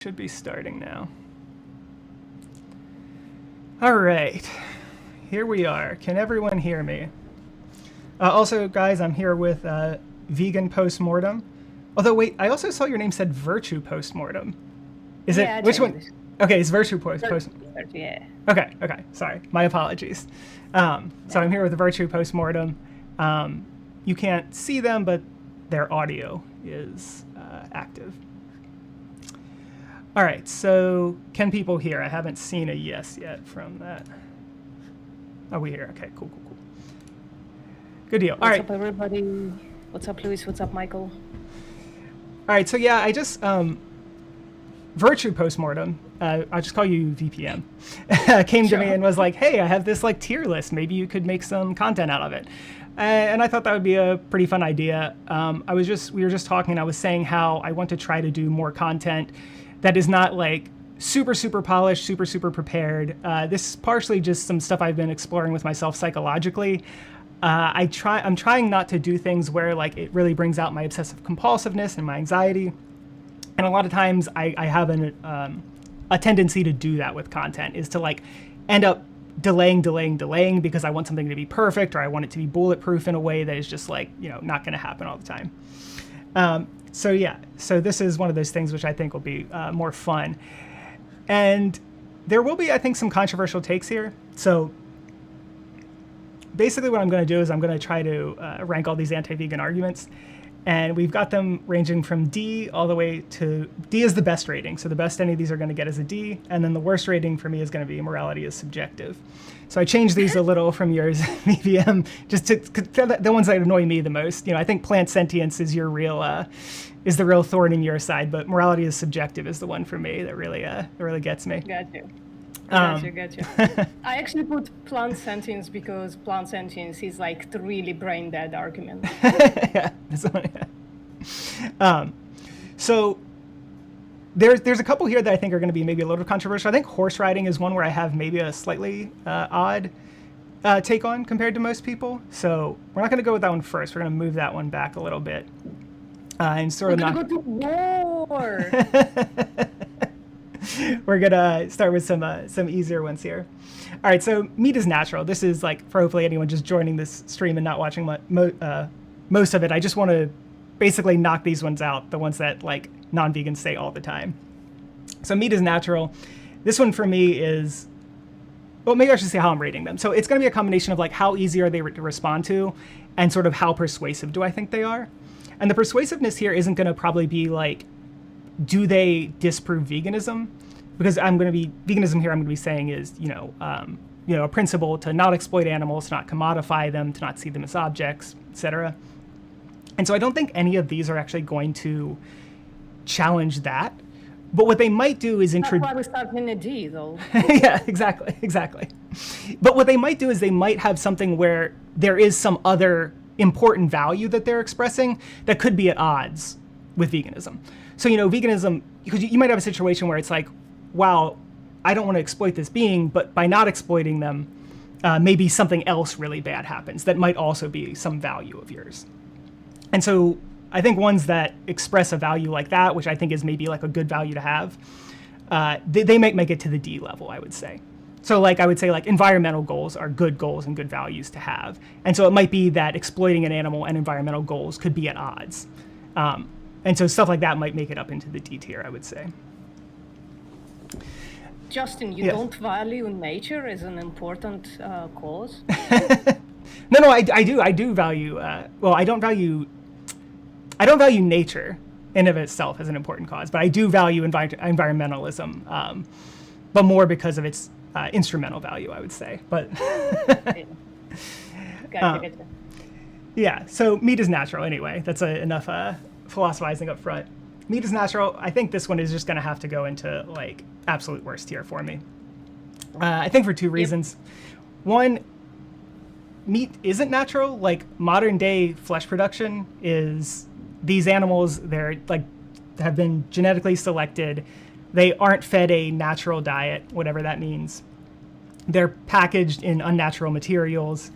Should be starting now. All right, here we are. Can everyone hear me? Also, guys, I'm here with Vegan Postmortem. Although, wait, I also saw your name said Virtue Postmortem. Is it, which one? Okay, it's Virtue Post. Yeah. Okay, sorry. My apologies. So I'm here with the Virtue Postmortem. You can't see them, but their audio is active. All right, so can people hear? I haven't seen a yes yet from that. Oh, we hear. Okay, cool. Good deal. All right. What's up, everybody? What's up, Luis? What's up, Michael? All right, so yeah, I just, Virtue Postmortem, I'll just call you VPM, came to me and was like, hey, I have this like tier list. Maybe you could make some content out of it. And I thought that would be a pretty fun idea. We were just talking, and I was saying how I want to try to do more content that is not like super polished, super prepared. This is partially just some stuff I've been exploring with myself psychologically. I'm trying not to do things where like it really brings out my obsessive compulsiveness and my anxiety. And a lot of times I have a tendency to do that with content, is to like end up delaying because I want something to be perfect, or I want it to be bulletproof in a way that is just like, not going to happen all the time. So this is one of those things which I think will be more fun. And there will be, I think, some controversial takes here. So basically what I'm going to do is I'm going to try to rank all these anti-vegan arguments. And we've got them ranging from D all the way to, D is the best rating. So the best any of these are going to get is a D. And then the worst rating for me is going to be morality is subjective. So I changed these a little from yours, VVM, just to the ones that annoy me the most. I think plant sentience is your real, is the real thorn in your side, but morality is subjective is the one for me that really gets me. Gotcha. I actually put plant sentience because plant sentience is like the really brain dead argument. Yeah, that's one. Yeah. So there's a couple here that I think are going to be maybe a little controversial. I think horse riding is one where I have maybe a slightly odd take on compared to most people. So we're not going to go with that one first. We're going to move that one back a little bit and sort of not. Go to war. We're gonna start with some easier ones here. All right, so meat is natural. This is like for hopefully anyone just joining this stream and not watching most of it. I just want to basically knock these ones out, the ones that like non-vegans say all the time. So meat is natural. This one for me is, well, maybe I should say how I'm rating them. So it's going to be a combination of like how easy are they to respond to, and sort of how persuasive do I think they are. And the persuasiveness here isn't going to probably be like, do they disprove veganism? Because veganism here I'm going to be saying is, a principle to not exploit animals, to not commodify them, to not see them as objects, etc. And so I don't think any of these are actually going to challenge that. But what they might do is introduce. That's why we start in a D, though. Yeah, exactly. But what they might do is they might have something where there is some other important value that they're expressing that could be at odds with veganism. So, veganism, because you might have a situation where it's like, wow, I don't want to exploit this being, but by not exploiting them, maybe something else really bad happens that might also be some value of yours. And so I think ones that express a value like that, which I think is maybe like a good value to have, they might make it to the D level, I would say. So I would say environmental goals are good goals and good values to have. And so it might be that exploiting an animal and environmental goals could be at odds. And so stuff like that might make it up into the D tier, I would say. Justin, you don't value nature as an important cause? No, I do value, I don't value nature in of itself as an important cause, but I do value environmentalism, but more because of its instrumental value, I would say. But Gotcha. Yeah, so meat is natural anyway. That's enough philosophizing up front. Meat is natural. I think this one is just going to have to go into absolute worst tier for me. I think for two reasons. One, meat isn't natural. Modern day flesh production is, these animals, they're have been genetically selected. They aren't fed a natural diet, whatever that means. They're packaged in unnatural materials.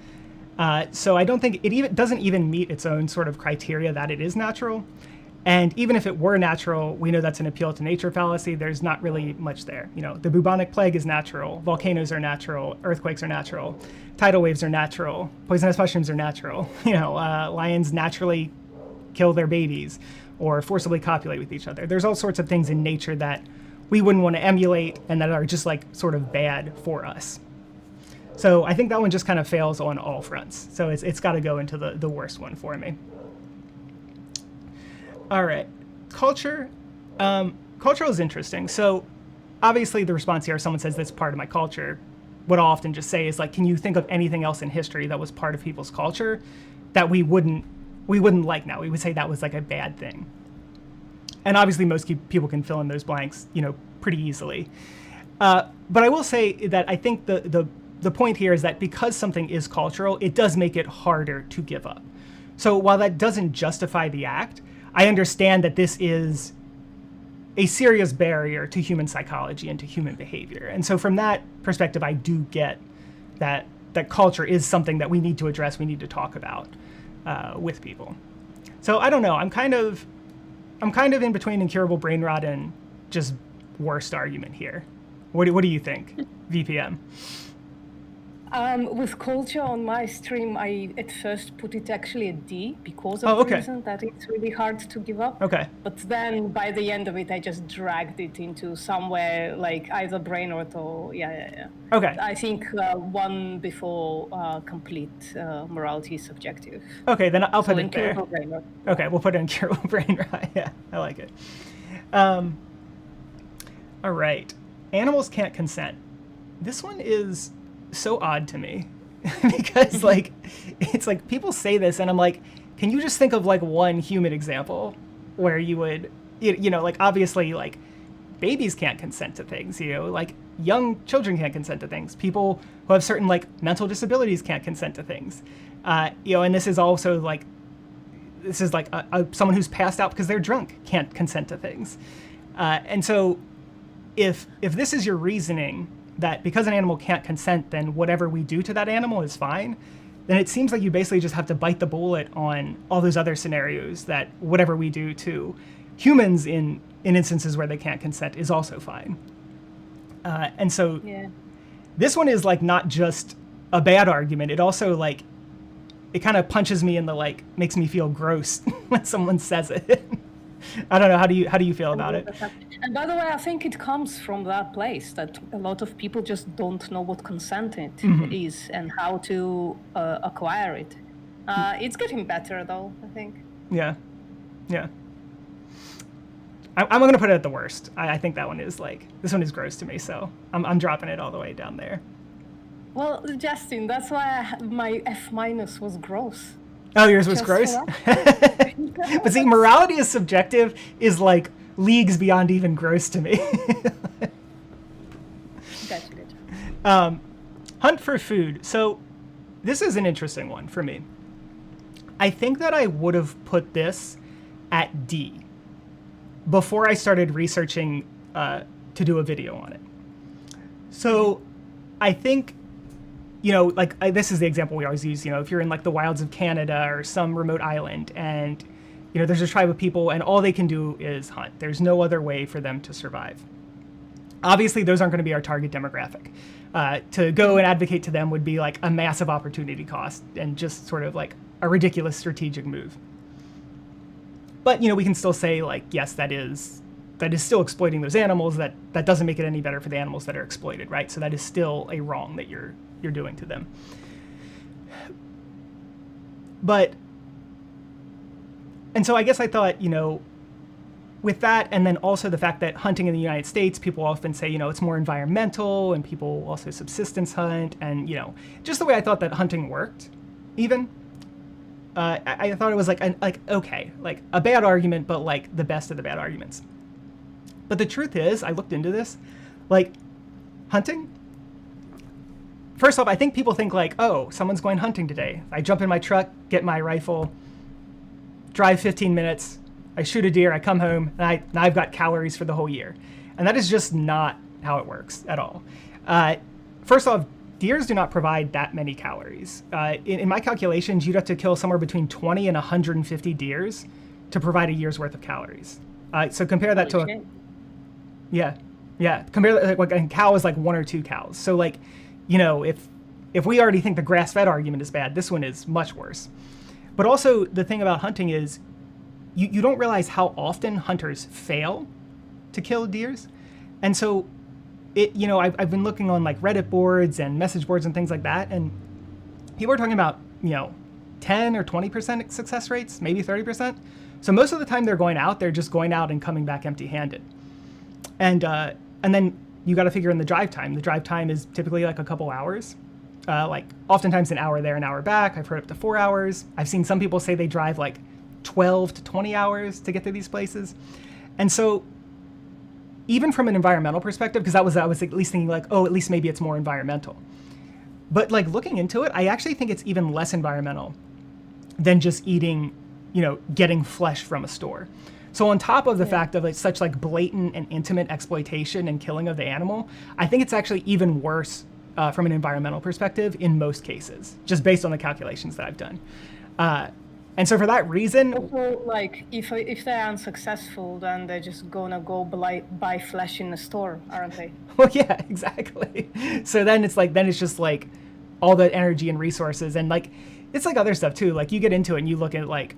So I don't think it doesn't even meet its own sort of criteria that it is natural. And even if it were natural, we know that's an appeal to nature fallacy. There's not really much there. The bubonic plague is natural. Volcanoes are natural. Earthquakes are natural. Tidal waves are natural. Poisonous mushrooms are natural. Lions naturally kill their babies or forcibly copulate with each other. There's all sorts of things in nature that we wouldn't want to emulate and that are just like sort of bad for us. So I think that one just kind of fails on all fronts. So it's got to go into the worst one for me. All right, culture. Cultural is interesting. So obviously the response here, someone says that's part of my culture. What I'll often just say is like, can you think of anything else in history that was part of people's culture that we wouldn't like now? We would say that was like a bad thing. And obviously most people can fill in those blanks, pretty easily. But I will say that I think the point here is that because something is cultural, it does make it harder to give up. So while that doesn't justify the act, I understand that this is a serious barrier to human psychology and to human behavior. And so from that perspective, I do get that culture is something that we need to address, we need to talk about with people. So I don't know, I'm kind of in between incurable brain rot and just worst argument here. What do you think, VPM? With culture on my stream, I at first put it actually a D because of the reason that it's really hard to give up. Okay. But then by the end of it, I just dragged it into somewhere like either brain rot or yeah. Okay. I think one before complete morality is subjective. Okay, then I'll put it there. Incurable brain rot. Okay, we'll put it in incurable brain rot. Yeah, I like it. All right, animals can't consent. This one is so odd to me because like it's like people say this and I'm like, can you just think of like one human example where you would like obviously like babies can't consent to things, like young children can't consent to things, people who have certain like mental disabilities can't consent to things, and this is also like someone who's passed out because they're drunk can't consent to things, and so if this is your reasoning that because an animal can't consent, then whatever we do to that animal is fine, then it seems like you basically just have to bite the bullet on all those other scenarios that whatever we do to humans in instances where they can't consent is also fine. And so this one is like not just a bad argument, it also like, it kind of punches me in the like, makes me feel gross when someone says it. I don't know, how do you feel about it? And by the way, I think it comes from that place that a lot of people just don't know what consent is and how to acquire it. It's getting better though, I think. Yeah. I'm going to put it at the worst. I think that one is like, this one is gross to me, so I'm dropping it all the way down there. Well, Justin, that's why my F- was gross. Oh, yours was gross? But see, morality is subjective is like leagues beyond even gross to me. Gotcha. Hunt for food. So this is an interesting one for me. I think that I would have put this at D before I started researching to do a video on it. So I think, this is the example we always use, if you're in like the wilds of Canada or some remote island and, there's a tribe of people and all they can do is hunt. There's no other way for them to survive. Obviously, those aren't going to be our target demographic. To go and advocate to them would be like a massive opportunity cost and just sort of like a ridiculous strategic move. But, we can still say like, yes, that is still exploiting those animals. That doesn't make it any better for the animals that are exploited, right? So that is still a wrong that you're doing to them. And so I guess I thought, with that, and then also the fact that hunting in the United States, people often say, it's more environmental, and people also subsistence hunt, and, just the way I thought that hunting worked, even. I thought it was like okay, like a bad argument, but like the best of the bad arguments. But the truth is, I looked into this, like hunting. First off, I think people think like, oh, someone's going hunting today. I jump in my truck, get my rifle, drive 15 minutes, I shoot a deer, I come home, and now I've got calories for the whole year. And that is just not how it works at all. First off, deers do not provide that many calories. In my calculations, you'd have to kill somewhere between 20 and 150 deers to provide a year's worth of calories. So compare that Holy to shit. yeah. Compare like a cow is like 1 or 2 cows. So like, you know, if we already think the grass-fed argument is bad, this one is much worse. But also the thing about hunting is you don't realize how often hunters fail to kill deers. And so I've been looking on like Reddit boards and message boards and things like that, and people are talking about, 10 or 20% success rates, maybe 30%. So most of the time they're just going out and coming back empty-handed. And then you got to figure in the drive time. The drive time is typically like a couple hours, like oftentimes an hour there, an hour back. I've heard up to 4 hours. I've seen some people say they drive like 12 to 20 hours to get to these places. And so even from an environmental perspective, because I was at least thinking like, oh, at least maybe it's more environmental. But like looking into it, I actually think it's even less environmental than just eating, getting flesh from a store. So on top of the fact of like such like blatant and intimate exploitation and killing of the animal, I think it's actually even worse from an environmental perspective in most cases, just based on the calculations that I've done. And so for that reason, Also, like if they're unsuccessful, then they're just gonna go buy flesh in the store, aren't they? well, yeah, exactly. So then it's just like all the energy and resources, and like it's like other stuff too. Like you get into it and you look at like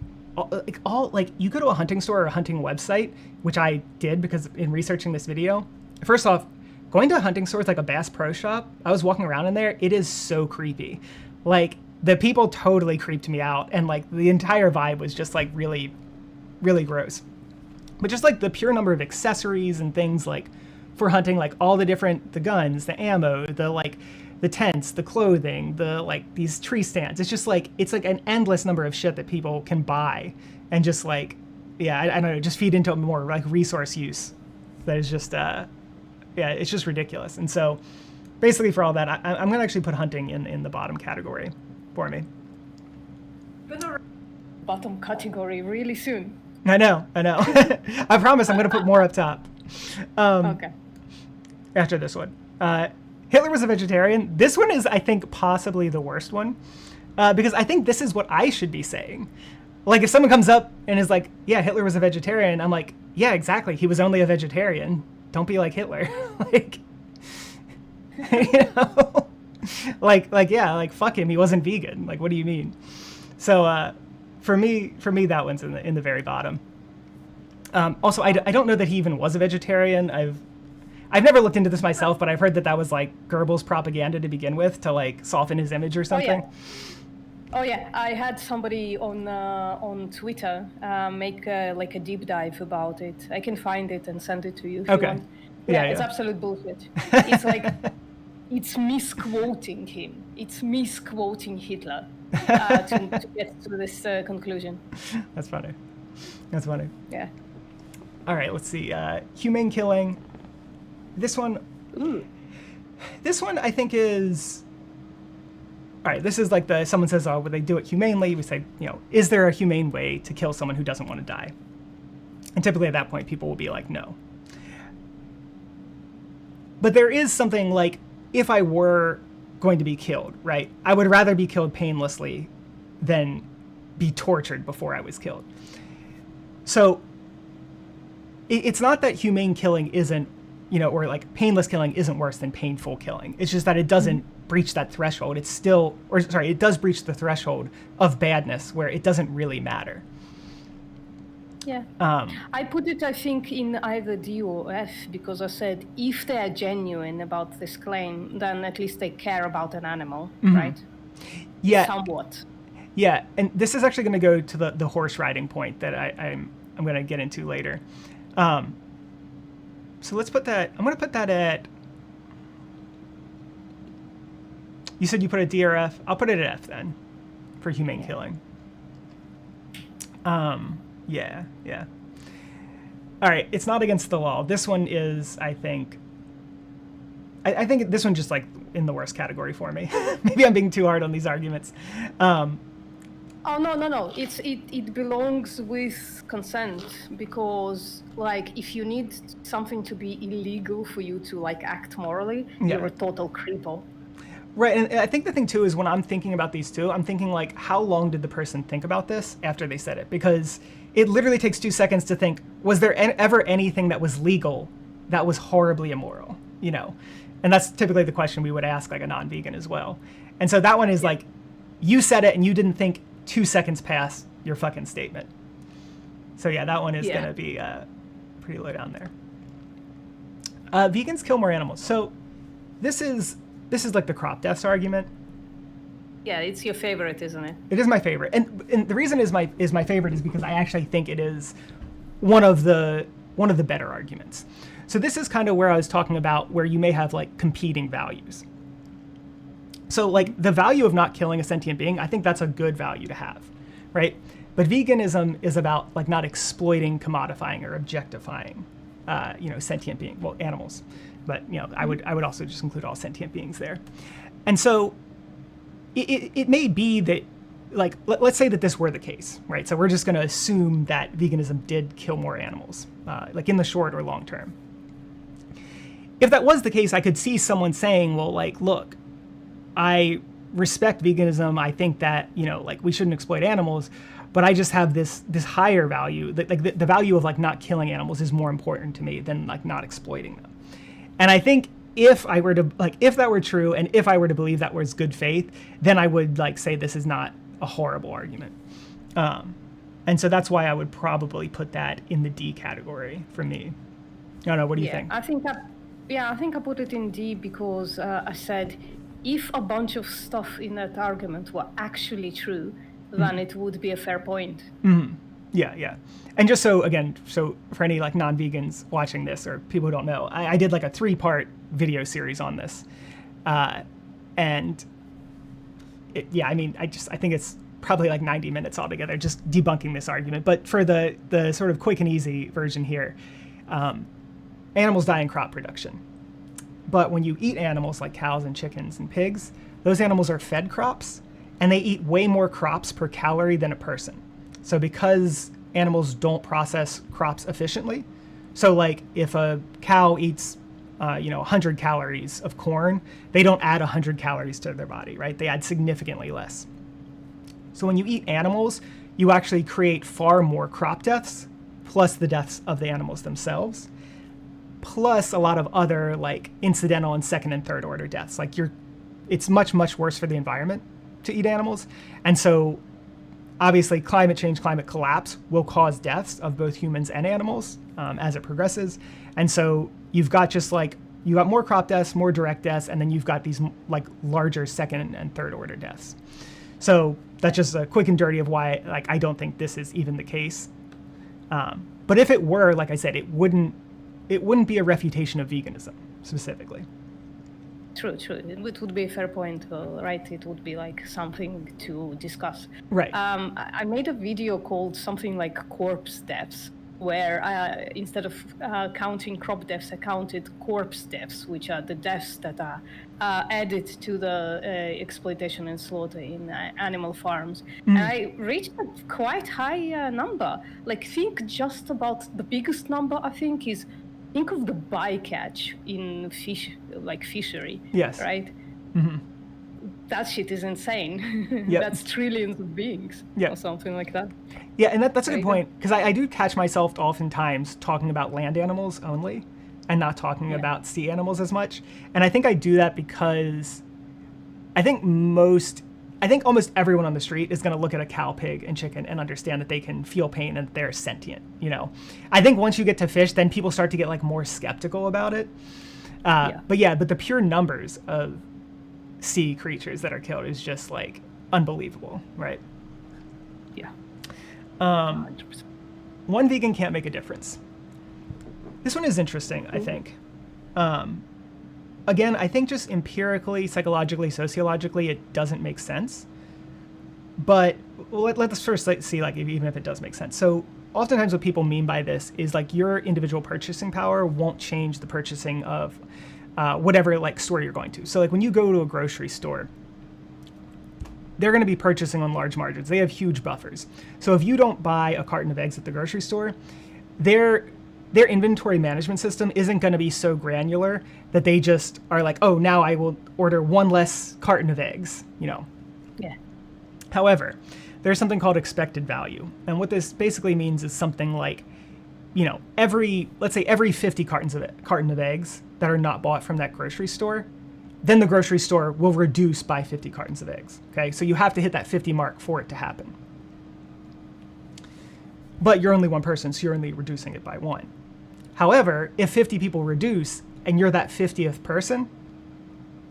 you go to a hunting store or a hunting website, which I did because in researching this video. First off, going to a hunting store is like a Bass Pro Shop. I was walking around in there. It is so creepy. Like the people totally creeped me out, and like the entire vibe was just like really, really gross. But just like the pure number of accessories and things like for hunting, like all the guns, the ammo, the tents, the clothing, these tree stands. It's just like, it's like an endless number of shit that people can buy and just like, I don't know, just feed into more like resource use. That is just, it's just ridiculous. And so basically for all that, I'm going to actually put hunting in the bottom category for me. Bottom category really soon. I know. I promise I'm going to put more up top. Okay. After this one. Hitler was a vegetarian. This one is, I think, possibly the worst one, because I think this is what I should be saying. Like, if someone comes up and is like, yeah, Hitler was a vegetarian, I'm like, yeah, exactly. He was only a vegetarian. Don't be like Hitler. like, fuck him. He wasn't vegan. Like, what do you mean? So, for me, that one's in the very bottom. Also, I don't know that he even was a vegetarian. I've never looked into this myself, but I've heard that was like Goebbels' propaganda to begin with, to like soften his image or something. Oh yeah, I had somebody on Twitter make like a deep dive about it. I can find it and send it to you if you want. Yeah, it's absolute bullshit. It's like it's misquoting him. It's misquoting Hitler to get to this conclusion. That's funny. Yeah. All right, let's see. Humane killing. This one I think is, all right, this is like someone says, oh, would they do it humanely? We say, is there a humane way to kill someone who doesn't want to die? And typically at that point, people will be like, no. But there is something like, if I were going to be killed, right? I would rather be killed painlessly than be tortured before I was killed. So it's not that humane killing isn't, or like painless killing isn't worse than painful killing. It's just that it doesn't breach that threshold. It does breach the threshold of badness where it doesn't really matter. Yeah. I put it, I think, in either D or F because I said if they are genuine about this claim, then at least they care about an animal, right? Yeah. Somewhat. Yeah, and this is actually going to go to the horse riding point that I'm going to get into later. So let's put that, I'm going to put that at, you said you put a D or F? I'll put it at F then, for humane killing. Yeah. All right, it's not against the law. This one is, I think this one just like in the worst category for me. Maybe I'm being too hard on these arguments. Oh, no. It belongs with consent because, like, if you need something to be illegal for you to, like, act morally, you're a total creepo. Right, and I think the thing, too, is when I'm thinking about these two, I'm thinking, like, how long did the person think about this after they said it? Because it literally takes 2 seconds to think, was there ever anything that was legal that was horribly immoral, you know? And that's typically the question we would ask like a non-vegan as well. And so that one is like, you said it and you didn't think 2 seconds past your fucking statement. So yeah, that one is gonna be pretty low down there. Vegans kill more animals. So this is like the crop deaths argument. Yeah, it's your favorite, isn't it? It is my favorite, and the reason is my favorite is because I actually think it is one of the better arguments. So this is kind of where I was talking about where you may have like competing values. So like the value of not killing a sentient being, I think that's a good value to have, right? But veganism is about like not exploiting, commodifying, or objectifying, sentient being, well, animals. But I would also just include all sentient beings there. And so it may be that, like, let's say that this were the case, right? So we're just going to assume that veganism did kill more animals, like in the short or long term. If that was the case, I could see someone saying, well, like, look, I respect veganism. I think that, like, we shouldn't exploit animals, but I just have this higher value, that like the value of like not killing animals is more important to me than like not exploiting them. And I think if that were true, and if I were to believe that was good faith, then I would like say this is not a horrible argument. And so that's why I would probably put that in the D category for me. I don't know, what do you think? I think I put it in D because I said if a bunch of stuff in that argument were actually true, then it would be a fair point. Mm-hmm. Yeah. And just so for any like non-vegans watching this or people who don't know, I did like a 3-part video series on this. And I think it's probably like 90 minutes altogether, just debunking this argument. But for the sort of quick and easy version here, animals die in crop production. But when you eat animals like cows and chickens and pigs, those animals are fed crops, and they eat way more crops per calorie than a person. So because animals don't process crops efficiently, so like if a cow eats 100 calories of corn, they don't add 100 calories to their body, right? They add significantly less. So when you eat animals, you actually create far more crop deaths, plus the deaths of the animals themselves, plus a lot of other like incidental and second and third order deaths. Like it's much, much worse for the environment to eat animals. And so obviously climate change, climate collapse will cause deaths of both humans and animals as it progresses. And so you've got more crop deaths, more direct deaths, and then you've got these like larger second and third order deaths. So that's just a quick and dirty of why like I don't think this is even the case. But if it were, like I said, it wouldn't be a refutation of veganism specifically. True. It would be a fair point, right? It would be like something to discuss. Right. I made a video called something like corpse deaths, where instead of counting crop deaths, I counted corpse deaths, which are the deaths that are added to the exploitation and slaughter in animal farms. And I reached a quite high number. Like, think just about the biggest number, I think, is think of the bycatch in fishery. Yes. Right? Mm-hmm. That shit is insane. Yep. That's trillions of beings or something like that. Yeah, and that's a good point, because I do catch myself oftentimes talking about land animals only and not talking about sea animals as much. And I think I do that because I think almost everyone on the street is going to look at a cow, pig, and chicken and understand that they can feel pain and that they're sentient, I think once you get to fish, then people start to get like more skeptical about it. But the pure numbers of sea creatures that are killed is just like unbelievable, right? Yeah. 100%. One vegan can't make a difference. This one is interesting, I think. Again, I think just empirically, psychologically, sociologically, it doesn't make sense. But let's first see like even if it does make sense. So oftentimes what people mean by this is like your individual purchasing power won't change the purchasing of whatever like store you're going to. So like when you go to a grocery store, they're going to be purchasing on large margins. They have huge buffers. So if you don't buy a carton of eggs at the grocery store, their inventory management system isn't going to be so granular that they just are like, oh, now I will order one less carton of eggs, Yeah. However, there's something called expected value. And what this basically means is something like, let's say every 50 carton of eggs that are not bought from that grocery store, then the grocery store will reduce by 50 cartons of eggs. Okay, so you have to hit that 50 mark for it to happen. But you're only one person, so you're only reducing it by one. However, if 50 people reduce and you're that 50th person,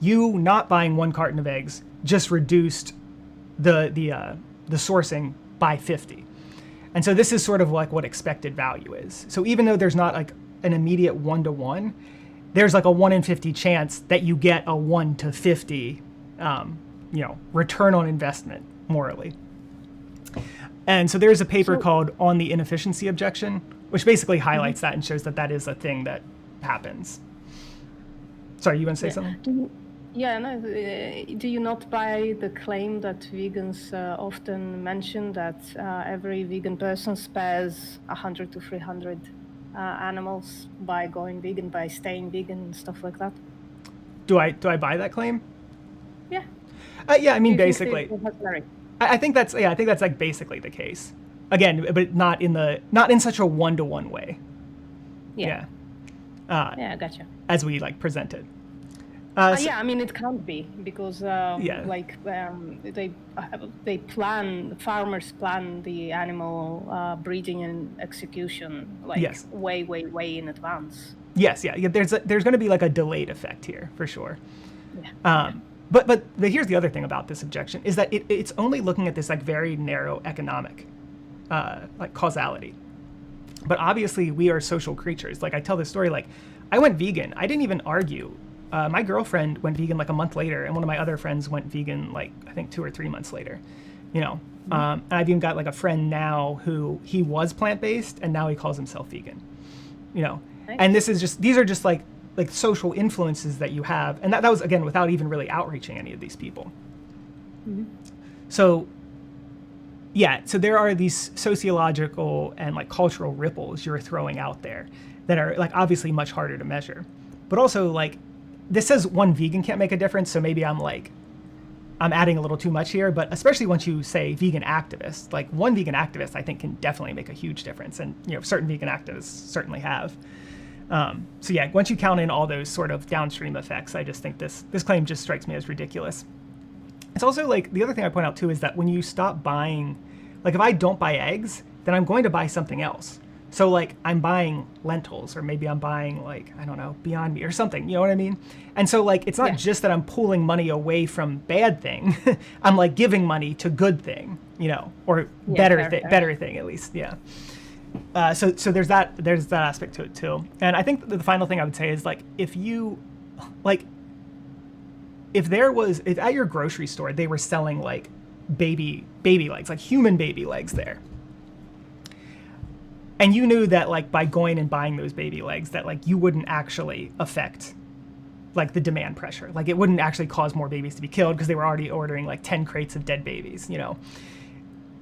you not buying one carton of eggs just reduced the sourcing by 50. And so this is sort of like what expected value is. So even though there's not like an immediate 1-to-1, there's like a 1 in 50 chance that you get a 1 to 50, return on investment morally. And so there's a paper called On the Inefficiency Objection, which basically highlights that and shows that that is a thing that happens. Sorry, you want to say something? Do you not buy the claim that vegans often mention that every vegan person spares 100 to 300 animals by going vegan, by staying vegan and stuff like that? Do I buy that claim? Yeah. I mean, basically. I think that's like basically the case. Again, but not in such a 1-to-1 way. Yeah. Gotcha. As we like present it. I mean, it can't be because farmers plan the animal breeding and execution way in advance. Yes, there's going to be like a delayed effect here for sure. Yeah. But here's the other thing about this objection is that it's only looking at this like very narrow economic like causality. But obviously we are social creatures. Like I tell this story, like I went vegan. I didn't even argue. My girlfriend went vegan like a month later, and one of my other friends went vegan like I think 2 or 3 months later. And I've even got like a friend now who he was plant-based and now he calls himself vegan. Nice. And these are just like social influences that you have, and that was again without even really outreaching any of these people. Mm-hmm. So there are these sociological and like cultural ripples you're throwing out there that are like obviously much harder to measure, but also like this says one vegan can't make a difference, so maybe I'm adding a little too much here, but especially once you say vegan activist, like one vegan activist I think can definitely make a huge difference, and certain vegan activists certainly have. Once you count in all those sort of downstream effects, I just think this claim just strikes me as ridiculous. It's also like the other thing I point out too is that when you stop buying, like if I don't buy eggs, then I'm going to buy something else. So like I'm buying lentils, or maybe I'm buying like, I don't know, Beyond Meat or something, you know what I mean? And so like, it's not just that I'm pulling money away from bad thing, I'm like giving money to good thing, or better thing at least, yeah. So there's that aspect to it too. And I think the final thing I would say is like, if at your grocery store, they were selling like baby legs, like human baby legs there. And you knew that like by going and buying those baby legs that like you wouldn't actually affect like the demand pressure. Like it wouldn't actually cause more babies to be killed because they were already ordering like 10 crates of dead babies, Yeah.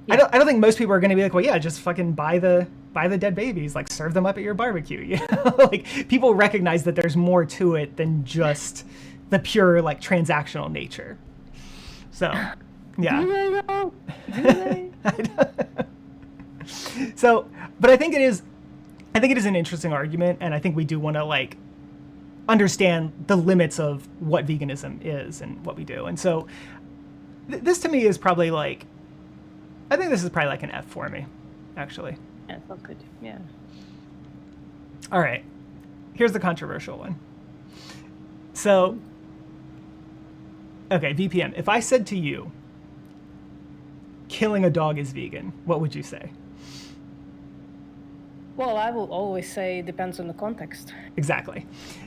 I don't think most people are going to be like, well, yeah, just fucking buy the dead babies, like serve them up at your barbecue. Like people recognize that there's more to it than just the pure like transactional nature. So, yeah. So, but I think it is an interesting argument, and I think we do want to like understand the limits of what veganism is and what we do. And so, this to me is probably like, I think this is probably like an F for me, actually. Yeah, that's good. Yeah. All right, here's the controversial one. So, okay, VPM. If I said to you, killing a dog is vegan, what would you say? Well, I will always say it depends on the context. Exactly.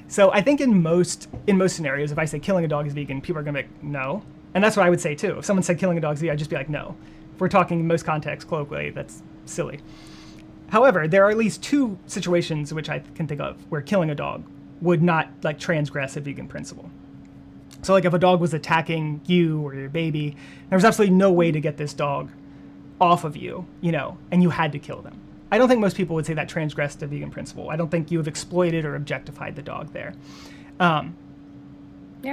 So I think in most scenarios, if I say killing a dog is vegan, people are going to be like, no. And that's what I would say too. If someone said killing a dog is vegan, I'd just be like, no. If we're talking in most contexts, colloquially, that's silly. However, there are at least 2 situations which I can think of where killing a dog would not like transgress a vegan principle. So like if a dog was attacking you or your baby, there was absolutely no way to get this dog off of you, and you had to kill them. I don't think most people would say that transgressed a vegan principle. I don't think you have exploited or objectified the dog there.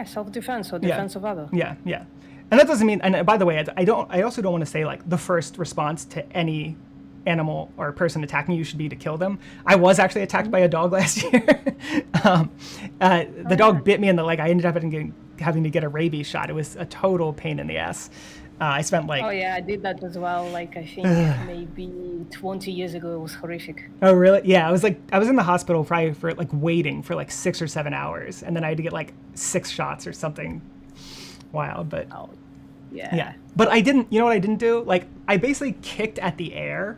Self-defense or defense of others. Yeah. And that doesn't mean, and by the way, I also don't want to say like the first response to any animal or person attacking you should be to kill them. I was actually attacked by a dog last year. The dog bit me in the leg. I ended up having to get a rabies shot. It was a total pain in the ass. I spent like... Oh yeah, I did that as well. Like I think maybe 20 years ago. It was horrific. Oh really? Yeah, I was in the hospital probably for like waiting for like 6 or 7 hours, and then I had to get like 6 shots or something wild. But yeah. But I didn't. You know what I didn't do? Like I basically kicked at the air,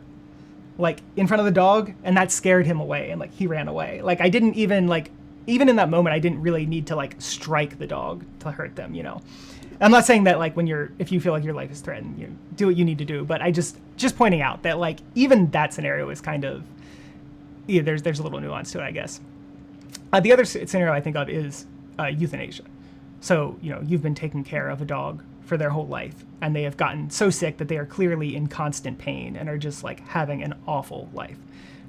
like in front of the dog, and that scared him away, and like he ran away. Like I didn't even even in that moment, I didn't really need to like strike the dog to hurt them. You know. I'm not saying that like if you feel like your life is threatened, you do what you need to do. But I just pointing out that like even that scenario is kind of, there's a little nuance to it, I guess. The other scenario I think of is euthanasia. So you've been taking care of a dog for their whole life, and they have gotten so sick that they are clearly in constant pain and are just like having an awful life,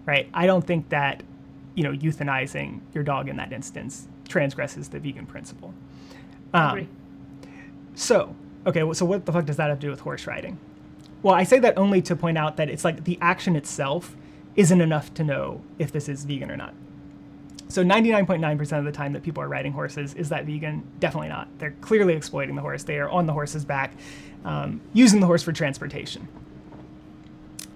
right? I don't think that euthanizing your dog in that instance transgresses the vegan principle. Agree. So what the fuck does that have to do with horse riding? Well, I say that only to point out that it's like the action itself isn't enough to know if this is vegan or not. So 99.9% of the time that people are riding horses, is that vegan? Definitely not. They're clearly exploiting the horse. They are on the horse's back, using the horse for transportation.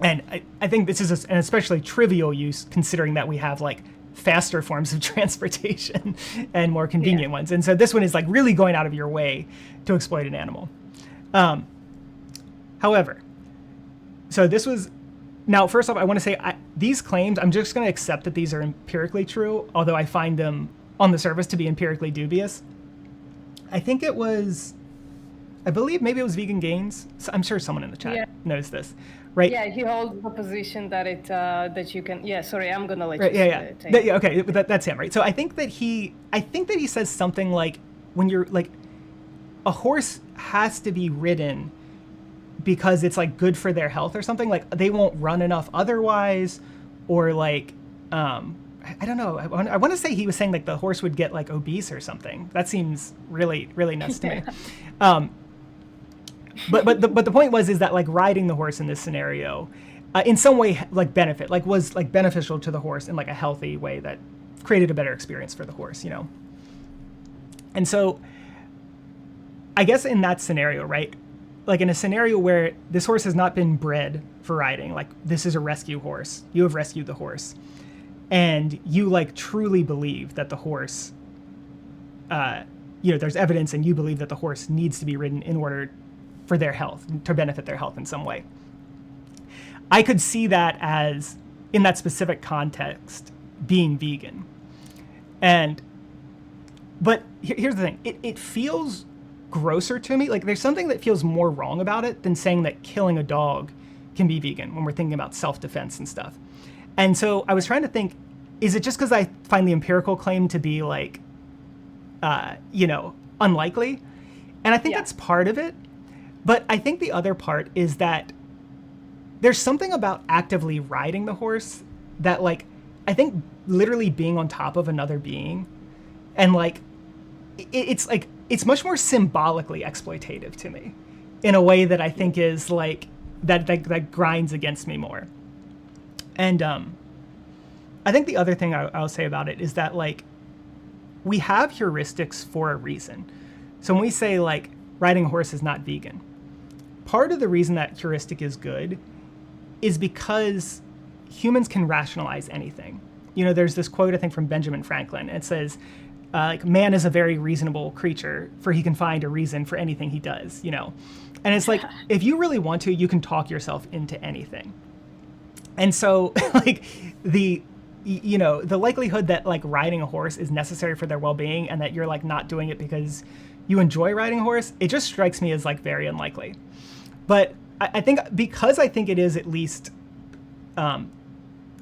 And I think this is an especially trivial use, considering that we have like faster forms of transportation and more convenient ones. And so this one is like really going out of your way to exploit an animal. However, so this was... Now, first off, I want to say these claims, I'm just going to accept that these are empirically true, although I find them on the surface to be empirically dubious. I believe maybe it was Vegan Gains. So I'm sure someone in the chat knows this, right? Yeah, he holds the position that that you can... Yeah, sorry, I'm going to let you... Yeah, okay, that's him, right? So I think that he says something like, when you're like, a horse has to be ridden because it's like good for their health or something, like they won't run enough otherwise, or like I don't know, I want to say he was saying like the horse would get like obese or something. That seems really nuts to me. But the point is that like riding the horse in this scenario in some way like was like beneficial to the horse in like a healthy way that created a better experience for the horse, and so I guess in that scenario, right, like in a scenario where this horse has not been bred for riding, like this is a rescue horse, you have rescued the horse, and you like truly believe that the horse, there's evidence and you believe that the horse needs to be ridden in order for their health, to benefit their health in some way. I could see that as, in that specific context, being vegan. But here's the thing, it feels grosser to me. Like there's something that feels more wrong about it than saying that killing a dog can be vegan when we're thinking about self-defense and stuff. And so I was trying to think, is it just because I find the empirical claim to be like, unlikely? And I think that's part of it. But I think the other part is that there's something about actively riding the horse that like, I think literally being on top of another being and like, it's like, it's much more symbolically exploitative to me in a way that I think is like, that grinds against me more. And I think the other thing I'll say about it is that like, we have heuristics for a reason. So when we say like riding a horse is not vegan, part of the reason that heuristic is good is because humans can rationalize anything. There's this quote, I think, from Benjamin Franklin. It says, like, man is a very reasonable creature, for he can find a reason for anything he does, And it's like, if you really want to, you can talk yourself into anything. And so, like, the likelihood that, like, riding a horse is necessary for their well-being and that you're, like, not doing it because you enjoy riding a horse, it just strikes me as, like, very unlikely. But I think, because I think it is at least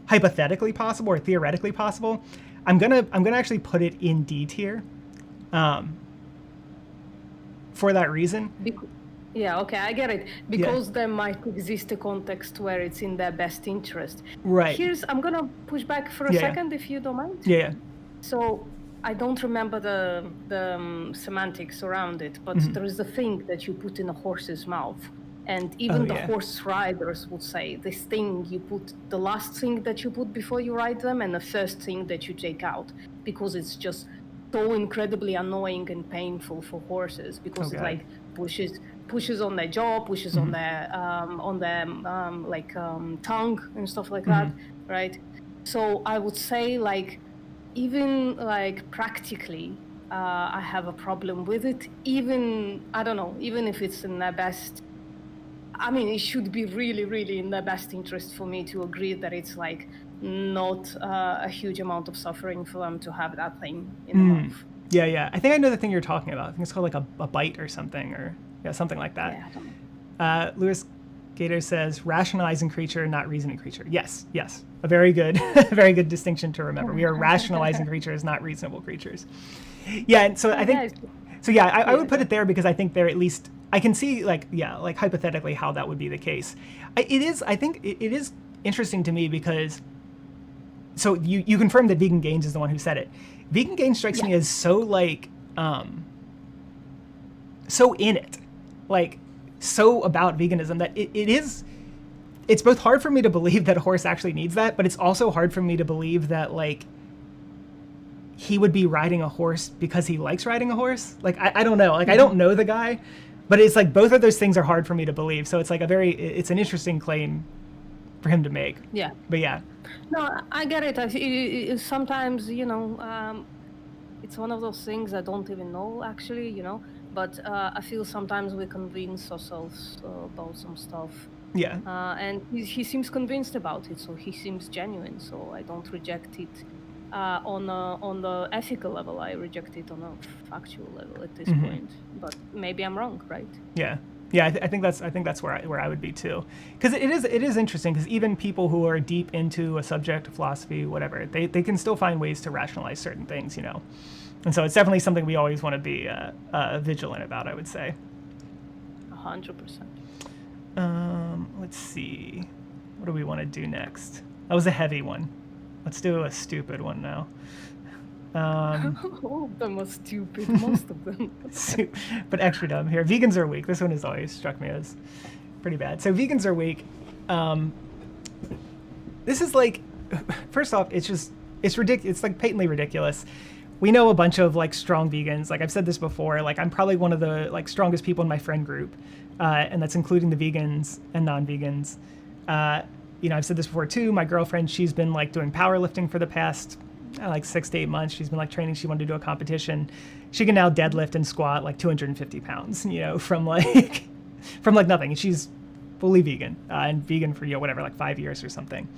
hypothetically possible or theoretically possible, I'm gonna actually put it in D tier, for that reason. Yeah, okay, I get it. Because there might exist a context where it's in their best interest. Right. I'm gonna push back for a second, if you don't mind. Yeah. So I don't remember the semantics around it, but there is a thing that you put in a horse's mouth. And even the horse riders would say this thing you put, the last thing that you put before you ride them, and the first thing that you take out, because it's just so incredibly annoying and painful for horses, because it like pushes on their jaw, pushes on their tongue and stuff like that, right? So I would say like even like practically, I have a problem with it. Even I don't know, even if it's in their best. I mean, it should be really, really in their best interest for me to agree that it's like not a huge amount of suffering for them to have that thing in the mouth. Yeah. I think I know the thing you're talking about. I think it's called like a bite or something, or something like that. Yeah, I don't know. Lewis Gator says, rationalizing creature, not reasoning creature. Yes. A very good, very good distinction to remember. We are rationalizing creatures, not reasonable creatures. Yeah, and so I think, I would put it there because I think they're at least. I can see, like hypothetically, how that would be the case. I think it is interesting to me because, so you confirmed that Vegan Gains is the one who said it. Vegan Gains strikes me as so like, so in it, like so about veganism that it's both hard for me to believe that a horse actually needs that, but it's also hard for me to believe that like he would be riding a horse because he likes riding a horse. Like, I don't know, like I don't know the guy. But it's like both of those things are hard for me to believe. So it's like it's an interesting claim for him to make. Yeah. But yeah. No, I get it. Sometimes, it's one of those things I don't even know, actually, But I feel sometimes we convince ourselves about some stuff. Yeah. And he seems convinced about it, so he seems genuine. So I don't reject it on the ethical level. I reject it on a factual level at this point. But maybe I'm wrong, right? Yeah. I think that's where I would be too, because it is interesting, because even people who are deep into a subject, philosophy, whatever, they can still find ways to rationalize certain things, and so it's definitely something we always want to be vigilant about, I would say. 100%. Let's see, what do we want to do next? That was a heavy one. Let's do a stupid one now. All of them are stupid, most of them. But extra dumb here. Vegans are weak. This one has always struck me as pretty bad. So vegans are weak. This is like, first off, it's ridiculous. It's like patently ridiculous. We know a bunch of like strong vegans. Like I've said this before, like I'm probably one of the like strongest people in my friend group. And that's including the vegans and non-vegans. I've said this before too. My girlfriend, she's been like doing powerlifting for the past like 6 to 8 months. She's been like training. She wanted to do a competition. She can now deadlift and squat like 250 pounds, from like nothing. And she's fully vegan and vegan for whatever, like 5 years or something.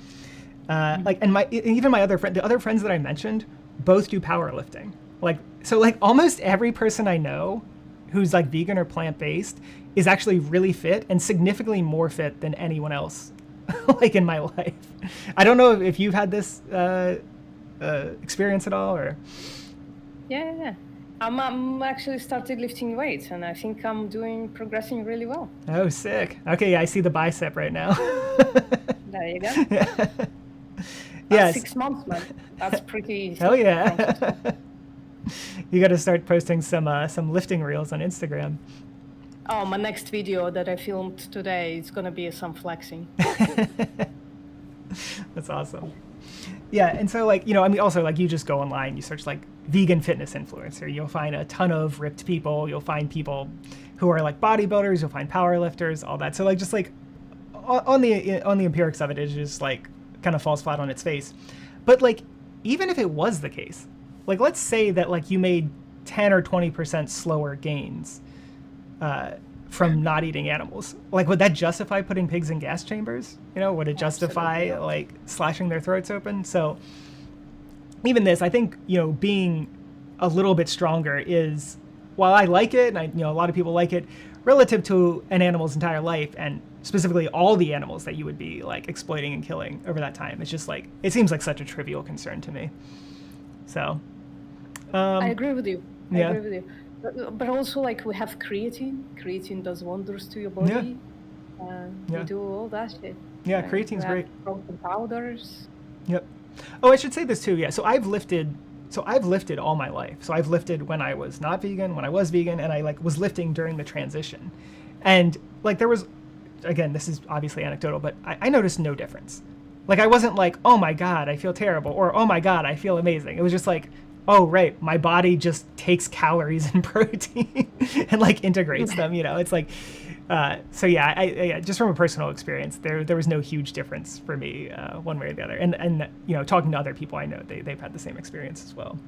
Even my the other friends that I mentioned, both do powerlifting. So almost every person I know who's like vegan or plant-based is actually really fit and significantly more fit than anyone else like in my life. I don't know if you've had this experience at all, or? Yeah. I'm actually started lifting weights, and I think I'm progressing really well. Oh, sick. Okay, yeah, I see the bicep right now. There you go. Yeah. 6 months, man. That's pretty. Hell yeah. You got to start posting some lifting reels on Instagram. Oh, my next video that I filmed today is gonna be some flexing. That's awesome. Yeah, and so also like you just go online, you search like vegan fitness influencer, you'll find a ton of ripped people, you'll find people who are like bodybuilders, you'll find powerlifters, all that. So like just like on the empirics of it, it just like kind of falls flat on its face. But like even if it was the case, like let's say that like you made 10 or 20% slower gains from not eating animals, like would that justify putting pigs in gas chambers? Would it justify like slashing their throats open? So even this, I think, being a little bit stronger is, while I like it, and a lot of people like it, relative to an animal's entire life, and specifically all the animals that you would be like exploiting and killing over that time, it's just like, it seems like such a trivial concern to me. So I agree with you. I yeah. agree with you. But also, like, we have creatine. Creatine does wonders to your body. We do all that shit. Yeah, creatine's great. Protein powders. Yep. Oh, I should say this too. Yeah. So I've lifted so I've lifted all my life. So I've lifted when I was not vegan, when I was vegan, and I like was lifting during the transition. And like there was, again, this is obviously anecdotal, but I noticed no difference. Like I wasn't like, oh my God, I feel terrible, or oh my God, I feel amazing. It was just like, oh right, my body just takes calories and protein and like integrates them, you know. It's like, so yeah, I just from a personal experience, there was no huge difference for me one way or the other. And you know, talking to other people I know, they've had the same experience as well.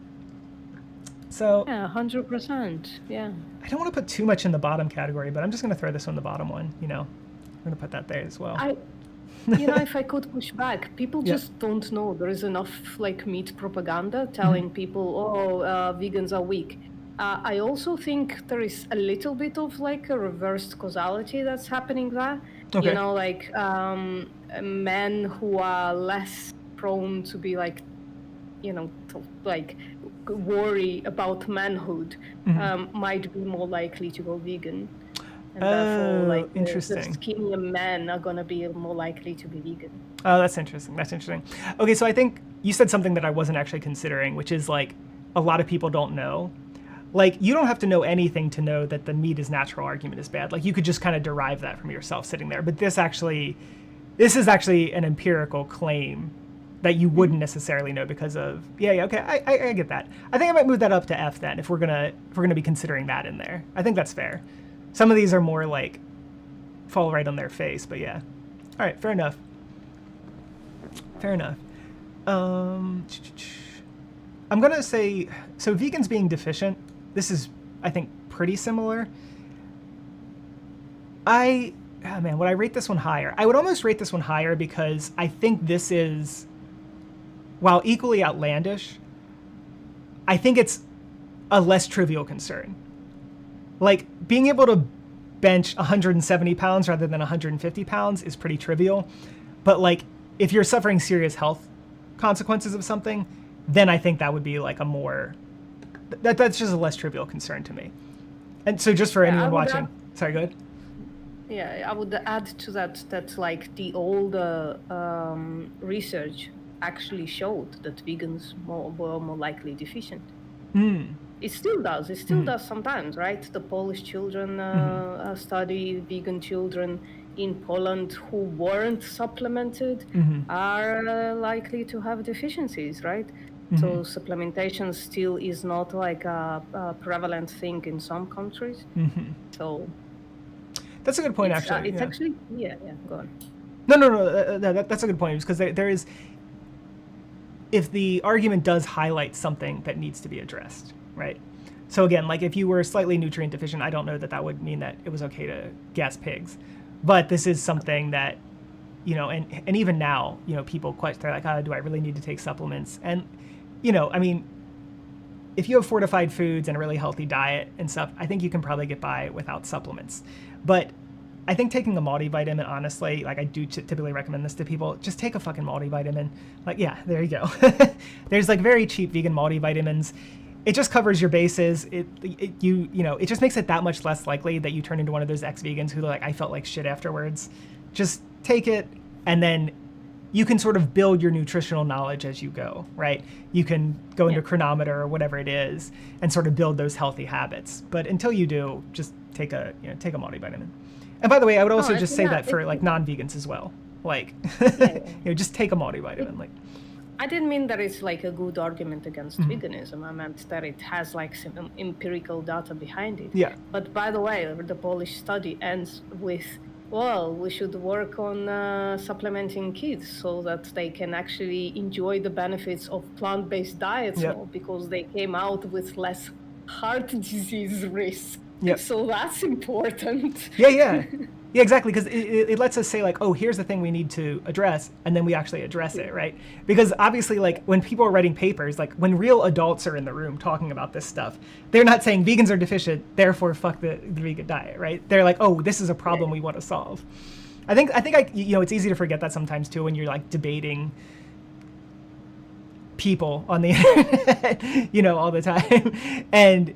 So yeah, 100%. Yeah. I don't want to put too much in the bottom category, but I'm just going to throw this on the bottom one. You know, I'm going to put that there as well. You know, if I could push back, people just don't know. There is enough like meat propaganda telling people, oh, vegans are weak. I also think there is a little bit of like a reversed causality that's happening there. Okay. You know, like men who are less prone to be like, you know, to, like worry about manhood might be more likely to go vegan. And therefore, like the skinnier men are going to be more likely to be vegan. Oh, that's interesting. That's interesting. Okay, so I think you said something that I wasn't actually considering, which is like a lot of people don't know. Like you don't have to know anything to know that the meat is natural argument is bad. Like you could just kind of derive that from yourself sitting there. But this is actually an empirical claim that you wouldn't necessarily know because of okay, I get that. I think I might move that up to F then if we're gonna be considering that in there. I think that's fair. Some of these are more like fall right on their face, but yeah. All right, fair enough. Fair enough. I'm gonna say, so vegans being deficient, this is, I think, pretty similar. Would I rate this one higher? I would almost rate this one higher because I think this is, while equally outlandish, I think it's a less trivial concern. Like, being able to bench 170 pounds rather than 150 pounds is pretty trivial. But, like, if you're suffering serious health consequences of something, then I think that would be, like, a more... That's just a less trivial concern to me. And so just for anyone watching... Sorry, go ahead. Yeah, I would add to that, like, the older research actually showed that vegans were more likely deficient. It still does. It still does sometimes, right? The Polish children study vegan children in Poland who weren't supplemented are likely to have deficiencies, right? So supplementation still is not like a prevalent thing in some countries. So that's a good point, actually. It's actually, go on. No, that's a good point, because there is, if the argument does highlight something that needs to be addressed, right? So again, like if you were slightly nutrient deficient, I don't know that would mean that it was okay to gas pigs. But this is something that, you know, and even now, you know, people question, they're like, do I really need to take supplements? And, you know, I mean, if you have fortified foods and a really healthy diet and stuff, I think you can probably get by without supplements. But I think taking a multivitamin, honestly, like I do typically recommend this to people, just take a fucking multivitamin. Like, yeah, there you go. There's like very cheap vegan multivitamins. It just covers your bases. It just makes it that much less likely that you turn into one of those ex-vegans who like, I felt like shit afterwards. Just take it, and then you can sort of build your nutritional knowledge as you go, right? You can go into Chronometer or whatever it is and sort of build those healthy habits. But until you do, just take a multivitamin. And by the way, I would also just say that for like non-vegans as well. Like, you know, just take a multivitamin. Like, I didn't mean that it's like a good argument against veganism. I meant that it has like some empirical data behind it. Yeah. But by the way, the Polish study ends with, well, we should work on supplementing kids so that they can actually enjoy the benefits of plant-based diets more, because they came out with less heart disease risk. Yep. So that's important. Yeah, exactly, because it lets us say like, oh, here's the thing we need to address, and then we actually address it, right? Because obviously, like when people are writing papers, like when real adults are in the room talking about this stuff, they're not saying vegans are deficient, therefore fuck the vegan diet, right? They're like, oh, this is a problem we want to solve. I think you know, it's easy to forget that sometimes too when you're like debating people on the internet, you know, all the time, and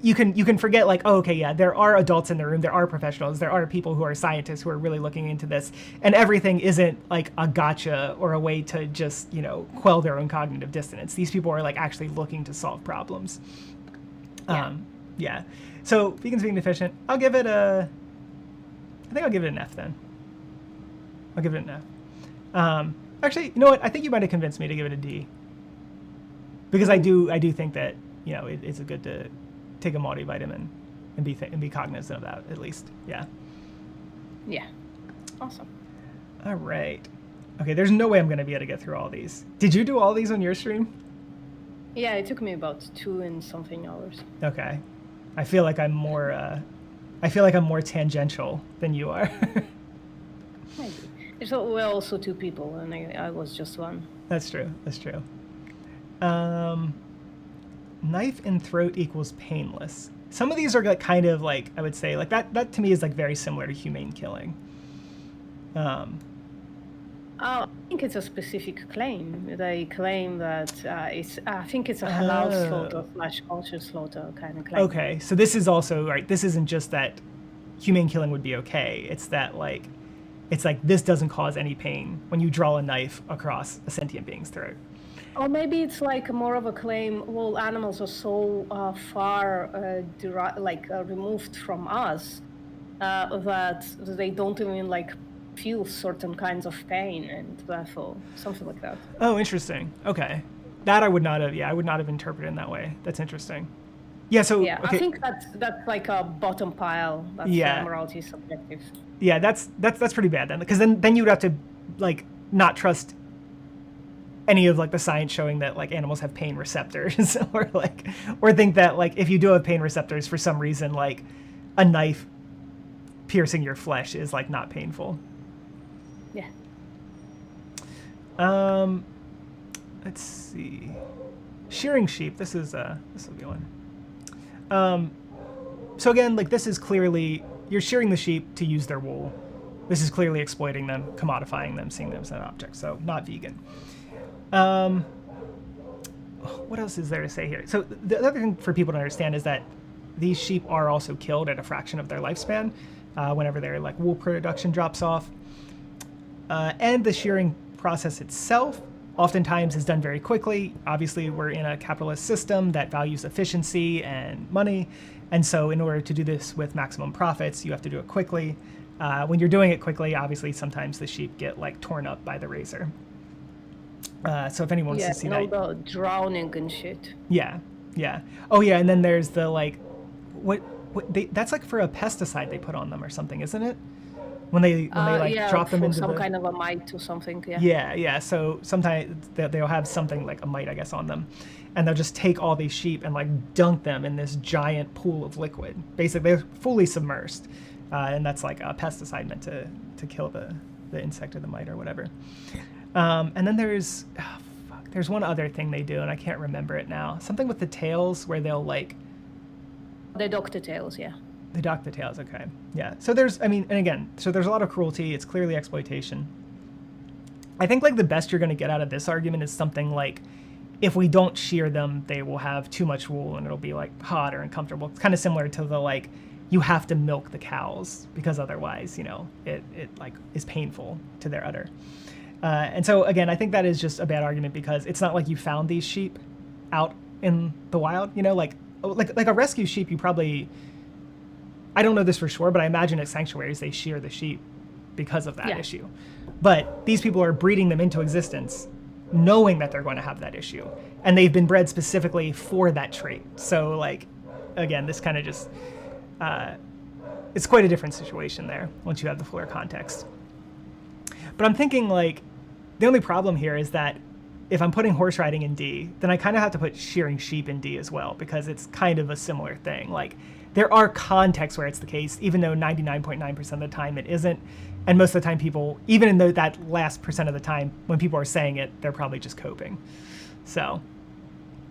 you can forget like, oh, okay, yeah, there are adults in the room, there are professionals, there are people who are scientists who are really looking into this, and everything isn't like a gotcha or a way to just, quell their own cognitive dissonance. These people are like actually looking to solve problems. Yeah. So vegans being deficient, I think I'll give it an F then. I'll give it an F. Actually, you know what? I think you might have convinced me to give it a D. Because I do think that, it's good to take a multivitamin and be cognizant of that, at least. Yeah. Yeah. Awesome. All right. Okay, there's no way I'm going to be able to get through all these. Did you do all these on your stream? Yeah, it took me about 2 and something hours. Okay. I feel like I'm more tangential than you are. Maybe. So we're also 2 people, and I was just 1. That's true. Knife in throat equals painless. Some of these are like kind of like, I would say, like that to me is like very similar to humane killing. I think it's a specific claim. They claim that I think it's a halal slaughter / kosher slaughter kind of claim. Okay, so this is also, right, this isn't just that humane killing would be okay. It's that like, this doesn't cause any pain when you draw a knife across a sentient being's throat. Or maybe it's like more of a claim, well, animals are so far removed from us that they don't even like feel certain kinds of pain, and therefore something like that. Oh, interesting. Okay. That I would not have interpreted in that way. That's interesting. Yeah, so yeah, okay. I think that's like a bottom pile. That's morality is subjective. Yeah, that's pretty bad then, because then you would have to like not trust any of like the science showing that like animals have pain receptors or think that like if you do have pain receptors for some reason, like a knife piercing your flesh is like not painful. Yeah. Let's see. Shearing sheep. This will be one. So again, like this is clearly you're shearing the sheep to use their wool. This is clearly exploiting them, commodifying them, seeing them as an object. So not vegan. What else is there to say here? So the other thing for people to understand is that these sheep are also killed at a fraction of their lifespan whenever their like wool production drops off. And the shearing process itself oftentimes is done very quickly. Obviously, we're in a capitalist system that values efficiency and money. And so in order to do this with maximum profits, you have to do it quickly. When you're doing it quickly, obviously, sometimes the sheep get like torn up by the razor. So if anyone wants to see that, the drowning and shit. Yeah. Oh yeah, and then there's the like, that's like for a pesticide they put on them or something, isn't it? When they drop them into some kind of a mite or something. Yeah. So sometimes they'll have something like a mite, I guess, on them, and they'll just take all these sheep and like dunk them in this giant pool of liquid. Basically, they're fully submersed, and that's like a pesticide meant to kill the insect or the mite or whatever. And then there's one other thing they do, and I can't remember it now. Something with the tails where they'll like... They dock the tails, yeah. They dock the tails, okay. Yeah, so there's a lot of cruelty. It's clearly exploitation. I think like the best you're going to get out of this argument is something like, if we don't shear them, they will have too much wool and it'll be like hot or uncomfortable. It's kind of similar to the like, you have to milk the cows because otherwise, it like is painful to their udder. And so again, I think that is just a bad argument because it's not like you found these sheep out in the wild, like a rescue sheep. You probably, I don't know this for sure, but I imagine at sanctuaries they shear the sheep because of that issue. But these people are breeding them into existence, knowing that they're going to have that issue, and they've been bred specifically for that trait. So like, again, this kind of just, it's quite a different situation there once you have the fuller context. But I'm thinking like, the only problem here is that if I'm putting horse riding in D, then I kind of have to put shearing sheep in D as well, because it's kind of a similar thing. Like, there are contexts where it's the case, even though 99.9% of the time it isn't. And most of the time people, even in that last percent of the time, when people are saying it, they're probably just coping. So.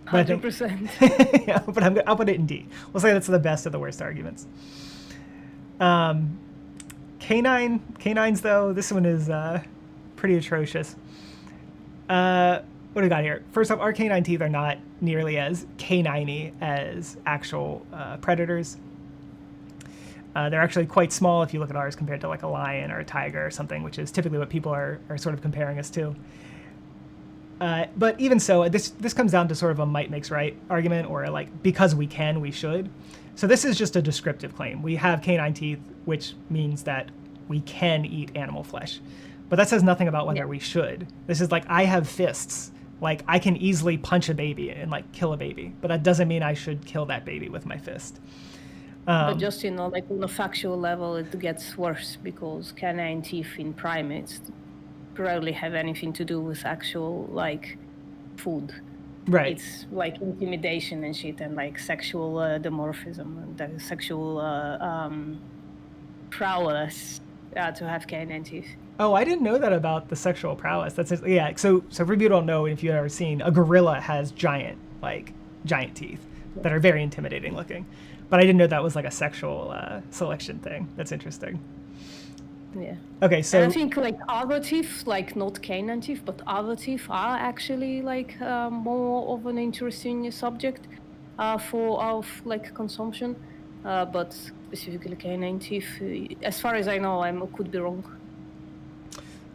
100%. Yeah, but I'll put it in D. We'll say that's the best of the worst arguments. Canines, though, this one is pretty atrocious. what do we got here? First off, our canine teeth are not nearly as canine-y as actual predators. They're actually quite small if you look at ours compared to like a lion or a tiger or something, which is typically what people are sort of comparing us to. But even so, this comes down to sort of a might makes right argument, or like because we can, we should. So this is just a descriptive claim. We have canine teeth, which means that we can eat animal flesh. But that says nothing about whether we should. This is like, I have fists. Like, I can easily punch a baby and like kill a baby, but that doesn't mean I should kill that baby with my fist. But just, like on a factual level, it gets worse because canine teeth in primates rarely have anything to do with actual like food. Right. It's like intimidation and shit, and like sexual dimorphism and sexual prowess to have canine teeth. Oh, I didn't know that about the sexual prowess. That's yeah. So for people who don't know, if you've ever seen, a gorilla has giant teeth that are very intimidating looking. But I didn't know that was like a sexual selection thing. That's interesting. Yeah. Okay, so and I think like other teeth, like not canine teeth, but other teeth are actually like more of an interesting subject for like consumption. But specifically canine teeth, as far as I know, I could be wrong.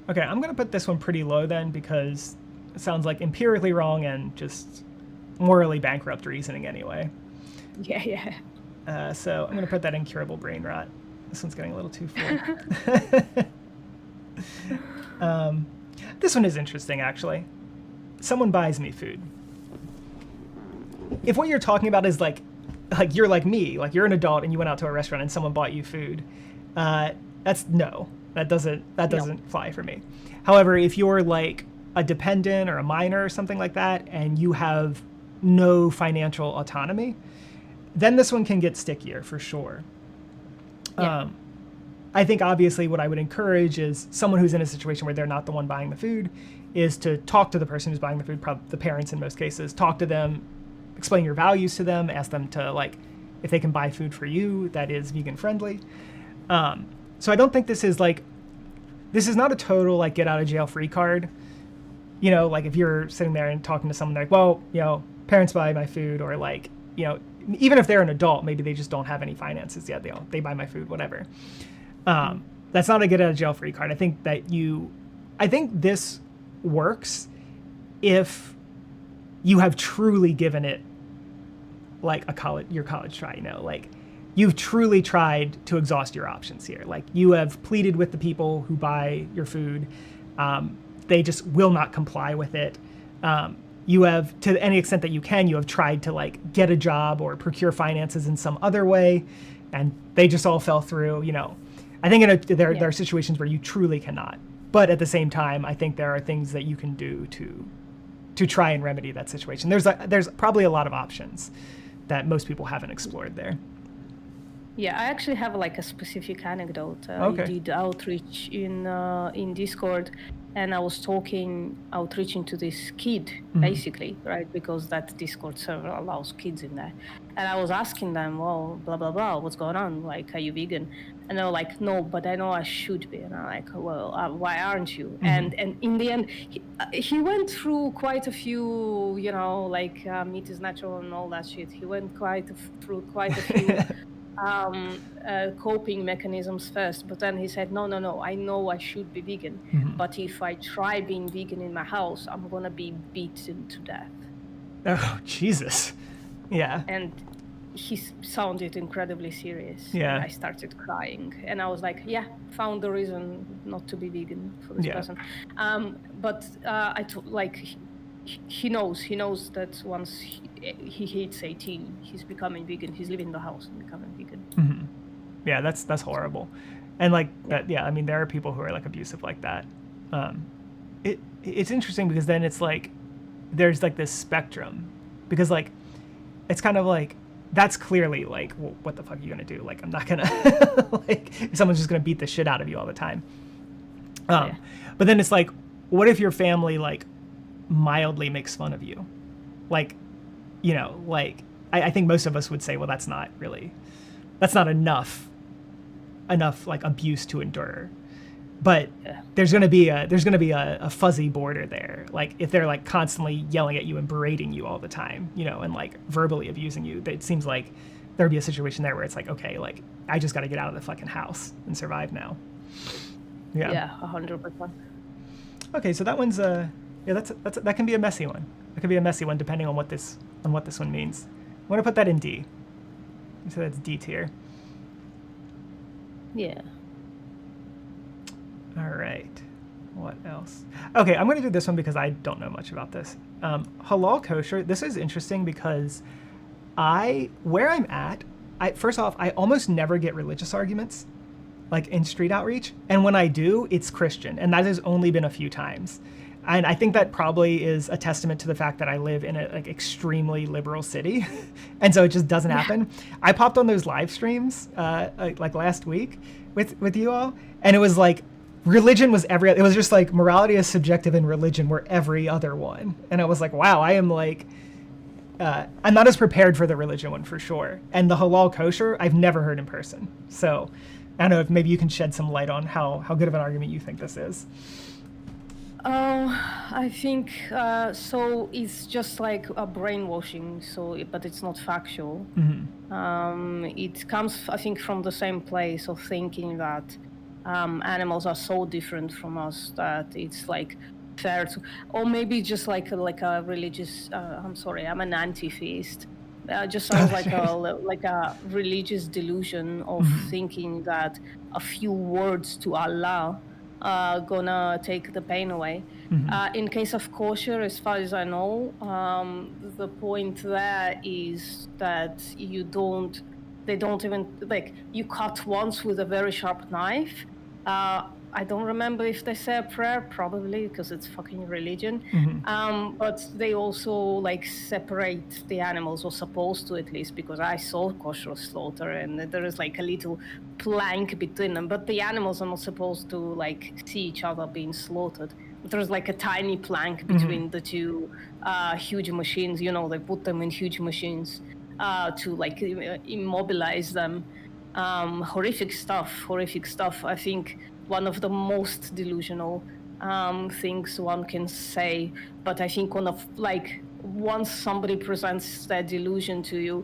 Okay, I'm going to put this one pretty low then, because it sounds like empirically wrong and just morally bankrupt reasoning anyway. Yeah. So I'm going to put that incurable brain rot. This one's getting a little too full. This one is interesting, actually. Someone buys me food. If what you're talking about is like you're like me, like you're an adult and you went out to a restaurant and someone bought you food, that's no. That doesn't fly for me. However, if you're like a dependent or a minor or something like that, and you have no financial autonomy, then this one can get stickier for sure. Yeah. I think obviously what I would encourage is someone who's in a situation where they're not the one buying the food is to talk to the person who's buying the food, probably the parents in most cases, talk to them, explain your values to them, ask them to like, if they can buy food for you that is vegan friendly. So I don't think this is not a total like get out of jail free card. You know, like if you're sitting there and talking to someone like, well, you know, parents buy my food, or like, you know, even if they're an adult, maybe they just don't have any finances yet. They buy my food, whatever. That's not a get out of jail free card. I think this works if you have truly given it like your college try, you know, like you've truly tried to exhaust your options here. Like you have pleaded with the people who buy your food. They just will not comply with it. You have, to any extent that you can, you have tried to like get a job or procure finances in some other way, and they just all fell through. You know, I think there are situations where you truly cannot. But at the same time, I think there are things that you can do to try and remedy that situation. There's probably a lot of options that most people haven't explored there. Yeah, I actually have like a specific anecdote. Okay. I did outreach in Discord, and I was outreaching to this kid, basically, right? Because that Discord server allows kids in there. And I was asking them, well, blah, blah, blah, what's going on? Like, are you vegan? And they were like, no, but I know I should be. And I'm like, well, why aren't you? And in the end, he went through quite a few, you know, like meat is natural and all that shit. He went through quite a few coping mechanisms first, but then he said, no, I know I should be vegan, but if I try being vegan in my house, I'm gonna be beaten to death. Oh, Jesus. Yeah. And he sounded incredibly serious. Yeah. And I started crying, and I was like, yeah, found the reason not to be vegan for this person. But he knows that once he hits 18, he's becoming vegan. He's leaving the house and becoming vegan. Yeah, that's horrible. And like that, I mean, there are people who are like abusive like that. It's interesting because then it's like there's like this spectrum, because like it's kind of like that's clearly like, well, what the fuck are you gonna do? Like, I'm not gonna like someone's just gonna beat the shit out of you all the time. But then it's like, what if your family like mildly makes fun of you? Like, you know, like I think most of us would say, well, that's not enough like abuse to endure. But Yeah. there's going to be a fuzzy border there. Like if they're like constantly yelling at you and berating you all the time, you know, and like verbally abusing you, it seems like there'd be a situation there where it's like, okay, like I just got to get out of the fucking house and survive now. Yeah. Yeah, 100%. Okay, so that one's that can be a messy one. That could be a messy one depending on what this one means. I'm gonna put that in D. So that's D tier. Yeah. All right. What else? Okay, I'm going to do this one because I don't know much about this. Halal kosher. This is interesting because where I'm at, first off, I almost never get religious arguments, like in street outreach, and when I do, it's Christian, and that has only been a few times. And I think that probably is a testament to the fact that I live in a like extremely liberal city, and so it just doesn't happen. I popped on those live streams like last week with you all, and it was like religion was it was just like morality is subjective and religion were every other one, and I was like, wow, I am like I'm not as prepared for the religion one for sure. And the halal kosher I've never heard in person, so I don't know if maybe you can shed some light on how good of an argument you think this is. I think so. It's just like a brainwashing. But it's not factual. It comes, I think, from the same place of thinking that animals are so different from us that it's like fair to, or maybe just like a religious. I'm sorry, I'm an anti-theist. Just sounds like a religious delusion of thinking that a few words to Allah gonna take the pain away. In case of kosher, as far as I know, the point there is that they don't even, like, you cut once with a very sharp knife. I don't remember if they say a prayer, probably, because it's fucking religion. But they also like separate the animals, or supposed to at least, because I saw kosher slaughter and there is like a little plank between them. But the animals are not supposed to like see each other being slaughtered. There's like a tiny plank between the two huge machines. You know, they put them in huge machines to like immobilize them. Horrific stuff. I think one of the most delusional things one can say. But I think once somebody presents that delusion to you,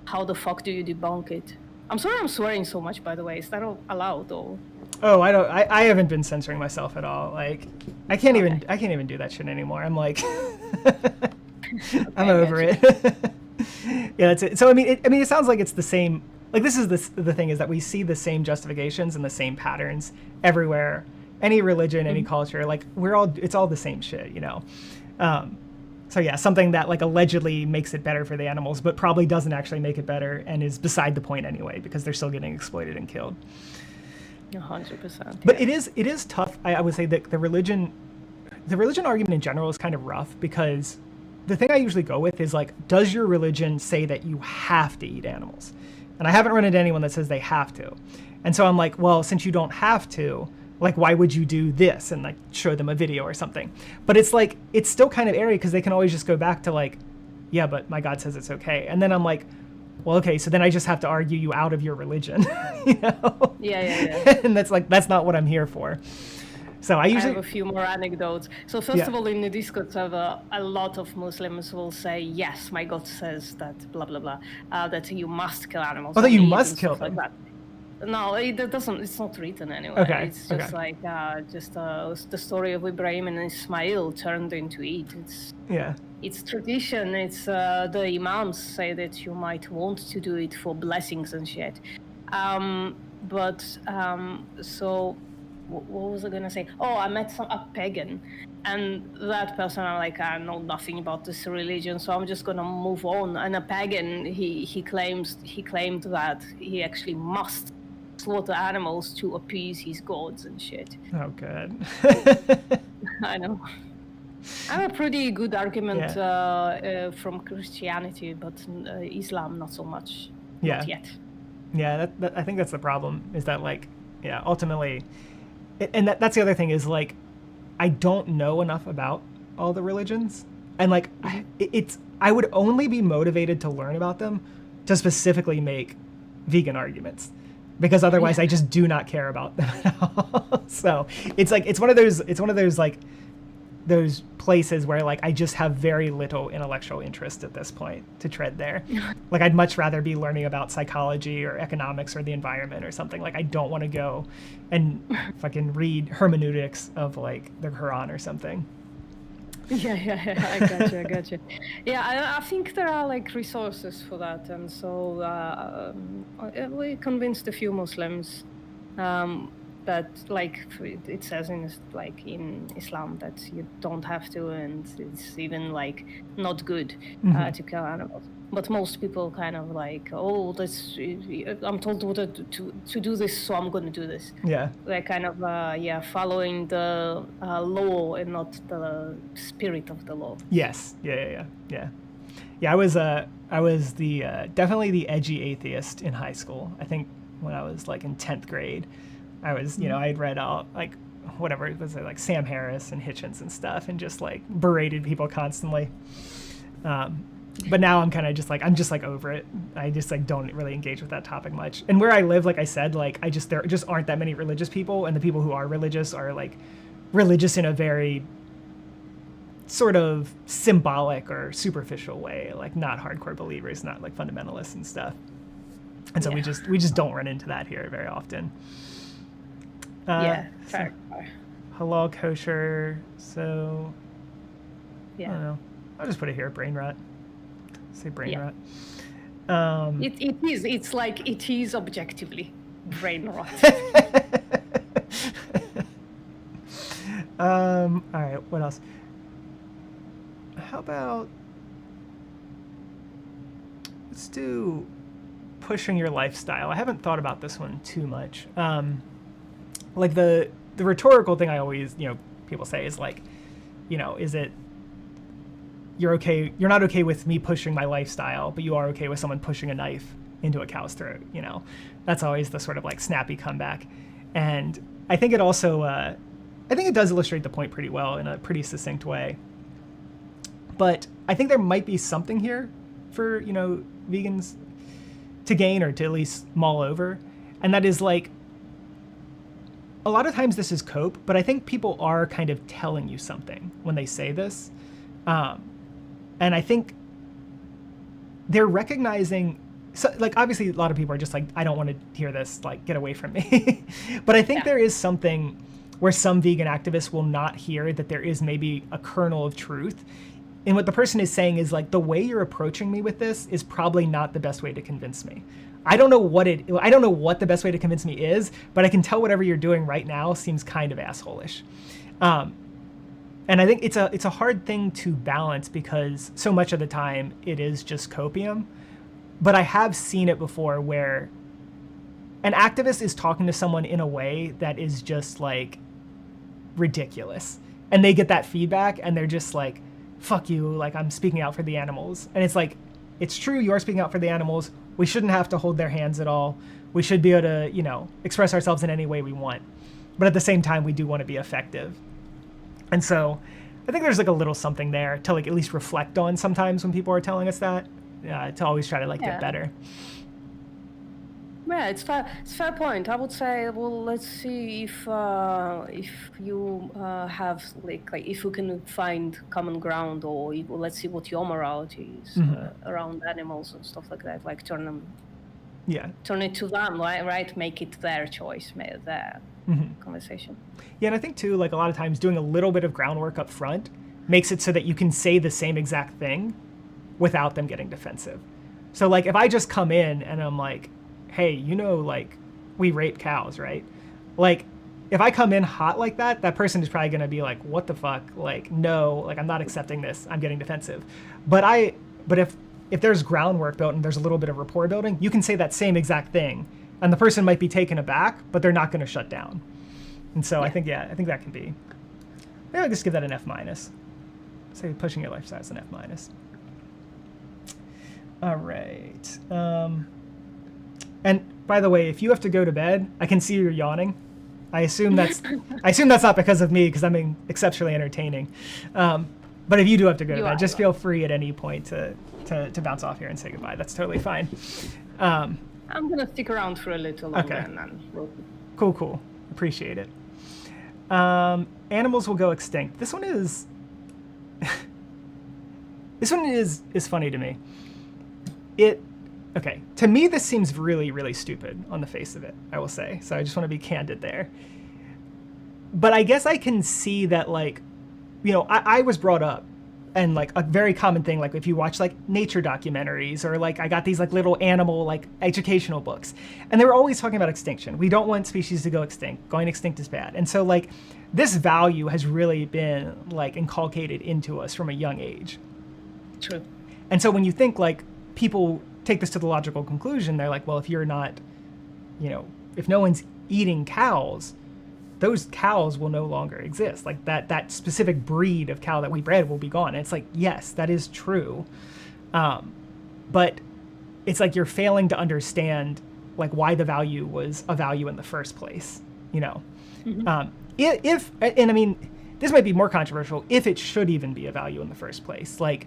how the fuck do you debunk it? I'm sorry I'm swearing so much, by the way. Is that allowed or? Oh, I haven't been censoring myself at all. Like, I can't even do that shit anymore. I'm like, I'm over it. Yeah, that's it. So I mean, it sounds like it's the same. Like, this is the thing, is that we see the same justifications and the same patterns everywhere. Any religion, any culture, like it's all the same shit, you know. So yeah, something that like allegedly makes it better for the animals, but probably doesn't actually make it better and is beside the point anyway, because they're still getting exploited and killed. 100%. But it is tough. I would say that the religion argument in general is kind of rough, because the thing I usually go with is like, does your religion say that you have to eat animals? And I haven't run into anyone that says they have to. And so I'm like, well, since you don't have to, like, why would you do this? And like show them a video or something. But it's like, it's still kind of airy, because they can always just go back to like, yeah, but my God says it's okay. And then I'm like, well, okay, so then I just have to argue you out of your religion, you know? Yeah. And that's not what I'm here for. So I usually have a few more anecdotes. So first of all, in the Discord server, a lot of Muslims will say, yes, my God says that, blah, blah, blah, that you must kill animals. Oh, that you must kill them. Like that. No, it doesn't. It's not written anyway. Okay. It's just like the story of Ibrahim and Ismail turned into it. It's tradition. It's the imams say that you might want to do it for blessings and shit. So what was I gonna say? Oh, I met a pagan, and that person, I'm like, I know nothing about this religion, so I'm just gonna move on. And a pagan, he claimed that he actually must slaughter animals to appease his gods and shit. Oh, good. I know. I have a pretty good argument from Christianity, but Islam not so much. Not yet. Yeah, I think that's the problem, is that like, yeah, ultimately, and that's the other thing is like, I don't know enough about all the religions, and like, I would only be motivated to learn about them to specifically make vegan arguments. because otherwise I just do not care about them at all. So it's like it's one of those like those places where like I just have very little intellectual interest at this point to tread there. Like I'd much rather be learning about psychology or economics or the environment or something. Like I don't want to go and fucking read hermeneutics of like the Quran or something. Yeah, I got you. Yeah, I think there are like resources for that, and so we convinced a few Muslims that like it says in Islam that you don't have to, and it's even like not good to kill animals. But most people kind of like, oh, I'm told to do this, so I'm going to do this. Yeah. They're kind of following the law and not the spirit of the law. Yes. Yeah. I was the definitely the edgy atheist in high school. I think when I was like in 10th grade, I was, I had read all like whatever it was, like Sam Harris and Hitchens and stuff, and just like berated people constantly. But now I'm kind of just like, over it. I just like don't really engage with that topic much. And where I live, like I said, like there just aren't that many religious people, and the people who are religious are like religious in a very sort of symbolic or superficial way, like not hardcore believers, not like fundamentalists and stuff. And so we just don't run into that here very often. Fair. So, halal kosher. So I don't know. I'll just put it here. Brain rot. Say brain rot. It is. It's like it is objectively brain rot. All right. What else? How about let's do pushing your lifestyle. I haven't thought about this one too much. Like the rhetorical thing I always, people say is like, is it you're not okay with me pushing my lifestyle, but you are okay with someone pushing a knife into a cow's throat, That's always the sort of like snappy comeback. And I think it also, I think it does illustrate the point pretty well in a pretty succinct way. But I think there might be something here for, vegans to gain or to at least mull over. And that is like, a lot of times this is cope, but I think people are kind of telling you something when they say this. And I think they're recognizing, so, like, obviously a lot of people are just like, I don't want to hear this, like, get away from me. But I think there is something where some vegan activists will not hear that there is maybe a kernel of truth. And what the person is saying is like, the way you're approaching me with this is probably not the best way to convince me. I don't know what the best way to convince me is, but I can tell whatever you're doing right now seems kind of asshole-ish. And I think it's a hard thing to balance because so much of the time it is just copium. But I have seen it before where an activist is talking to someone in a way that is just like ridiculous. And they get that feedback and they're just like, fuck you, like I'm speaking out for the animals. And it's like, it's true, you are speaking out for the animals. We shouldn't have to hold their hands at all. We should be able to, express ourselves in any way we want. But at the same time, we do want to be effective. And so I think there's like a little something there to like at least reflect on sometimes when people are telling us that, to always try to like get better. Yeah, it's a fair point. I would say, well, let's see if you have like if you can find common ground, or let's see what your morality is around animals and stuff like that. Like turn it to them, right? Make it their choice, their conversation. Yeah, and I think too, like a lot of times doing a little bit of groundwork up front makes it so that you can say the same exact thing without them getting defensive. So like if I just come in and I'm like, hey, like we rape cows, right? Like if I come in hot like that, that person is probably gonna be like, what the fuck? Like, no, like I'm not accepting this, I'm getting defensive. But if there's groundwork built and there's a little bit of rapport building, you can say that same exact thing and the person might be taken aback, but they're not gonna shut down. And so I think that can be, maybe I'll just give that an F-. Say pushing your lifestyle is an F-. All right. And by the way, if you have to go to bed, I can see you're yawning. I assume that's not because of me, because I'm being exceptionally entertaining. But if you do have to go to bed, just feel free at any point to bounce off here and say goodbye. That's totally fine. I'm gonna stick around for a little longer, Okay. and then we'll... Cool. Appreciate it. Animals will go extinct. This one is funny to me. Okay, to me this seems really, really stupid on the face of it, I will say. So I just want to be candid there. But I guess I can see that, like, you know, I was brought up, and like a very common thing, like if you watch like nature documentaries, or like I got these like little animal like educational books, and they were always talking about extinction. We don't want species to go extinct. Going extinct is bad. And so like this value has really been like inculcated into us from a young age. True. And so when you think, like, people take this to the logical conclusion, they're like, well, if you're not, you know, if no one's eating cows, those cows will no longer exist. Like that specific breed of cow that we bred will be gone. And it's like, yes, that is true. But it's like you're failing to understand like why the value was a value in the first place, you know? Mm-hmm. And I mean, this might be more controversial, if it should even be a value in the first place. Like,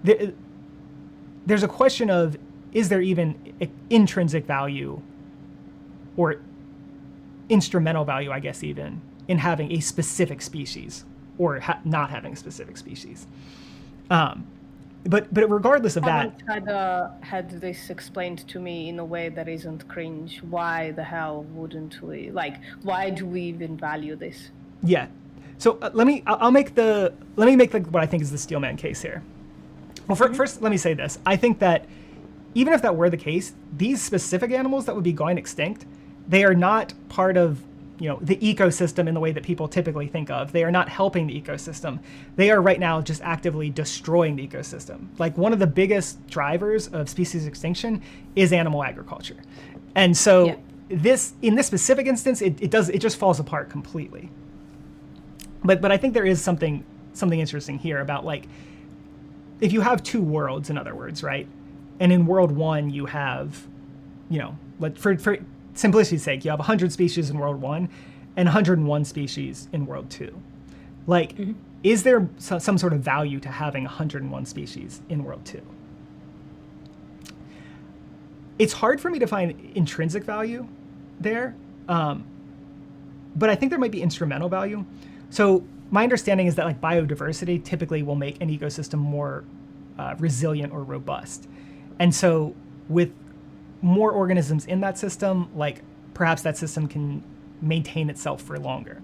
there's a question of, is there even intrinsic value or instrumental value, I guess, even in having a specific species or not having a specific species? But regardless of that, had this explained to me in a way that isn't cringe. Why the hell wouldn't we? Like, why do we even value this? Yeah. So let me make what I think is the Steelman case here. Well, first, let me say this. I think that even if that were the case, these specific animals that would be going extinct, they are not part of, you know, the ecosystem in the way that people typically think of. They are not helping the ecosystem. They are right now just actively destroying the ecosystem. Like, one of the biggest drivers of species extinction is animal agriculture. And so in this specific instance, it just falls apart completely. But I think there is something interesting here about, like, if you have two worlds, in other words, right? And in world one, you have, you know, for simplicity's sake, you have 100 species in world one and 101 species in world two. Like, is there some sort of value to having 101 species in world two? It's hard for me to find intrinsic value there, but I think there might be instrumental value. So my understanding is that, like, biodiversity typically will make an ecosystem more resilient or robust. And so with more organisms in that system, like, perhaps that system can maintain itself for longer.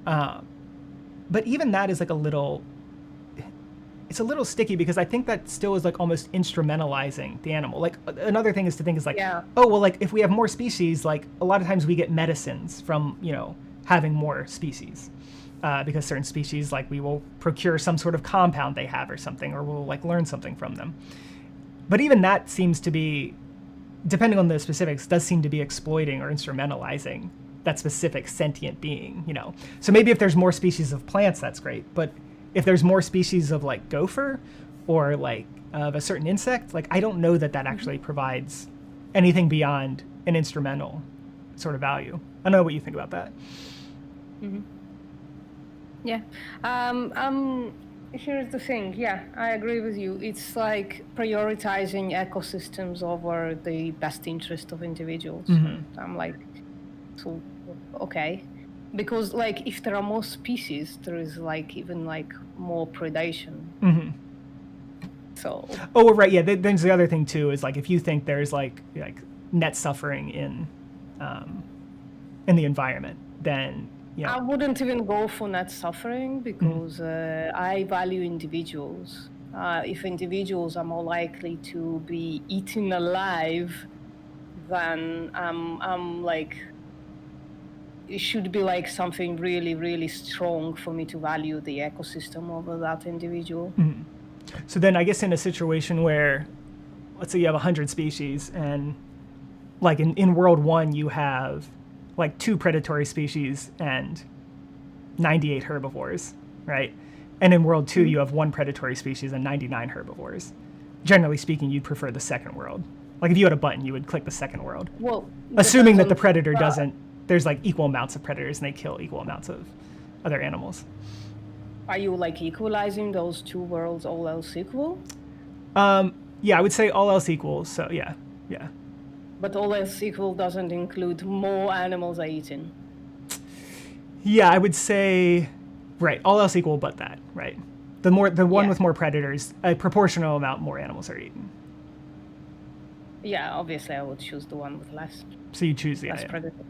But even that is like it's a little sticky, because I think that still is like almost instrumentalizing the animal. Like, another thing is to think is like, oh, well, like, if we have more species, like, a lot of times we get medicines from, you know, having more species. Because certain species, like, we will procure some sort of compound they have or something, or we'll like learn something from them. But even that seems to be, depending on the specifics, does seem to be exploiting or instrumentalizing that specific sentient being, you know? So maybe if there's more species of plants, that's great. But if there's more species of, like, gopher or like of a certain insect, like, I don't know that actually provides anything beyond an instrumental sort of value. I don't know what you think about that. Mm-hmm. Yeah. Here's the thing. Yeah, I agree with you. It's like prioritizing ecosystems over the best interest of individuals. Mm-hmm. I'm like, so, okay. Because, like, if there are more species, there is, like, even, like, more predation. Mm-hmm. So. Oh, right. Yeah. There's the other thing too, is like, if you think there's like net suffering in the environment, then, you know. I wouldn't even go for net suffering, because I value individuals. If individuals are more likely to be eaten alive, then I'm like, it should be like something really, really strong for me to value the ecosystem over that individual. Mm-hmm. So then I guess in a situation where, let's say you have 100 species, and like in world one, you have like 2 predatory species and 98 herbivores, right? And in world 2, you have 1 predatory species and 99 herbivores. Generally speaking, you'd prefer the second world. Like, if you had a button, you would click the second world. Well, assuming that the predator doesn't, there's like equal amounts of predators and they kill equal amounts of other animals. Are you like equalizing those 2 worlds, all else equal? Yeah, I would say all else equal. So yeah. But all else equal doesn't include more animals are eaten. Yeah, I would say, right, all else equal but that, right? The one with more predators, a proportional amount more animals are eaten. Yeah, obviously I would choose the one with less. So you choose the less predators.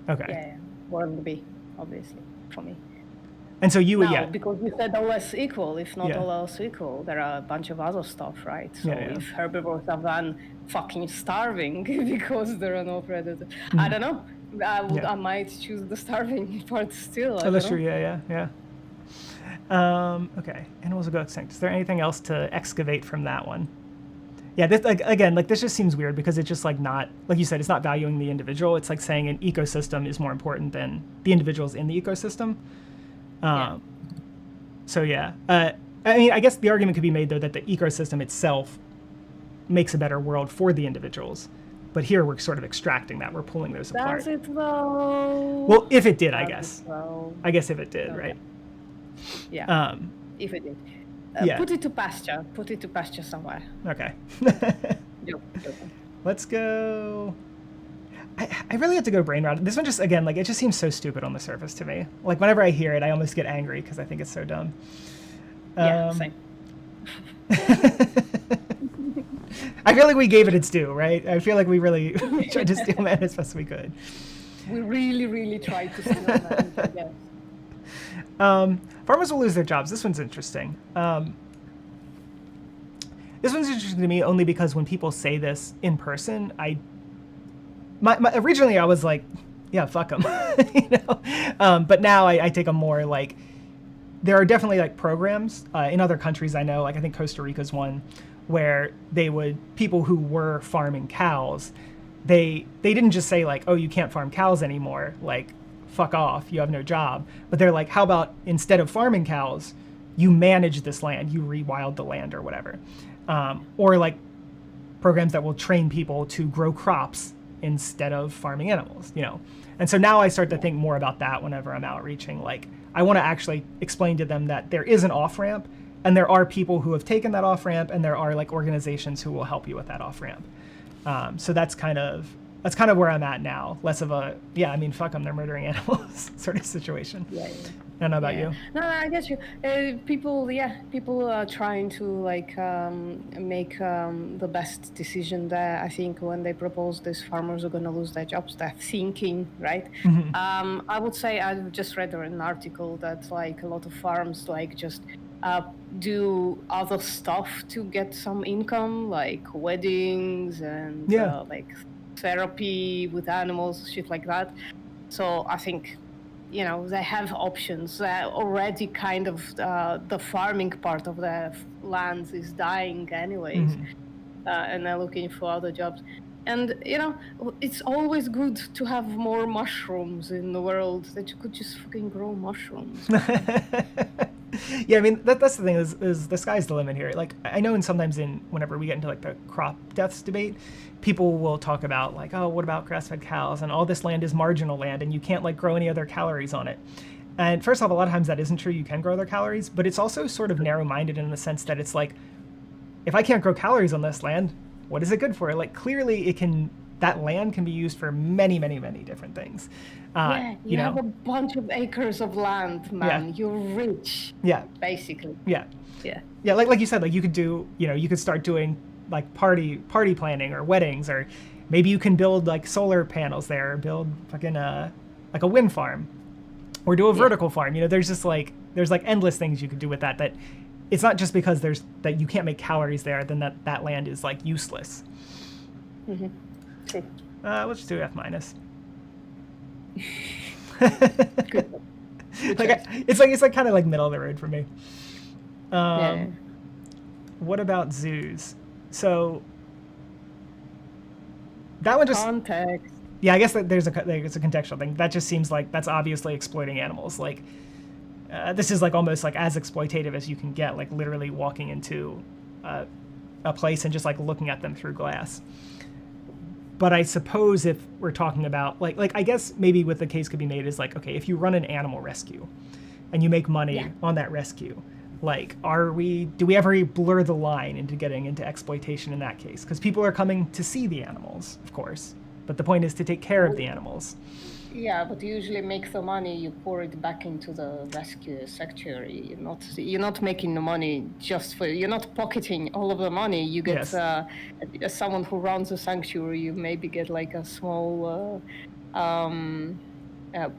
Okay. Yeah, world B, obviously, for me. And so you would, because you said all else equal. If not all else equal, there are a bunch of other stuff, right? So if herbivores are then fucking starving because there are no predators, I don't know. I might choose the starving part still. Oh, that's true. Yeah. Okay, animals will go extinct. Is there anything else to excavate from that one? Yeah, this, again, this just seems weird because it's just not, like you said, it's not valuing the individual. It's like saying an ecosystem is more important than the individuals in the ecosystem. So yeah, I mean, I guess the argument could be made though that the ecosystem itself makes a better world for the individuals. But here we're sort of extracting that. We're pulling those apart. Does it though? Well, if it did, I guess. I guess if it did, right? Yeah. If it did. Put it to pasture. Put it to pasture somewhere. Okay. Yep. Let's go. I really have to go brain rot. This one just, again, it just seems so stupid on the surface to me. Whenever I hear it, I almost get angry because I think it's so dumb. Same. I feel like we gave it its due, right? I feel like we really tried to steal man as best as we could. We really, really tried to steal man, yes. Farmers will lose their jobs. This one's interesting. This one's interesting to me only because when people say this in person, originally I was like, yeah, fuck them, but now I take a more there are definitely programs in other countries I know, I think Costa Rica's one, where people who were farming cows, they didn't just say oh, you can't farm cows anymore, fuck off, you have no job. But they're like, how about instead of farming cows, you manage this land, you rewild the land or whatever. Or programs that will train people to grow crops instead of farming animals, And so now I start to think more about that whenever I'm outreaching. I want to actually explain to them that there is an off-ramp and there are people who have taken that off-ramp and there are organizations who will help you with that off-ramp. So that's kind of where I'm at now. Less of a, fuck them, they're murdering animals sort of situation. Yeah. I don't know about you. No, I get you. People are trying to make the best decision there. I think when they propose this, farmers are going to lose their jobs. They're thinking, right? Mm-hmm. I would say I've just read an article that a lot of farms just do other stuff to get some income, like weddings and therapy with animals, shit like that. So I think, they have options. Already kind of the farming part of the lands is dying anyways. Mm-hmm. And they're looking for other jobs. And, it's always good to have more mushrooms in the world, that you could just fucking grow mushrooms. Yeah, I mean, that's the thing is the sky's the limit here. I know sometimes whenever we get into the crop deaths debate, people will talk about oh, what about grass-fed cows and all this land is marginal land and you can't grow any other calories on it. And first off, a lot of times that isn't true. You can grow other calories, but it's also sort of narrow-minded in the sense that it's if I can't grow calories on this land, what is it good for? Clearly that land can be used for many, many, many different things. You have a bunch of acres of land, man. Yeah. You're rich. Yeah. Basically. Yeah. Yeah. Yeah, like you said, you could do, you could start doing party planning or weddings, or maybe you can build solar panels there, or build fucking a wind farm, or do a vertical farm. There's just there's endless things you could do with that. That it's not just because that you can't make calories there, then that land is useless. Mm-hmm. True. Let's just do F minus. Good. It's kind of middle of the road for me. What about zoos? So that one just context. Yeah, I guess that it's a contextual thing. That just seems that's obviously exploiting animals. This is almost as exploitative as you can get. Literally walking into a place and just looking at them through glass. But I suppose if we're talking about I guess maybe what the case could be made is okay, if you run an animal rescue and you make money on that rescue, do we ever blur the line into getting into exploitation in that case? Because people are coming to see the animals, of course. but the point is to take care of the animals. Yeah, but you usually make the money, you pour it back into the rescue sanctuary. You're not making the money just for, you're not pocketing all of the money. You get, Yes. as someone who runs a sanctuary, you maybe get like a small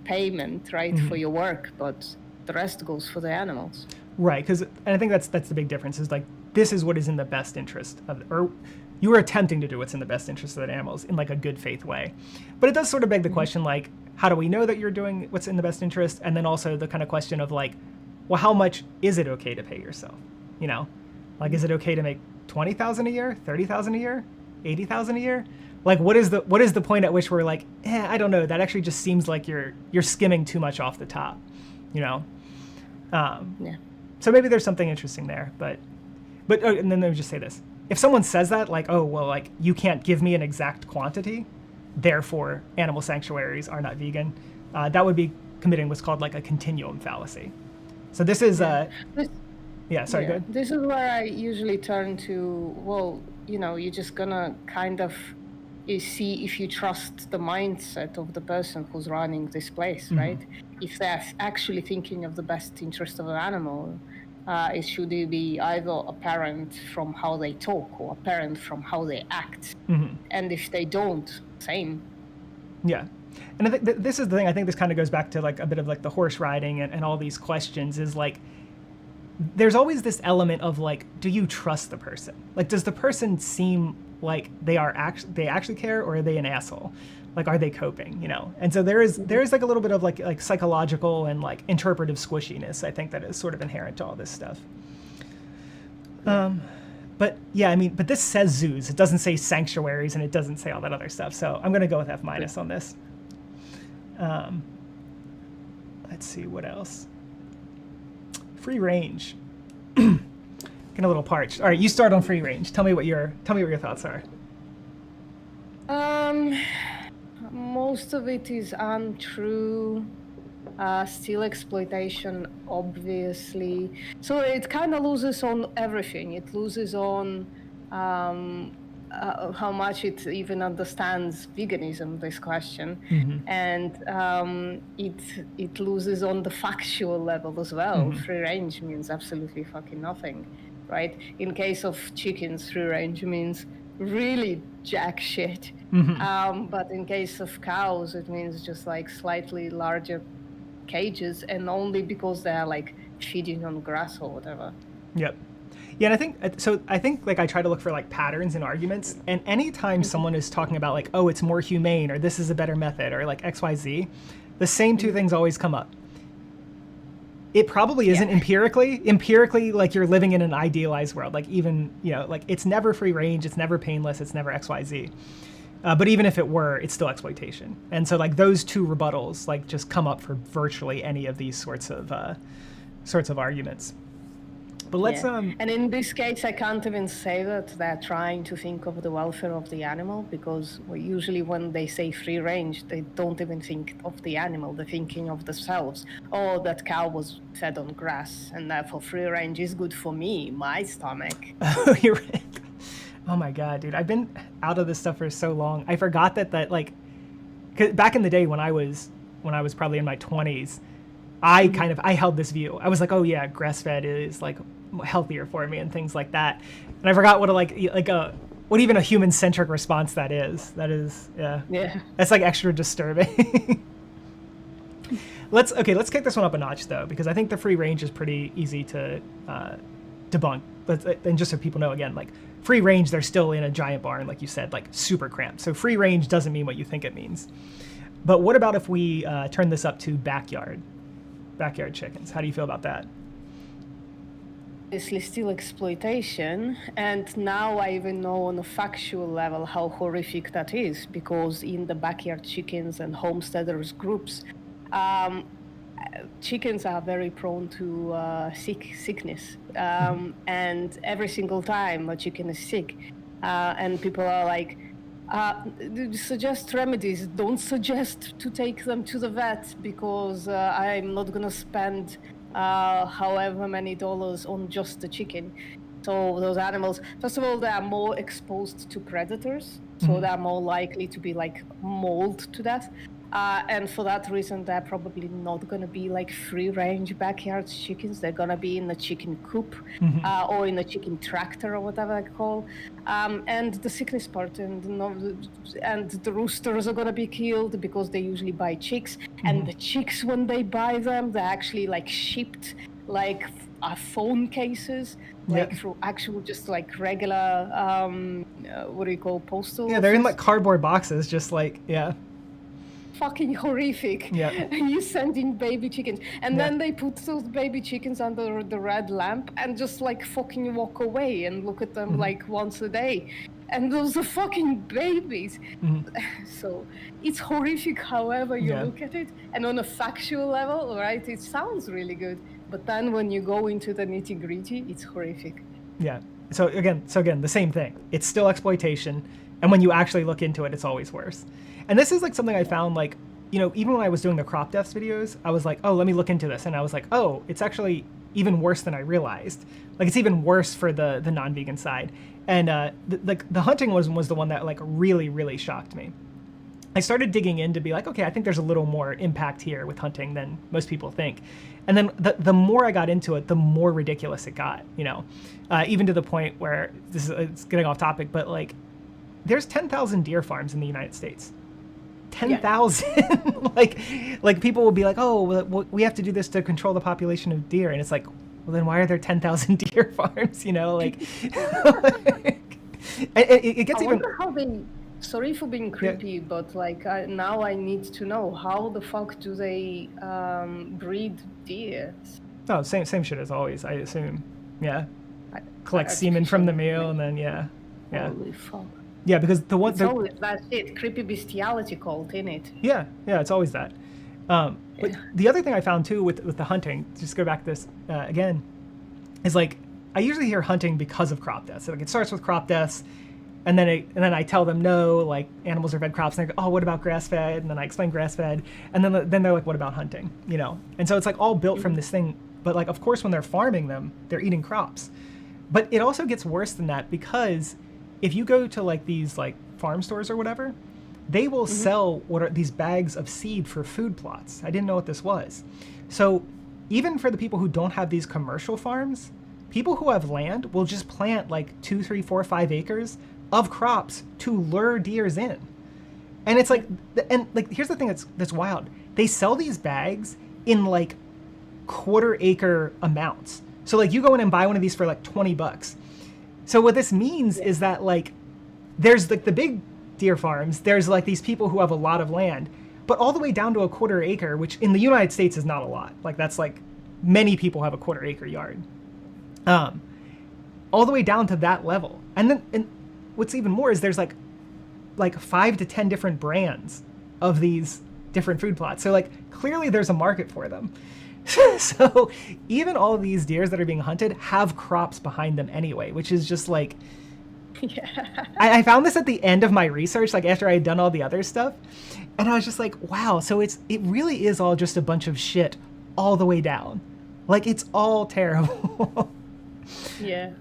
payment, right, for your work, but the rest goes for the animals. Right, and I think that's the big difference, is like, this is what is in the best interest of, or you are attempting to do what's in the best interest of the animals in like a good faith way. But it does sort of beg the question, like, how do we know that you're doing what's in the best interest? And then also the kind of question of like, well, how much is it okay to pay yourself? You know, like, is it okay to make 20,000 a year, 30,000 a year, 80,000 a year? Like, what is the point at which we're like, I don't know, that actually just seems like you're skimming too much off the top, you know? Yeah. So maybe there's something interesting there, but and then let me just say this. If someone says that, like, oh, well, like, you can't give me an exact quantity, therefore animal sanctuaries are not vegan, that would be committing what's called like a continuum fallacy. So this is, go ahead. This is where I usually turn to, well, you know, you're just gonna kind of see if you trust the mindset of the person who's running this place, right? If they're actually thinking of the best interest of an animal, it should be either apparent from how they talk or apparent from how they act. And if they don't, same. Yeah. And I think this is the thing. I think this kind of goes back to like a bit of like the horse riding and all these questions, is like, there's always this element of like, do you trust the person? Like, does the person seem like they actually care, or are they an asshole? Like, are they coping, you know? And so there is like a little bit of like psychological and like interpretive squishiness, I think, that is sort of inherent to all this stuff. But yeah, I mean, but this says zoos. It doesn't say sanctuaries, and it doesn't say all that other stuff. So I'm going to go with F- on this. Let's see, what else? Free range. Getting a little parched. All right, you start on free range. Tell me what your thoughts are. Most of it is untrue. Still exploitation, obviously. So it kind of loses on everything. It loses on how much it even understands veganism, this question. And it loses on the factual level as well. Free range means absolutely fucking nothing, right? In case of chickens, free range means really jack shit. But in case of cows, it means just like slightly larger cages, and only because they're like feeding on grass or whatever. Yep. Yeah, and I think like I try to look for like patterns in arguments, and anytime someone is talking about like, oh, it's more humane, or this is a better method, or like XYZ, the same two things always come up. It probably isn't empirically, like you're living in an idealized world. Like, even, you know, like, it's never free range, it's never painless, it's never XYZ. But even if it were, it's still exploitation. And so like those two rebuttals like just come up for virtually any of these sorts of arguments. But let's And in this case, I can't even say that they're trying to think of the welfare of the animal, because usually when they say free range, they don't even think of the animal. They're thinking of themselves. Oh, that cow was fed on grass, and therefore free range is good for me, my stomach. Oh, you're right. Oh my God, dude. I've been out of this stuff for so long. I forgot that like, 'cause back in the day when I was probably in my 20s, I held this view. I was like, oh yeah, grass-fed is like healthier for me and things like that. And I forgot what what even a human-centric response that is. That is, yeah. That's like extra disturbing. Let's kick this one up a notch though, because I think the free range is pretty easy to debunk. And just so people know, again, like free range, they're still in a giant barn, like you said, like super cramped. So free range doesn't mean what you think it means. But what about if we turn this up to backyard chickens? How do you feel about that? Obviously still exploitation, and now I even know on a factual level how horrific that is, because in the backyard chickens and homesteaders groups, chickens are very prone to sickness, and every single time a chicken is sick, and people are like, suggest remedies, don't suggest to take them to the vet, because I'm not gonna spend however many dollars on just the chicken. So those animals, first of all, they are more exposed to predators, So they're more likely to be like mauled to death. And for that reason, they're probably not going to be like free-range backyard chickens. They're going to be in a chicken coop or in a chicken tractor or whatever they call. And the sickness part, and the roosters are going to be killed because they usually buy chicks. And the chicks, when they buy them, they're actually like shipped like phone cases, like through actual just like regular, what do you call, postal? Yeah, they're in like cardboard boxes, just like, fucking horrific. You send in baby chickens, and then they put those baby chickens under the red lamp and just like fucking walk away and look at them like once a day, and those are fucking babies. So it's horrific however you look at it, and on a factual level, right, it sounds really good, but then when you go into the nitty-gritty, it's horrific. So again, the same thing. It's still exploitation, and when you actually look into it, it's always worse. And this is like something I found, like, you know, even when I was doing the crop deaths videos, I was like, oh, let me look into this. And I was like, oh, it's actually even worse than I realized. Like, it's even worse for the non-vegan side. And the hunting was the one that like really, really shocked me. I started digging in to be like, okay, I think there's a little more impact here with hunting than most people think. And then the more I got into it, the more ridiculous it got, you know, even to the point where it's getting off topic, but like there's 10,000 deer farms in the United States. 10,000. like people will be like, oh, well, we have to do this to control the population of deer. And it's like, well, then why are there 10,000 deer farms? You know, like, it gets even. How they, sorry for being creepy, but like now I need to know, how the fuck do they breed deer? Oh, same shit as always, I assume. Collect semen from the male, and then Holy fuck. Yeah, because it's always that shit, creepy bestiality cult in it. Yeah, it's always that. But the other thing I found too with the hunting, just to go back to this again, is like I usually hear hunting because of crop deaths. So like it starts with crop deaths, and then I tell them no, like animals are fed crops, and they go, oh, what about grass fed? And then I explain grass fed, and then they're like, what about hunting? You know, and so it's like all built from this thing. But like of course when they're farming them, they're eating crops. But it also gets worse than that, because if you go to like these like farm stores or whatever, they will sell what are these bags of seed for food plots. I didn't know what this was. So even for the people who don't have these commercial farms, people who have land will just plant like 2, 3, 4, 5 acres of crops to lure deers in. And it's like, and like here's the thing that's wild. They sell these bags in like quarter-acre amounts. So like you go in and buy one of these for like $20. So what this means is that like there's like the big deer farms, there's like these people who have a lot of land, but all the way down to a quarter acre, which in the United States is not a lot. Like that's like many people have a quarter acre yard. All the way down to that level. And what's even more is there's like 5 to 10 different brands of these different food plots. So like clearly there's a market for them. So even all of these deers that are being hunted have crops behind them anyway, which is just like, I found this at the end of my research, like after I had done all the other stuff, and I was just like, wow, so it really is all just a bunch of shit all the way down. Like it's all terrible.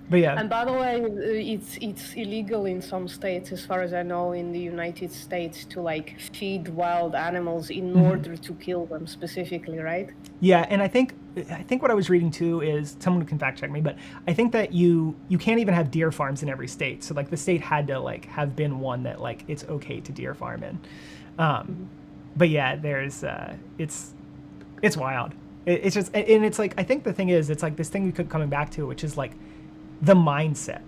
But and by the way, it's illegal in some states, as far as I know, in the United States, to like feed wild animals in order to kill them specifically, right? Yeah, and I think what I was reading too is, someone can fact check me, but I think that you can't even have deer farms in every state. So like the state had to like have been one that like it's okay to deer farm in. But yeah, there's it's wild. It's just, and it's like, I think the thing is, it's like this thing we keep coming back to, which is like the mindset,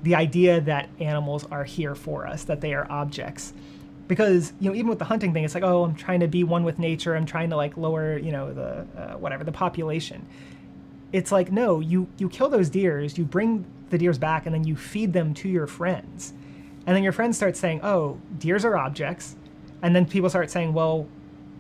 the idea that animals are here for us, that they are objects. Because, you know, even with the hunting thing, it's like, oh, I'm trying to be one with nature. I'm trying to like lower, you know, the population. It's like, no, you kill those deers, you bring the deers back, and then you feed them to your friends. And then your friends start saying, oh, deers are objects. And then people start saying, well,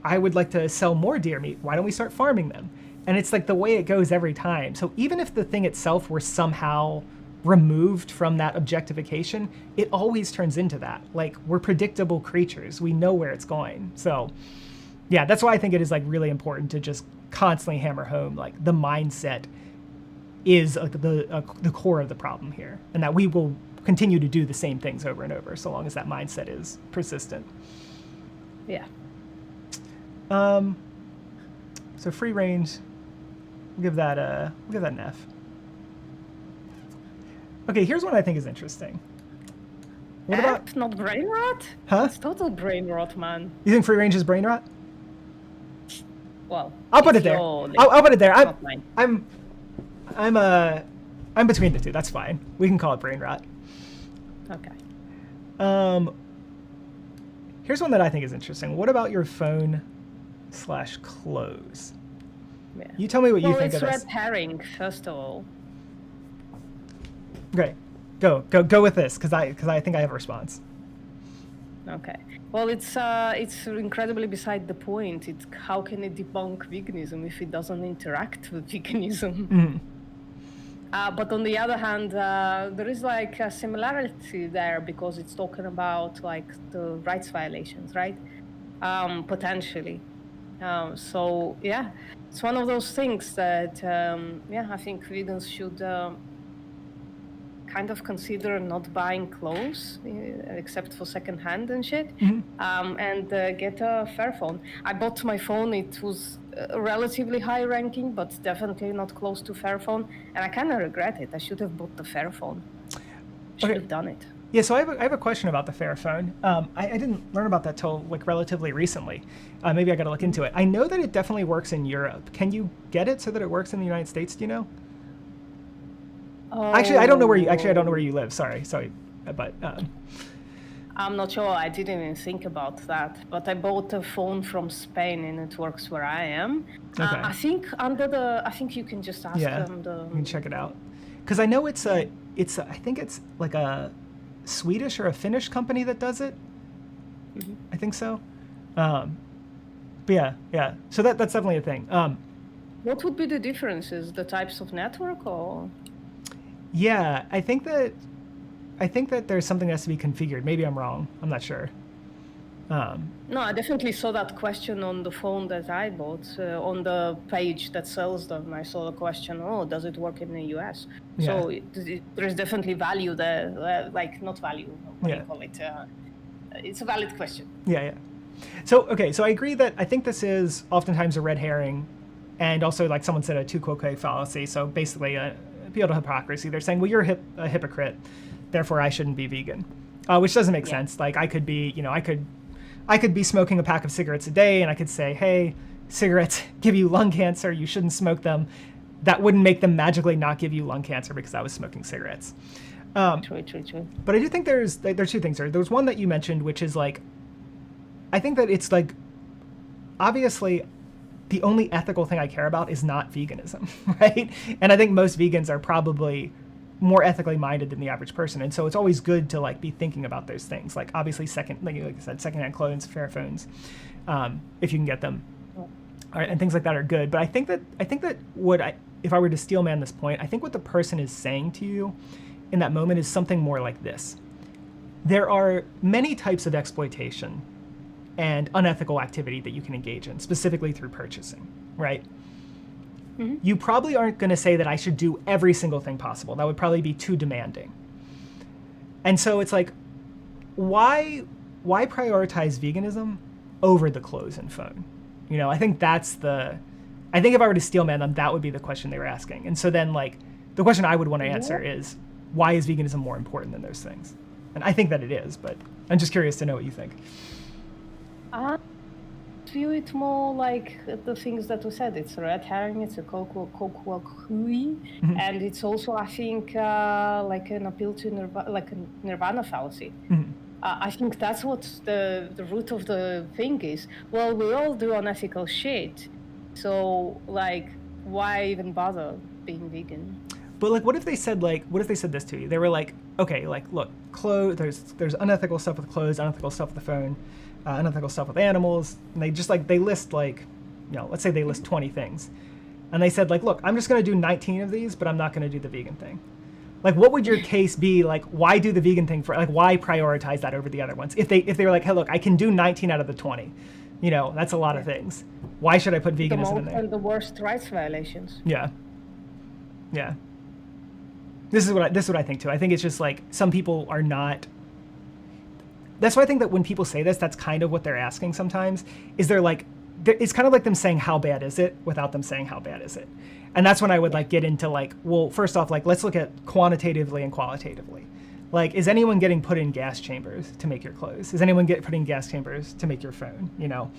I would like to sell more deer meat. Why don't we start farming them? And it's like the way it goes every time. So even if the thing itself were somehow removed from that objectification, it always turns into that. Like we're predictable creatures. We know where it's going. So yeah, that's why I think it is like really important to just constantly hammer home, like the mindset is the core of the problem here, and that we will continue to do the same things over and over, so long as that mindset is persistent. Yeah. So free range, we'll give that an F. Okay, here's one I think is interesting. What about not brain rot? Huh? It's total brain rot, man. You think free range is brain rot? Well, I'll put it there. I'll put it there. I'm between the two. That's fine. We can call it brain rot. Okay. Here's one that I think is interesting. What about your phone/clothes? Yeah. You tell me what you think of this. this. Red herring, first of all. Great. Go with this, because I think I have a response. Okay. Well, it's incredibly beside the point. It's how can it debunk veganism if it doesn't interact with veganism? Mm-hmm. But on the other hand, there is like a similarity there because it's talking about like the rights violations, right? Potentially. So yeah, it's one of those things that I think vegans should kind of consider not buying clothes except for secondhand and shit, and get a fair phone. I bought my phone. It was relatively high ranking, but definitely not close to fair phone, and I kind of regret it. I should have bought the fair phone. Should have done it. Yeah, so I have a question about the fair phone. I didn't learn about that till like relatively recently. Maybe I got to look into it. I know that it definitely works in Europe. Can you get it so that it works in the United States? Do you know? Actually, I don't know where you live. Sorry, but I'm not sure. I didn't even think about that. But I bought a phone from Spain, and it works where I am. Okay. I think you can just ask them. You can check it out. Because I know I think it's like a Swedish or a Finnish company that does it. Mm-hmm. I think so. But yeah. So that's definitely a thing. What would be the differences? The types of network, or? Yeah, I think that there's something that has to be configured. Maybe I'm wrong. I'm not sure. No, I definitely saw that question on the phone that I bought. On the page that sells them, I saw the question, does it work in the US? Yeah. So there's definitely value there. Not value, what do you call it? It's a valid question. Yeah. So I agree that I think this is oftentimes a red herring, and also, like someone said, a tu quoque fallacy. So basically a appeal to hypocrisy. They're saying, well, you're a hypocrite, therefore I shouldn't be vegan, which doesn't make sense. Like I could be smoking a pack of cigarettes a day, and I could say, hey, cigarettes give you lung cancer, you shouldn't smoke them. That wouldn't make them magically not give you lung cancer because I was smoking cigarettes. True. But I do think there's two things there. There's one that you mentioned, which is like, I think that it's like, obviously, the only ethical thing I care about is not veganism, right? And I think most vegans are probably more ethically minded than the average person, and so it's always good to like be thinking about those things. Like obviously, like I said, secondhand clothes, fair phones, if you can get them, and things like that are good. But I think that if I were to steel man this point, I think what the person is saying to you in that moment is something more like this: there are many types of exploitation and unethical activity that you can engage in, specifically through purchasing, right? Mm-hmm. You probably aren't going to say that I should do every single thing possible. That would probably be too demanding. And so it's like, why prioritize veganism over the clothes and phone? I think I think if I were to steel man them, that would be the question they were asking. And so then like, the question I would want to answer is, why is veganism more important than those things? And I think that it is, but I'm just curious to know what you think. I view it more like the things that we said. It's a red herring, it's a and it's also, I think, like an appeal to like a nirvana fallacy. Mm-hmm. I think that's what the root of the thing is. Well, we all do unethical shit, so like, why even bother being vegan? But like, what if they said this to you? They were like, okay, like, look, clothes. There's unethical stuff with clothes, unethical stuff with the phone, unethical stuff with animals, and they list like, let's say they list 20 things, and they said like, look, I'm just going to do 19 of these, but I'm not going to do the vegan thing. Like, what would your case be? Like, why do the vegan thing for? Like, why prioritize that over the other ones? If they were like, hey, look, I can do 19 out of the 20. That's a lot of things. Why should I put veganism in there? And the worst rights violations. Yeah. This is what I think too. I think it's just like some people are not. That's why I think that when people say this, that's kind of what they're asking sometimes. Is they're like, it's kind of like them saying how bad is it without them saying how bad is it, and that's when I would like get into like, well, first off, like let's look at quantitatively and qualitatively. Like, is anyone getting put in gas chambers to make your clothes? Is anyone put in gas chambers to make your phone? You know,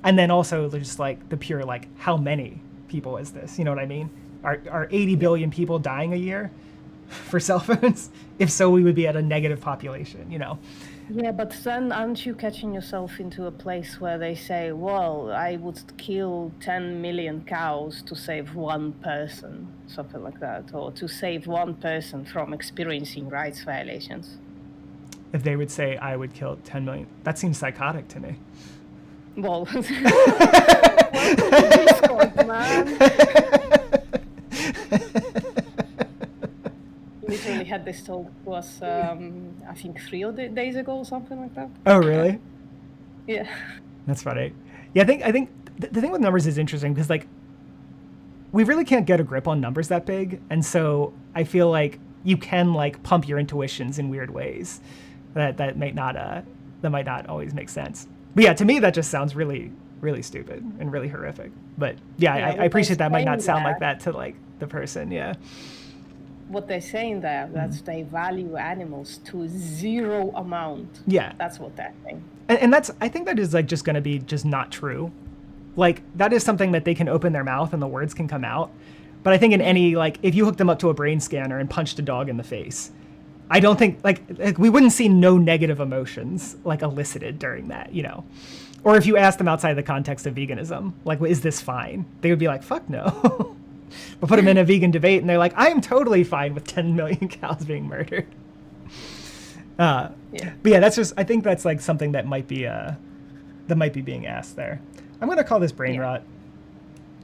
and then also just like the pure like how many people is this? You know what I mean? Are 80 billion people dying a year for cell phones? If so, we would be at a negative population. You know. Yeah, but then aren't you catching yourself into a place where they say, well, I would kill 10 million cows to save one person, something like that, or to save one person from experiencing rights violations? If they would say, I would kill 10 million, that seems psychotic to me. Well, welcome to Discord, man. Literally had this told to us, I think 3 days ago or something like that. Oh, really? Yeah. That's funny. Yeah, I think the thing with numbers is interesting because like we really can't get a grip on numbers that big, and so I feel like you can like pump your intuitions in weird ways that might not always make sense. But yeah, to me that just sounds really, really stupid and really horrific. But yeah, I appreciate that might not sound like that to like the person. Yeah. What they're saying there, that's they value animals to zero amount. Yeah. That's what they're saying. And that's, I think that is like just going to be just not true. Like that is something that they can open their mouth and the words can come out. But I think in any, like if you hooked them up to a brain scanner and punched a dog in the face, I don't think like we wouldn't see no negative emotions like elicited during that, you know. Or if you asked them outside the context of veganism, like, well, is this fine? They would be like, fuck no. But put them in a vegan debate and they're like, I am totally fine with 10 million cows being murdered. But yeah, that's just, I think that's like something that might be being asked there. I'm going to call this brain rot.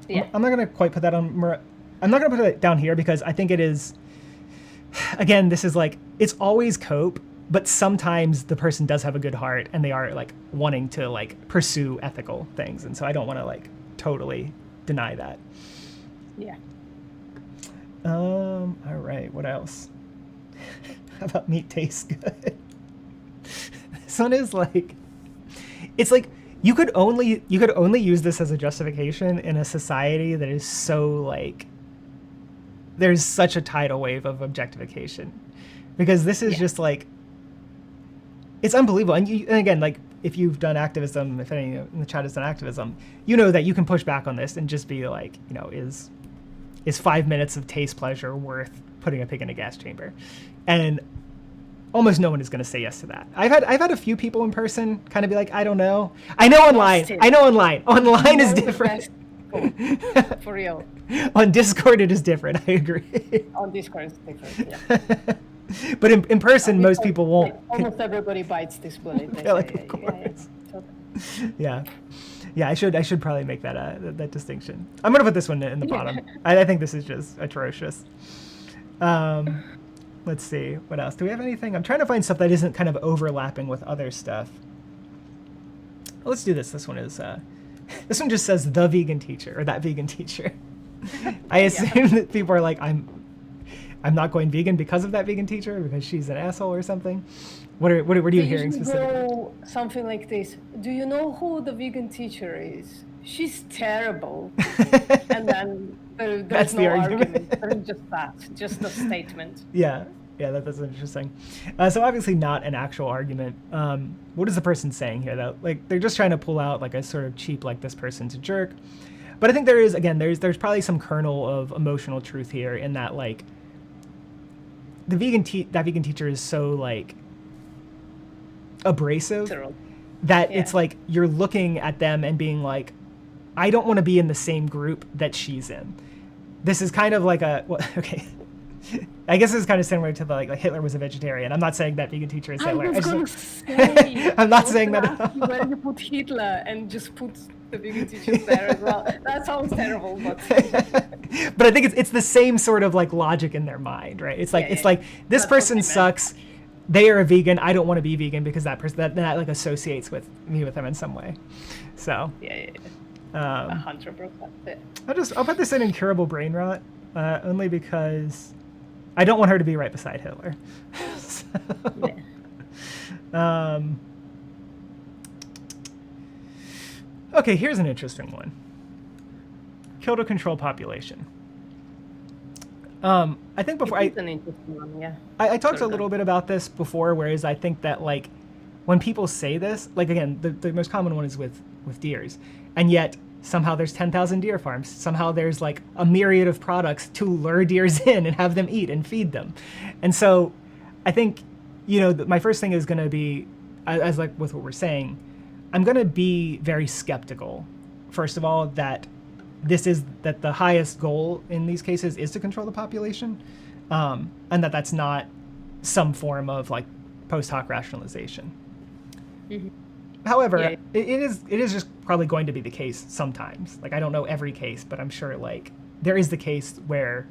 Yeah. I'm not going to quite put that on, I'm not going to put it down here because I think it is, again, this is like, it's always cope, but sometimes the person does have a good heart and they are like wanting to like pursue ethical things. And so I don't want to like totally deny that. Yeah. All right. What else? How about meat tastes good? This one is like, it's like you could only use this as a justification in a society that is so like, there's such a tidal wave of objectification, because this is just like, it's unbelievable. And again, like if you've done activism, if any in the chat has done activism, you know that you can push back on this and just be like, you know, is 5 minutes of taste pleasure worth putting a pig in a gas chamber? And almost no one is going to say yes to that. I've had a few people in person kind of be like, I don't know. I know online. Online is different. For real. On Discord, it is different. I agree. On Discord, it's different. Yeah. But in person, most people won't. Almost everybody bites this bullet. Yeah, like, of course. Yeah. Yeah, I should probably make that distinction. I'm gonna put this one in the bottom. I think this is just atrocious. Let's see, what else? Do we have anything? I'm trying to find stuff that isn't kind of overlapping with other stuff. Well, let's do this. This one just says the vegan teacher or that vegan teacher. I assume that people are like, I'm not going vegan because of that vegan teacher, or because she's an asshole or something. What are you hearing specifically? Something like this. Do you know who the vegan teacher is? She's terrible. And then there's no argument. There's just that, just a statement. Yeah, that's interesting. So obviously not an actual argument. What is the person saying here though? Like they're just trying to pull out like a sort of cheap, like this person's a jerk. But I think there's probably some kernel of emotional truth here in that like that vegan teacher is so like abrasive that it's like you're looking at them and being like, I don't want to be in the same group that she's in. This is kind of like okay. I guess it's kind of similar to the like Hitler was a vegetarian. I'm not saying that vegan teacher is Hitler. I'm not saying that. Where you put Hitler and just put the vegan teacher there as well. That sounds terrible, but but I think it's the same sort of like logic in their mind, right? It's like like this person sucks. They are a vegan. I don't want to be vegan because that person that like associates with them in some way. So 100%. I'll put this in incurable brain rot, only because I don't want her to be right beside Hitler. So, okay, here's an interesting one. Kill to control population. I think before It's an interesting one, yeah. I talked a little bit about this before, whereas I think that like when people say this, like again, the most common one is with deers, and yet somehow there's 10,000 deer farms. Somehow there's like a myriad of products to lure deers in and have them eat and feed them. And so I think, you know, my first thing is going to be, as like with what we're saying, I'm going to be very skeptical, first of all, that the highest goal in these cases is to control the population, and that's not some form of like post hoc rationalization. Mm-hmm. However, yeah. it is just probably going to be the case sometimes. Like I don't know every case, but I'm sure like there is the case where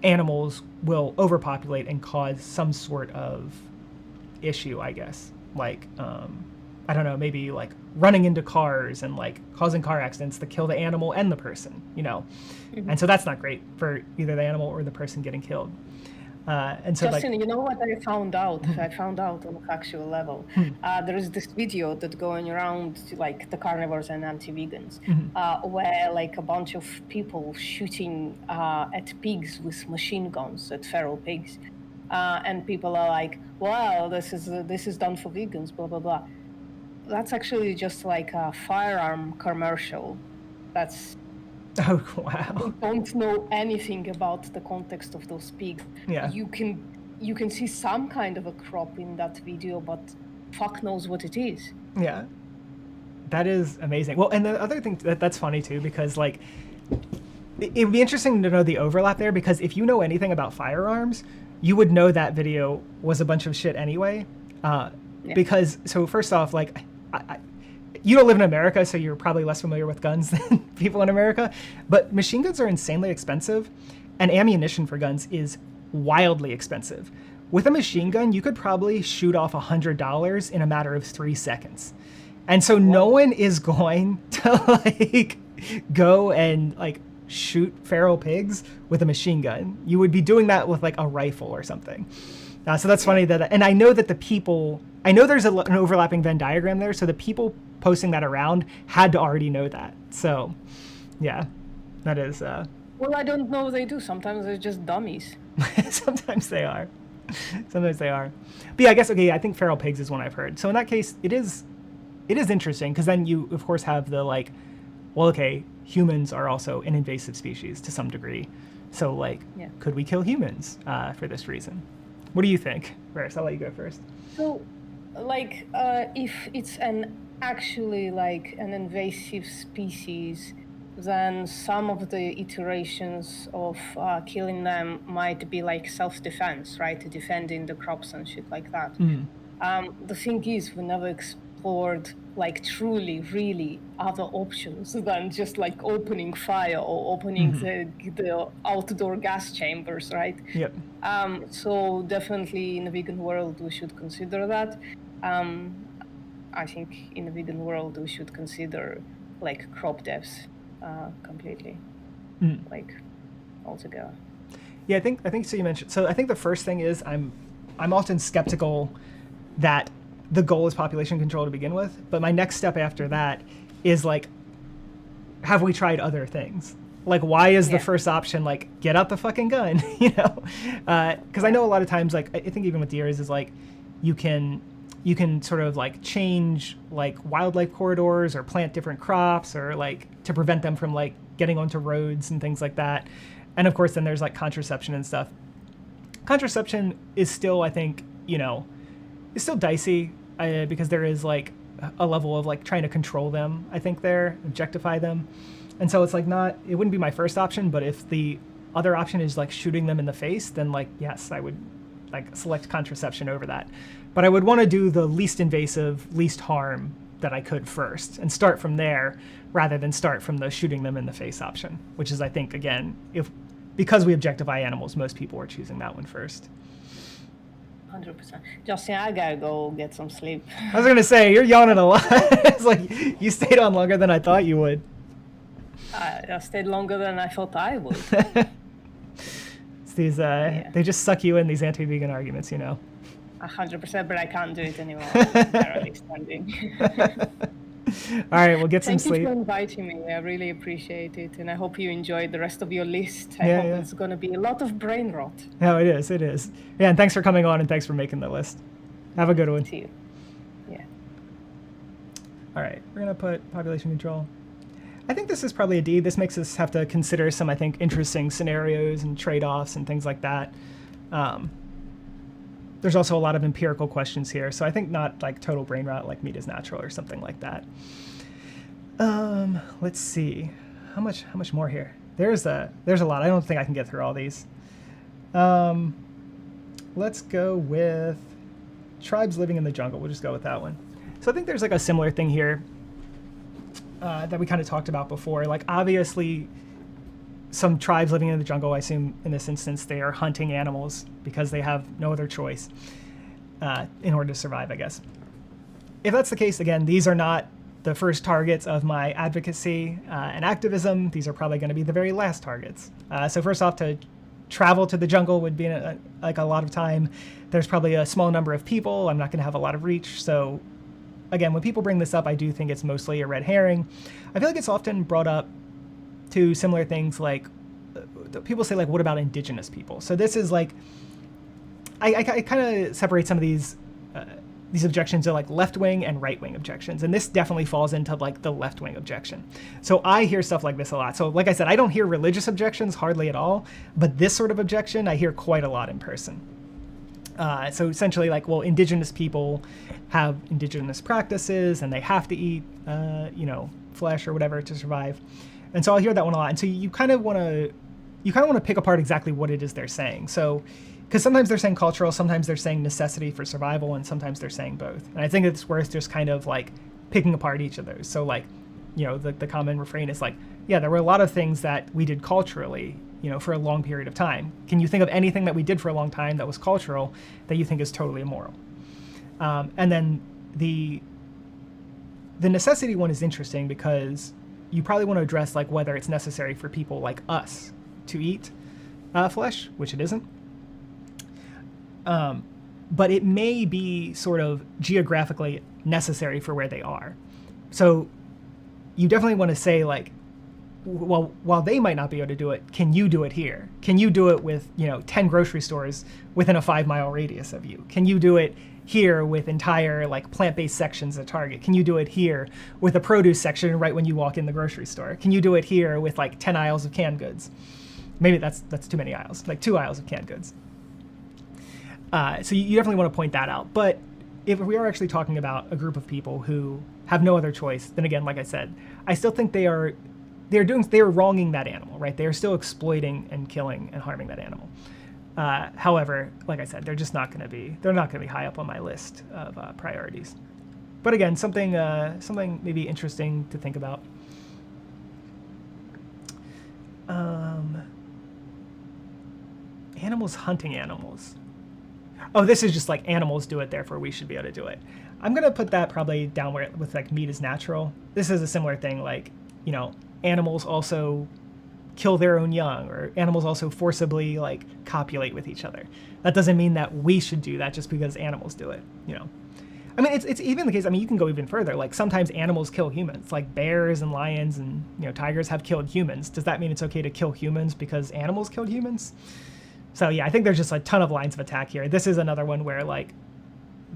animals will overpopulate and cause some sort of issue, I guess. Like I don't know, maybe like running into cars and like causing car accidents that kill the animal and the person, you know. Mm-hmm. And so that's not great for either the animal or the person getting killed. And so Justin, like, you know what I found out? I found out on a factual level. There is this video that's going around to, like the carnivores and anti-vegans, where like a bunch of people shooting at pigs with machine guns, at feral pigs, and people are like, "Wow, this is done for vegans," blah blah blah. That's actually just like a firearm commercial. That's. Oh, wow. We don't know anything about the context of those pigs. Yeah. You can see some kind of a crop in that video, but fuck knows what it is. Yeah. That is amazing. Well, and the other thing that's funny too, because like it would be interesting to know the overlap there, because if you know anything about firearms, you would know that video was a bunch of shit anyway. Because so first off, like you don't live in America, so you're probably less familiar with guns than people in America, but machine guns are insanely expensive, and ammunition for guns is wildly expensive. With a machine gun, you could probably shoot off $100 in a matter of 3 seconds. And so no one is going to like go and like shoot feral pigs with a machine gun. You would be doing that with like a rifle or something. So that's funny that, and I know that I know there's an overlapping Venn diagram there, so the people posting that around had to already know that. So, yeah, that is. Well, I don't know if they do. Sometimes they're just dummies. Sometimes they are. Sometimes they are. But yeah, I guess, okay, I think feral pigs is one I've heard. So in that case, it is interesting, because then you, of course, have the like, well, okay, humans are also an invasive species to some degree. So like, could we kill humans for this reason? What do you think, Varys? I'll let you go first. So, like, if it's actually like an invasive species, then some of the iterations of killing them might be like self-defense, right? Defending the crops and shit like that. The thing is, we never explored like truly, really other options than just like opening fire or opening the outdoor gas chambers, right? Yep. So definitely in the vegan world, we should consider that. I think in the vegan world, we should consider like crop deaths completely, like altogether. Yeah, I think so. You mentioned, so I think the first thing is I'm often skeptical that the goal is population control to begin with, but my next step after that is like, have we tried other things? Like, why is the first option like get out the fucking gun, you know? Because I know a lot of times, like I think even with deers is like you can sort of like change like wildlife corridors or plant different crops or like to prevent them from like getting onto roads and things like that. And of course, then there's like contraception and stuff. Contraception is still, I think, you know, it's still dicey because there is like a level of like trying to control them, I think there, objectify them. And so it's like it wouldn't be my first option, but if the other option is like shooting them in the face, then like, yes, I would like select contraception over that. But I would want to do the least invasive, least harm that I could first and start from there rather than start from the shooting them in the face option, which is, I think, again, because we objectify animals, most people are choosing that one first. 100%. Justin, I gotta go get some sleep. I was gonna say, you're yawning a lot. It's like you stayed on longer than I thought you would. I stayed longer than I thought I would. It's these, they just suck you in, these anti-vegan arguments, 100%, but I can't do it anymore. I'm barely standing. All right, we'll get some sleep. Thank you for inviting me. I really appreciate it, and I hope you enjoyed the rest of your list. I hope it's going to be a lot of brain rot. No, it is. Yeah, and thanks for coming on, and thanks for making the list. Have a good one. See you. Yeah. All right, we're going to put population control. I think this is probably a D. This makes us have to consider some, I think, interesting scenarios and trade-offs and things like that. There's also a lot of empirical questions here, so I think not like total brain rot like meat is natural or something like that. Let's see, how much more here? There's a lot. I don't think I can get through all these. Let's go with tribes living in the jungle. We'll just go with that one. So I think there's like a similar thing here that we kind of talked about before. Like obviously, some tribes living in the jungle, I assume in this instance, they are hunting animals because they have no other choice in order to survive, I guess. If that's the case, again, these are not the first targets of my advocacy and activism. These are probably going to be the very last targets. So first off, to travel to the jungle would be like a lot of time. There's probably a small number of people. I'm not going to have a lot of reach. So again, when people bring this up, I do think it's mostly a red herring. I feel like it's often brought up to similar things like people say like, what about indigenous people? So this is like, I kind of separate some of these objections to like left-wing and right-wing objections. And this definitely falls into like the left-wing objection. So I hear stuff like this a lot. So like I said, I don't hear religious objections hardly at all, but this sort of objection I hear quite a lot in person. So essentially like, well, indigenous people have indigenous practices and they have to eat, flesh or whatever to survive. And so I'll hear that one a lot. And so you kind of want to pick apart exactly what it is they're saying. So, because sometimes they're saying cultural, sometimes they're saying necessity for survival, and sometimes they're saying both. And I think it's worth just kind of like picking apart each of those. So like, the common refrain is like, yeah, there were a lot of things that we did culturally, for a long period of time. Can you think of anything that we did for a long time that was cultural that you think is totally immoral? And then the necessity one is interesting because you probably want to address like whether it's necessary for people like us to eat flesh, which it isn't. But it may be sort of geographically necessary for where they are. So you definitely want to say like, well, while they might not be able to do it, can you do it here? Can you do it with, 10 grocery stores within a 5-mile radius of you? Can you do it here with entire like plant-based sections at Target? Can you do it here with a produce section right when you walk in the grocery store? Can you do it here with like 10 aisles of canned goods? Maybe that's too many aisles, like 2 aisles of canned goods. So you definitely want to point that out. But if we are actually talking about a group of people who have no other choice, then again, like I said, I still think they are wronging that animal, right? They are still exploiting and killing and harming that animal. However, like I said, they're not going to be high up on my list of priorities. But again, something maybe interesting to think about. Animals hunting animals. Oh, this is just like animals do it, therefore we should be able to do it. I'm going to put that probably down where with like meat is natural. This is a similar thing, like, animals also kill their own young, or animals also forcibly like copulate with each other. That doesn't mean that we should do that just because animals do it, I mean, it's even the case, you can go even further. Like sometimes animals kill humans, like bears and lions and, tigers have killed humans. Does that mean it's okay to kill humans because animals killed humans? So yeah, I think there's just a ton of lines of attack here. This is another one where like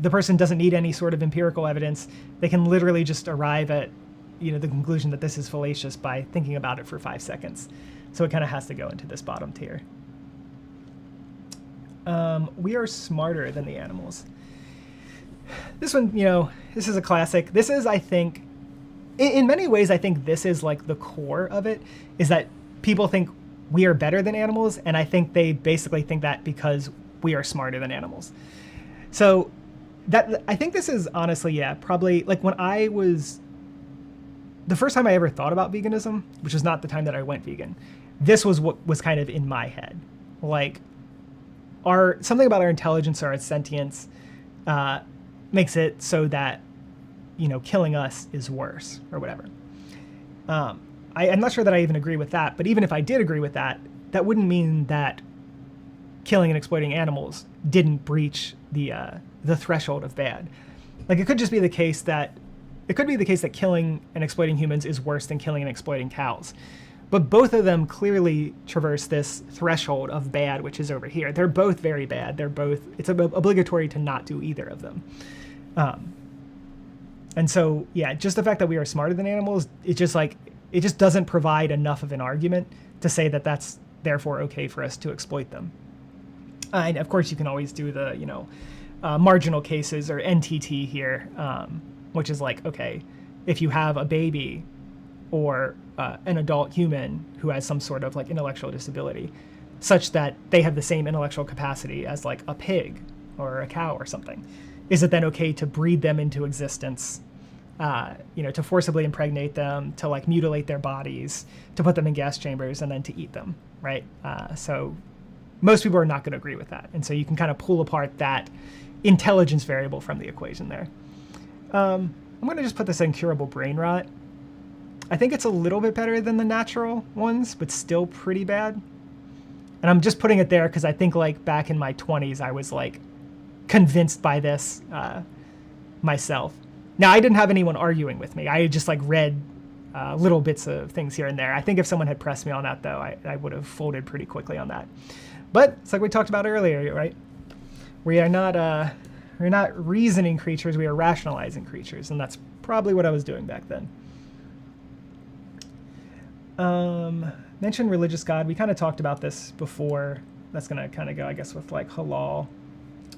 the person doesn't need any sort of empirical evidence. They can literally just arrive at, the conclusion that this is fallacious by thinking about it for 5 seconds. So it kind of has to go into this bottom tier. We are smarter than the animals. This one, this is a classic. This is, I think, in many ways, I think this is like the core of it, is that people think we are better than animals, and I think they basically think that because we are smarter than animals. So I think this is honestly, probably like when I was, the first time I ever thought about veganism, which is not the time that I went vegan, this was what was kind of in my head. Like something about our intelligence or our sentience makes it so that, killing us is worse or whatever. I'm not sure that I even agree with that, but even if I did agree with that, that wouldn't mean that killing and exploiting animals didn't breach the threshold of bad. Like it could just be the case that killing and exploiting humans is worse than killing and exploiting cows. But both of them clearly traverse this threshold of bad, which is over here. They're both very bad. It's obligatory to not do either of them. And so, yeah, just the fact that we are smarter than animals, it just doesn't provide enough of an argument to say that that's therefore okay for us to exploit them. And of course, you can always do the, marginal cases or NTT here, which is like, okay, if you have a baby or an adult human who has some sort of like intellectual disability, such that they have the same intellectual capacity as like a pig or a cow or something, is it then okay to breed them into existence, to forcibly impregnate them, to like mutilate their bodies, to put them in gas chambers, and then to eat them, right? So most people are not going to agree with that. And so you can kind of pull apart that intelligence variable from the equation there. I'm going to just put this incurable brain rot. I think it's a little bit better than the natural ones, but still pretty bad. And I'm just putting it there because I think like back in my 20s, I was like convinced by this myself. Now, I didn't have anyone arguing with me. I just like read little bits of things here and there. I think if someone had pressed me on that, though, I would have folded pretty quickly on that. But it's like we talked about earlier, right? We're not reasoning creatures. We are rationalizing creatures, and that's probably what I was doing back then. Mention religious God. We kind of talked about this before. That's going to kind of go, I guess, with like halal.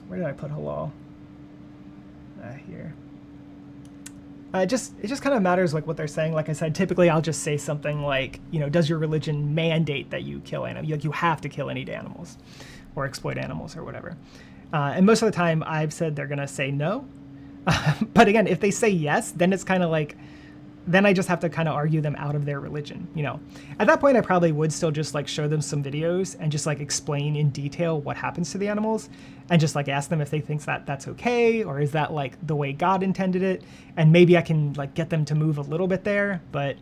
Where did I put halal? Here. It just kind of matters like what they're saying. Like I said, typically I'll just say something like, does your religion mandate that you kill animals? Like you have to kill any animals or exploit animals or whatever. And most of the time I've said they're going to say no. But again, if they say yes, then it's kind of like, then I just have to kind of argue them out of their religion, At that point, I probably would still just like show them some videos and just like explain in detail what happens to the animals and just like ask them if they think that that's okay, or is that like the way God intended it? And maybe I can like get them to move a little bit there. But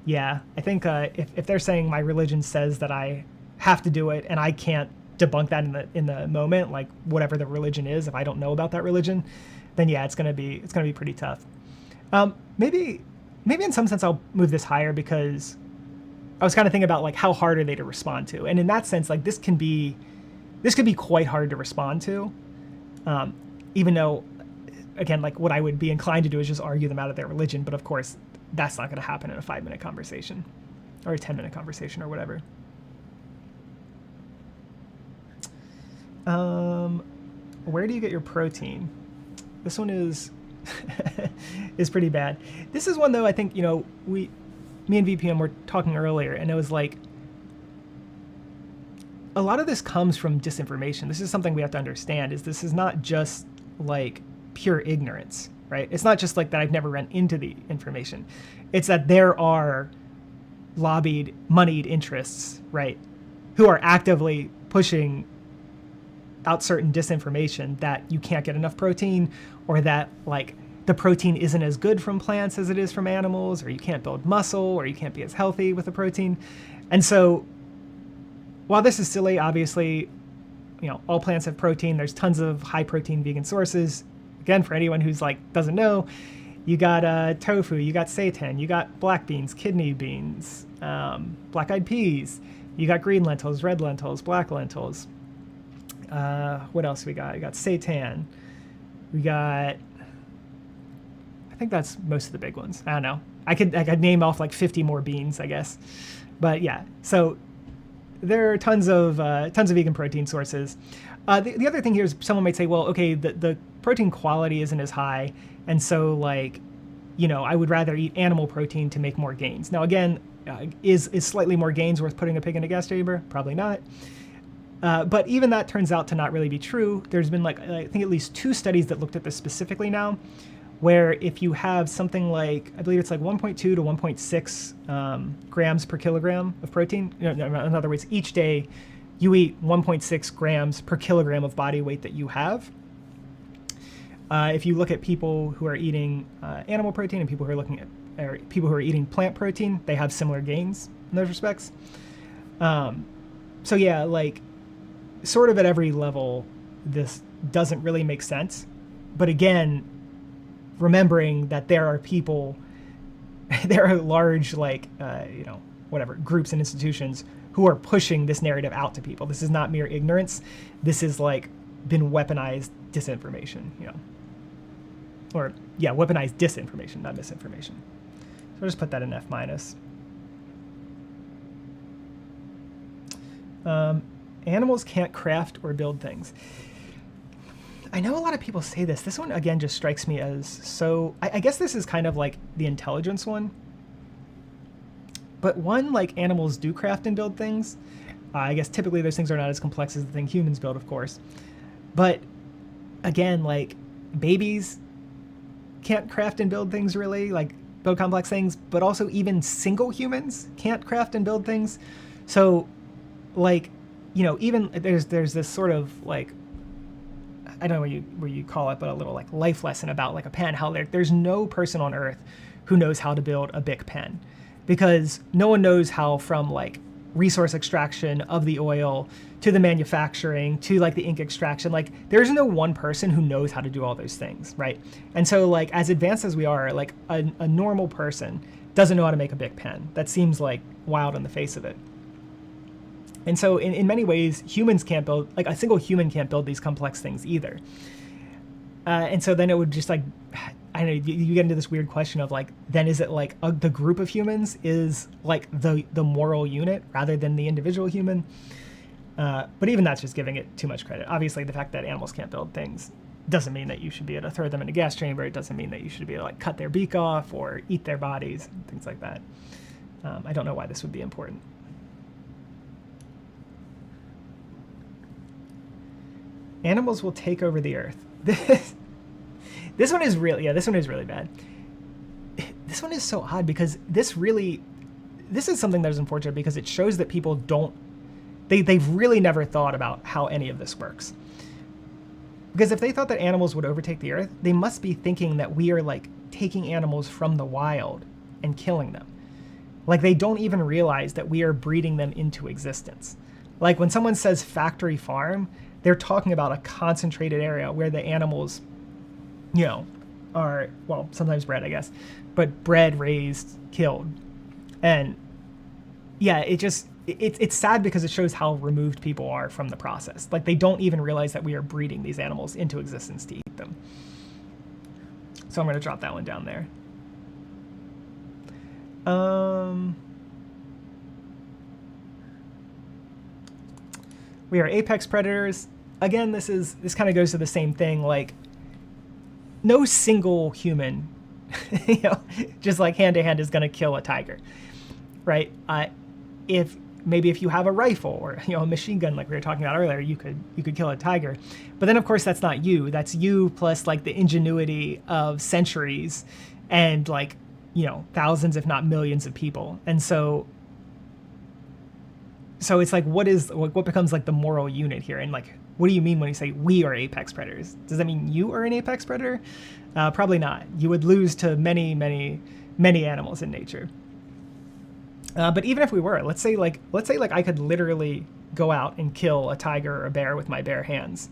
yeah, I think if they're saying my religion says that I have to do it and I can't debunk that in the moment, like whatever the religion is, if I don't know about that religion, then yeah, it's gonna be pretty tough. Maybe in some sense I'll move this higher because I was kind of thinking about like how hard are they to respond to, and in that sense, like this could be quite hard to respond to, even though, again, like what I would be inclined to do is just argue them out of their religion. But of course, that's not going to happen in a 5-minute conversation or a 10-minute conversation or whatever. Where do you get your protein? This one is is pretty bad. This is one though, I think, me and VPM were talking earlier, and it was like, a lot of this comes from disinformation. This is something we have to understand, is this is not just like pure ignorance, right? It's not just like that I've never run into the information. It's that there are lobbied, moneyed interests, right, who are actively pushing out certain disinformation that you can't get enough protein, or that like the protein isn't as good from plants as it is from animals, or you can't build muscle, or you can't be as healthy with the protein. And so while this is silly, obviously, all plants have protein. There's tons of high protein vegan sources. Again, for anyone who's like doesn't know, you got tofu, you got seitan, you got black beans, kidney beans, black-eyed peas, you got green lentils, red lentils, black lentils. What else we got? We got seitan. We got, I think that's most of the big ones. I don't know. I could name off like 50 more beans, I guess. But yeah, so there are tons of vegan protein sources. The other thing here is someone might say, well, okay, the protein quality isn't as high, and so like, I would rather eat animal protein to make more gains. Now again, is slightly more gains worth putting a pig in a gas chamber? Probably not. But even that turns out to not really be true. There's been like, I think at least 2 studies that looked at this specifically now, where if you have something like, I believe it's like 1.2 to 1.6 grams per kilogram of protein. In other words, each day you eat 1.6 grams per kilogram of body weight that you have. If you look at people who are eating animal protein and people who are eating plant protein, they have similar gains in those respects. So yeah, like, sort of at every level, this doesn't really make sense. But again, remembering that there are people, there are large, like, whatever, groups and institutions who are pushing this narrative out to people. This is not mere ignorance. This is, like, been weaponized disinformation, Or, yeah, weaponized disinformation, not misinformation. So I'll just put that in F-. Animals can't craft or build things. I know a lot of people say this. This one, again, just strikes me as so... I guess this is kind of like the intelligence one. But one, like, animals do craft and build things. I guess typically those things are not as complex as the thing humans build, of course. But, again, like, babies can't craft and build things, really. Like, build complex things. But also even single humans can't craft and build things. So, like, even there's this sort of, like... I don't know what you call it, but a little, like, life lesson about, like, a pen, how there's no person on Earth who knows how to build a Bic pen, because no one knows how, from, like, resource extraction of the oil to the manufacturing to, like, the ink extraction, like, there's no one person who knows how to do all those things, right? And so, like, as advanced as we are, like, a normal person doesn't know how to make a Bic pen. That seems, like, wild on the face of it. And so in many ways, humans can't build, like, a single human can't build these complex things either. And so then it would just, like, I don't know, you get into this weird question of, like, then is it like the group of humans is like the moral unit rather than the individual human? But even that's just giving it too much credit. Obviously, the fact that animals can't build things doesn't mean that you should be able to throw them in a gas chamber. It doesn't mean that you should be able to, like, cut their beak off or eat their bodies, and things like that. I don't know why this would be important. Animals will take over the earth. This one is really bad. This one is so odd because this is something that is unfortunate because it shows that people they've really never thought about how any of this works. Because if they thought that animals would overtake the earth, they must be thinking that we are, like, taking animals from the wild and killing them. Like, they don't even realize that we are breeding them into existence. Like, when someone says factory farm, they're talking about a concentrated area where the animals, are, well, sometimes bred, I guess, but bred, raised, killed. And yeah, it's sad because it shows how removed people are from the process. Like, they don't even realize that we are breeding these animals into existence to eat them. So I'm going to drop that one down there. We are apex predators. Again, this kind of goes to the same thing. Like, no single human, just like hand to hand is going to kill a tiger, right? If you have a rifle or a machine gun like we were talking about earlier, you could kill a tiger. But then, of course, that's not you. That's you plus, like, the ingenuity of centuries and, like, thousands, if not millions, of people. And so it's like, what becomes, like, the moral unit here? And, like, what do you mean when you say we are apex predators? Does that mean you are an apex predator? Probably not. You would lose to many, many, many animals in nature. But even if we were, let's say I could literally go out and kill a tiger or a bear with my bare hands,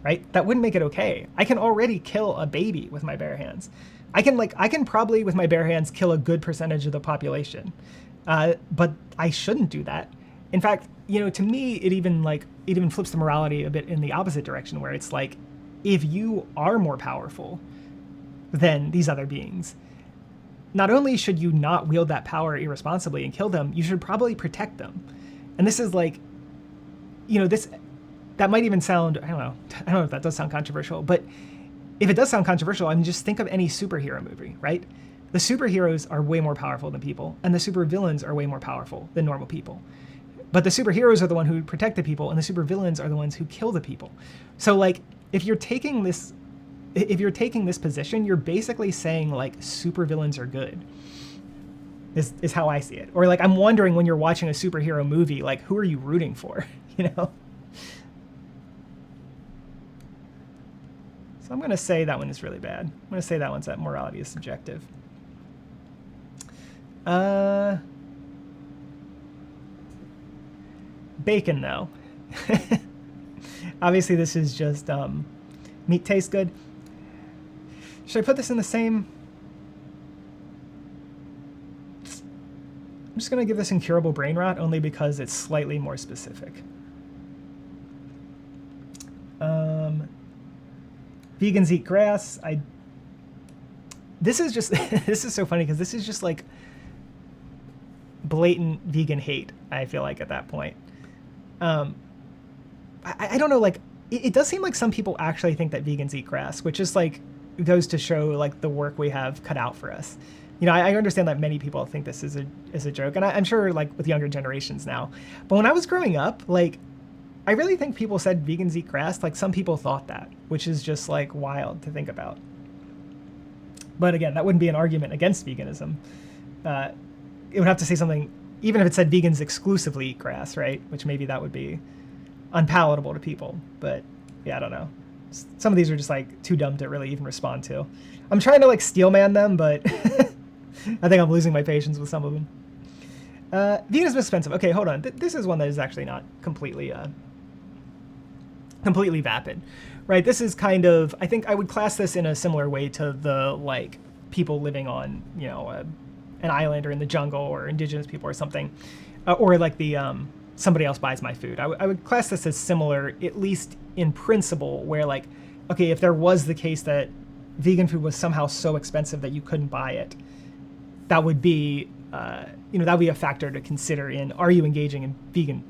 right? That wouldn't make it okay. I can already kill a baby with my bare hands. I can probably with my bare hands kill a good percentage of the population, but I shouldn't do that. In fact, to me, it even flips the morality a bit in the opposite direction, where it's like, if you are more powerful than these other beings, not only should you not wield that power irresponsibly and kill them, you should probably protect them. And this is like, that might even sound, I don't know if that does sound controversial, but if it does sound controversial, I mean, just think of any superhero movie, right? The superheroes are way more powerful than people, and the supervillains are way more powerful than normal people. But the superheroes are the one who protect the people, and the supervillains are the ones who kill the people. So, like, if you're taking this position, you're basically saying, like, supervillains are good. Is how I see it. Or, like, I'm wondering when you're watching a superhero movie, like, who are you rooting for? So I'm going to say that one is really bad. I'm going to say that one's that morality is subjective. Bacon, though. Obviously, this is just meat tastes good. Should I put this in the same? I'm just going to give this incurable brain rot only because it's slightly more specific. Vegans eat grass. This is just this is so funny because this is just like blatant vegan hate. I feel like at that point, I don't know. Like it does seem like some people actually think that vegans eat grass, which is like goes to show like the work we have cut out for us. You know, I understand that many people think this is a joke, and I'm sure like with younger generations now. But when I was growing up, like I really think people said vegans eat grass. Like some people thought that, which is just like wild to think about. But again, that wouldn't be an argument against veganism. It would have to say something, even if it said vegans exclusively eat grass, right? Which maybe that would be unpalatable to people. But yeah, I don't know. Some of these are just like too dumb to really even respond to. I'm trying to like steelman them, but I think I'm losing my patience with some of them. Veganism is expensive. Okay, hold on. This is one that is actually not completely vapid, right? This is kind of, I think I would class this in a similar way to the like people living on, you know, an island or in the jungle or indigenous people or something, or like the somebody else buys my food. I would class this as similar, at least in principle, where like, okay, if there was the case that vegan food was somehow so expensive that you couldn't buy it, that would be, you know, that would be a factor to consider in, are you engaging in vegan?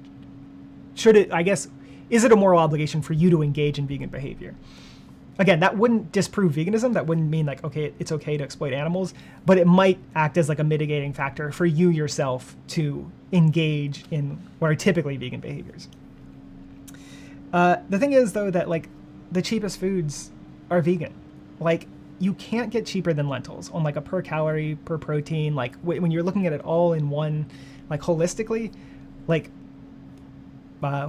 Should it, I guess, is it a moral obligation for you to engage in vegan behavior? Again, that wouldn't disprove veganism. That wouldn't mean like, okay, it's okay to exploit animals, but it might act as like a mitigating factor for you yourself to engage in what are typically vegan behaviors. The thing is though that like the cheapest foods are vegan. Like you can't get cheaper than lentils on like a per calorie, per protein. Like when you're looking at it all in one, like holistically, like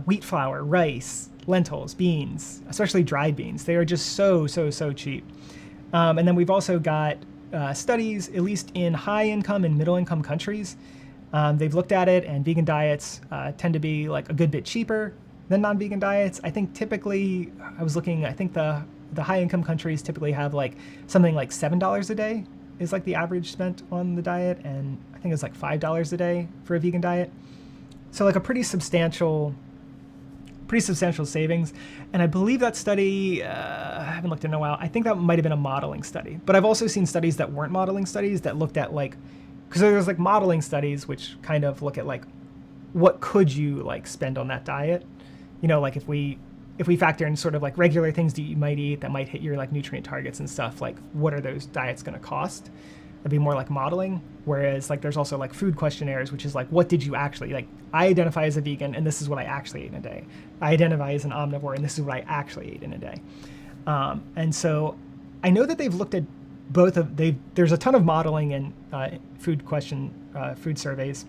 wheat flour, rice, lentils, beans, especially dried beans. They are just so cheap. And then we've also got studies, at least in high income and middle income countries. They've looked at it, and vegan diets tend to be like a good bit cheaper than non-vegan diets. I think typically, I was looking, I think the high income countries typically have like something like $7 a day is like the average spent on the diet. And I think it's like $5 a day for a vegan diet. So like a pretty substantial savings. And I believe that study, I haven't looked in a while, I think that might have been a modeling study. But I've also seen studies that weren't modeling studies that looked at like, because there's like modeling studies which kind of look at like, what could you like spend on that diet? You know, like if we factor in sort of like regular things that you might eat that might hit your like nutrient targets and stuff, like what are those diets going to cost? That'd be more like modeling. Whereas like there's also like food questionnaires, which is like, what did you actually, like I identify as a vegan and this is what I actually ate in a day. I identify as an omnivore and this is what I actually ate in a day. And so I know that they've looked at both of, there's a ton of modeling and food surveys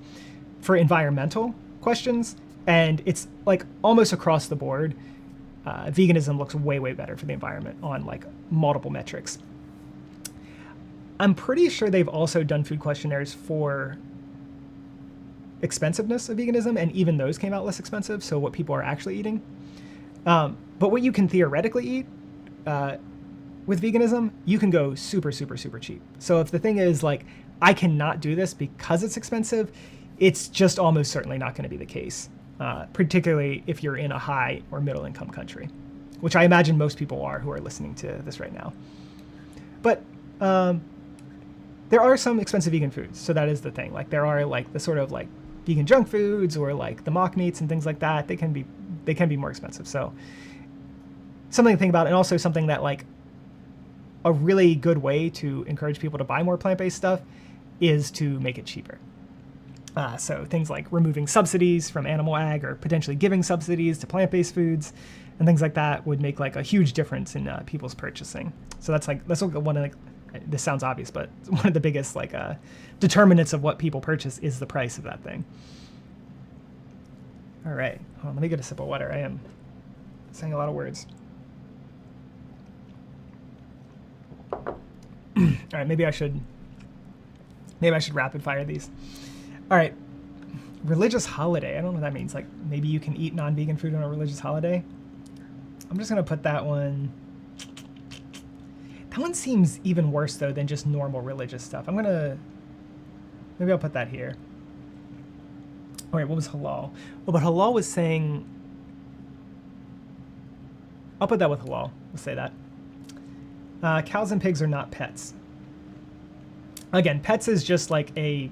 for environmental questions. And it's like almost across the board, veganism looks way better for the environment on like multiple metrics. I'm pretty sure they've also done food questionnaires for expensiveness of veganism, and even those came out less expensive, so what people are actually eating. But what you can theoretically eat with veganism, you can go super cheap. So if the thing is like, I cannot do this because it's expensive, it's just almost certainly not going to be the case, particularly if you're in a high or middle income country, which I imagine most people are who are listening to this right now. But there are some expensive vegan foods, so that is the thing. Like there are like the sort of like vegan junk foods or like the mock meats and things like that. They can be more expensive. So something to think about, and also something that like a really good way to encourage people to buy more plant-based stuff is to make it cheaper. So things like removing subsidies from animal ag or potentially giving subsidies to plant-based foods and things like that would make like a huge difference in people's purchasing. So that's one of like, this sounds obvious, but one of the biggest like determinants of what people purchase is the price of that thing. All right, hold on, let me get a sip of water. I am saying a lot of words. All right, maybe I should rapid fire these. All right, religious holiday. I don't know what that means. Like maybe you can eat non-vegan food on a religious holiday. I'm just going to put that one. That one seems even worse, though, than just normal religious stuff. I'm going to... Maybe I'll put that here. All right, what was halal? Well, but halal was saying... I'll put that with halal. We'll say that. Cows and pigs are not pets. Again, pets is just like a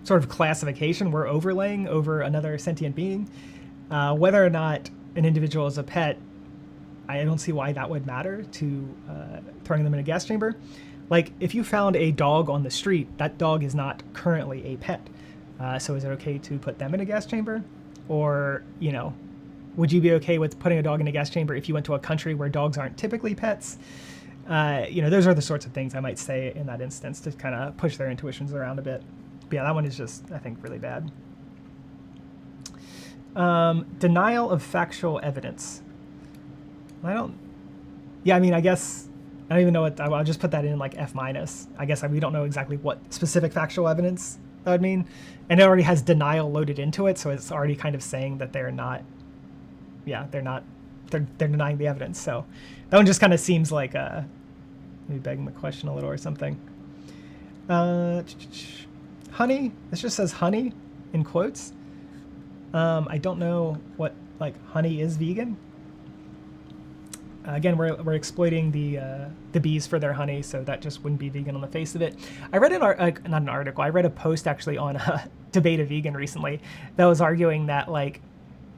sort of classification we're overlaying over another sentient being. Whether or not an individual is a pet, I don't see why that would matter to throwing them in a gas chamber. Like, if you found a dog on the street, that dog is not currently a pet. So is it okay to put them in a gas chamber? Or, you know, would you be okay with putting a dog in a gas chamber if you went to a country where dogs aren't typically pets? You know, those are the sorts of things I might say in that instance to kind of push their intuitions around a bit. But yeah, that one is just, I think, really bad. Denial of factual evidence. I mean, I guess, I don't even know what, I'll just put that in like F-. I guess we don't know exactly what specific factual evidence that would mean. And it already has denial loaded into it, so it's already kind of saying that they're not, they're denying the evidence. So that one just kind of seems like maybe begging the question a little or something. Honey, this just says honey in quotes. I don't know what, like, honey is vegan. Again, we're exploiting the bees for their honey, so that just wouldn't be vegan on the face of it. I read not an article, I read a post actually on Debate a Vegan recently that was arguing that, like,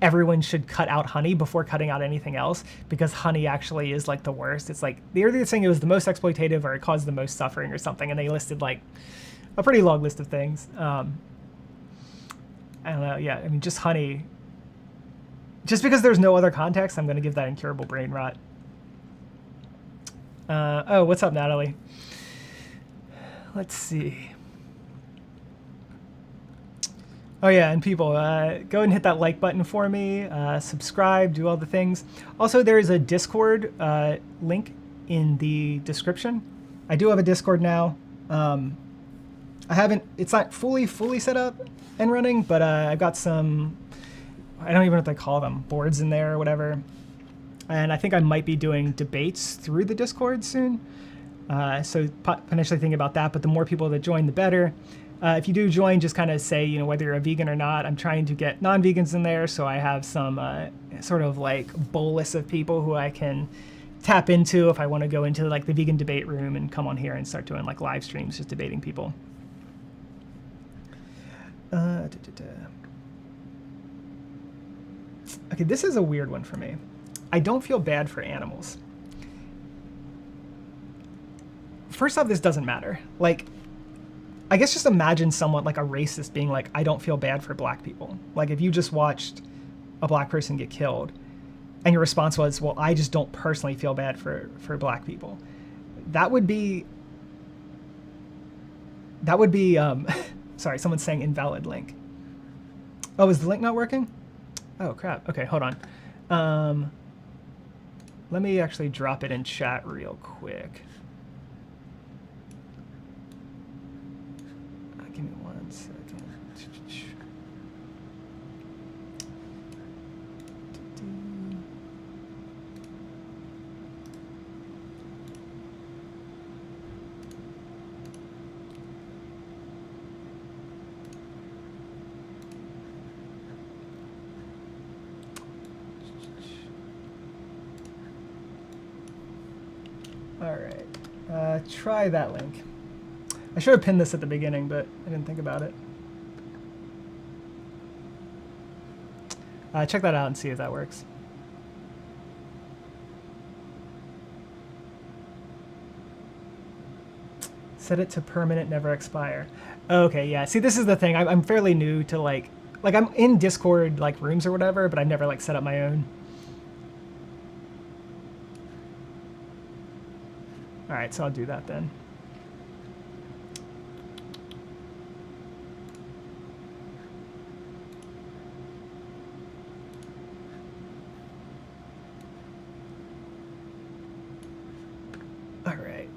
everyone should cut out honey before cutting out anything else, because honey actually is like the worst. It's like, they're either saying it was the most exploitative or it caused the most suffering or something, and they listed like a pretty long list of things. I don't know, yeah, I mean, just honey. Just because there's no other context, I'm going to give that incurable brain rot. Oh, what's up, Natalie? Let's see. Oh yeah, and people, go ahead and hit that like button for me, subscribe, do all the things. Also, there is a Discord link in the description. I do have a Discord now. It's not fully set up and running, but I've got some, I don't even know what they call them, boards in there or whatever. And I think I might be doing debates through the Discord soon. So potentially thinking about that, but the more people that join, the better. If you do join, just kind of say, you know, whether you're a vegan or not. I'm trying to get non-vegans in there, so I have some sort of like bolus of people who I can tap into if I want to go into like the vegan debate room and come on here and start doing like live streams, just debating people. Okay, this is a weird one for me. I don't feel bad for animals. First off, this doesn't matter. Like, I guess just imagine someone like a racist being like, I don't feel bad for black people. Like, if you just watched a black person get killed and your response was, well, I just don't personally feel bad for black people. That would be sorry, someone's saying invalid link. Oh, is the link not working? Oh, crap. Okay, hold on. Let me actually drop it in chat real quick. Give me 1 second. All right, try that link. I should have pinned this at the beginning, but I didn't think about it. Check that out and see if that works. Set it to permanent, never expire. Okay, yeah. See, this is the thing. I'm fairly new to like I'm in Discord like rooms or whatever, but I've never like set up my own. All right, so I'll do that then. All right,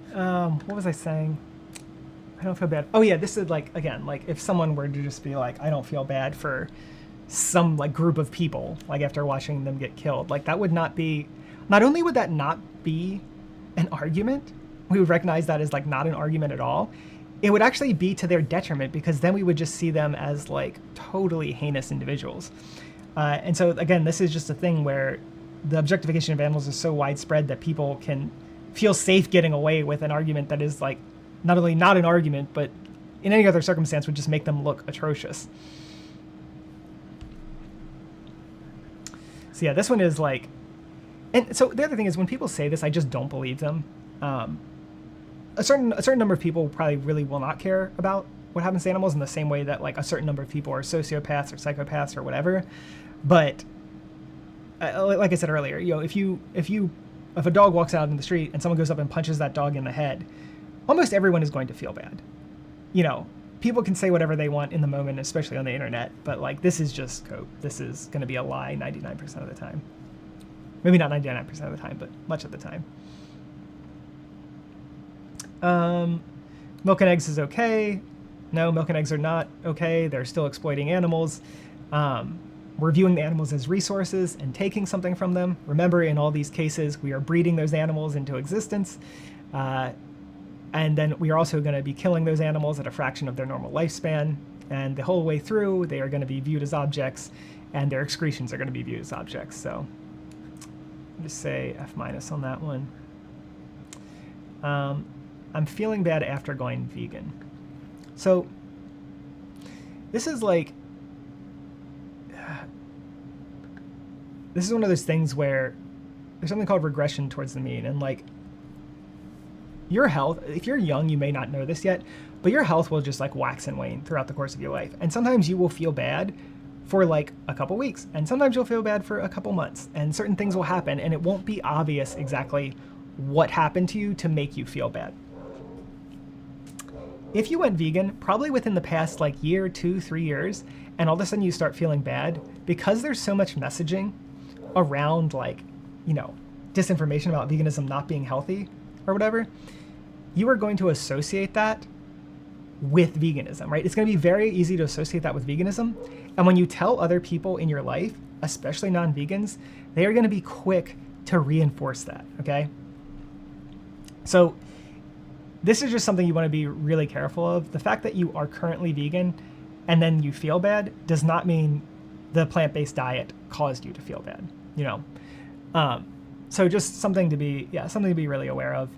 what was I saying? I don't feel bad. Oh yeah, this is like, again, like if someone were to just be like, I don't feel bad for some like group of people, like after watching them get killed, like that would not be, not only would that not be an argument, we would recognize that as like not an argument at all, it would actually be to their detriment, because then we would just see them as like totally heinous individuals. And so again, this is just a thing where the objectification of animals is so widespread that people can feel safe getting away with an argument that is like not only not an argument, but in any other circumstance would just make them look atrocious. So yeah, this one is like, and so the other thing is when people say this, I just don't believe them. A certain number of people probably really will not care about what happens to animals in the same way that like a certain number of people are sociopaths or psychopaths or whatever. But like I said earlier, if a dog walks out in the street and someone goes up and punches that dog in the head, almost everyone is going to feel bad. People can say whatever they want in the moment, especially on the internet, but like this is just cope. This is going to be a lie 99% of the time. Maybe not 99% of the time, but much of the time. Milk and eggs is okay. No, milk and eggs are not okay. They're still exploiting animals. We're viewing the animals as resources and taking something from them. Remember, in all these cases, we are breeding those animals into existence. And then we are also going to be killing those animals at a fraction of their normal lifespan. And the whole way through, they are going to be viewed as objects, and their excretions are going to be viewed as objects. So I'll just say F- on that one. I'm feeling bad after going vegan. So this is like, this is one of those things where there's something called regression towards the mean. And like your health, if you're young, you may not know this yet, but your health will just like wax and wane throughout the course of your life. And sometimes you will feel bad for like a couple weeks, and sometimes you'll feel bad for a couple months, and certain things will happen, and it won't be obvious exactly what happened to you to make you feel bad. If you went vegan, probably within the past like year, 2, 3 years, and all of a sudden you start feeling bad, because there's so much messaging around like, disinformation about veganism not being healthy or whatever, you are going to associate that with veganism, right? It's going to be very easy to associate that with veganism. And when you tell other people in your life, especially non-vegans, they are going to be quick to reinforce that, okay? So this is just something you want to be really careful of. The fact that you are currently vegan and then you feel bad does not mean the plant-based diet caused you to feel bad, So just something to be really aware of.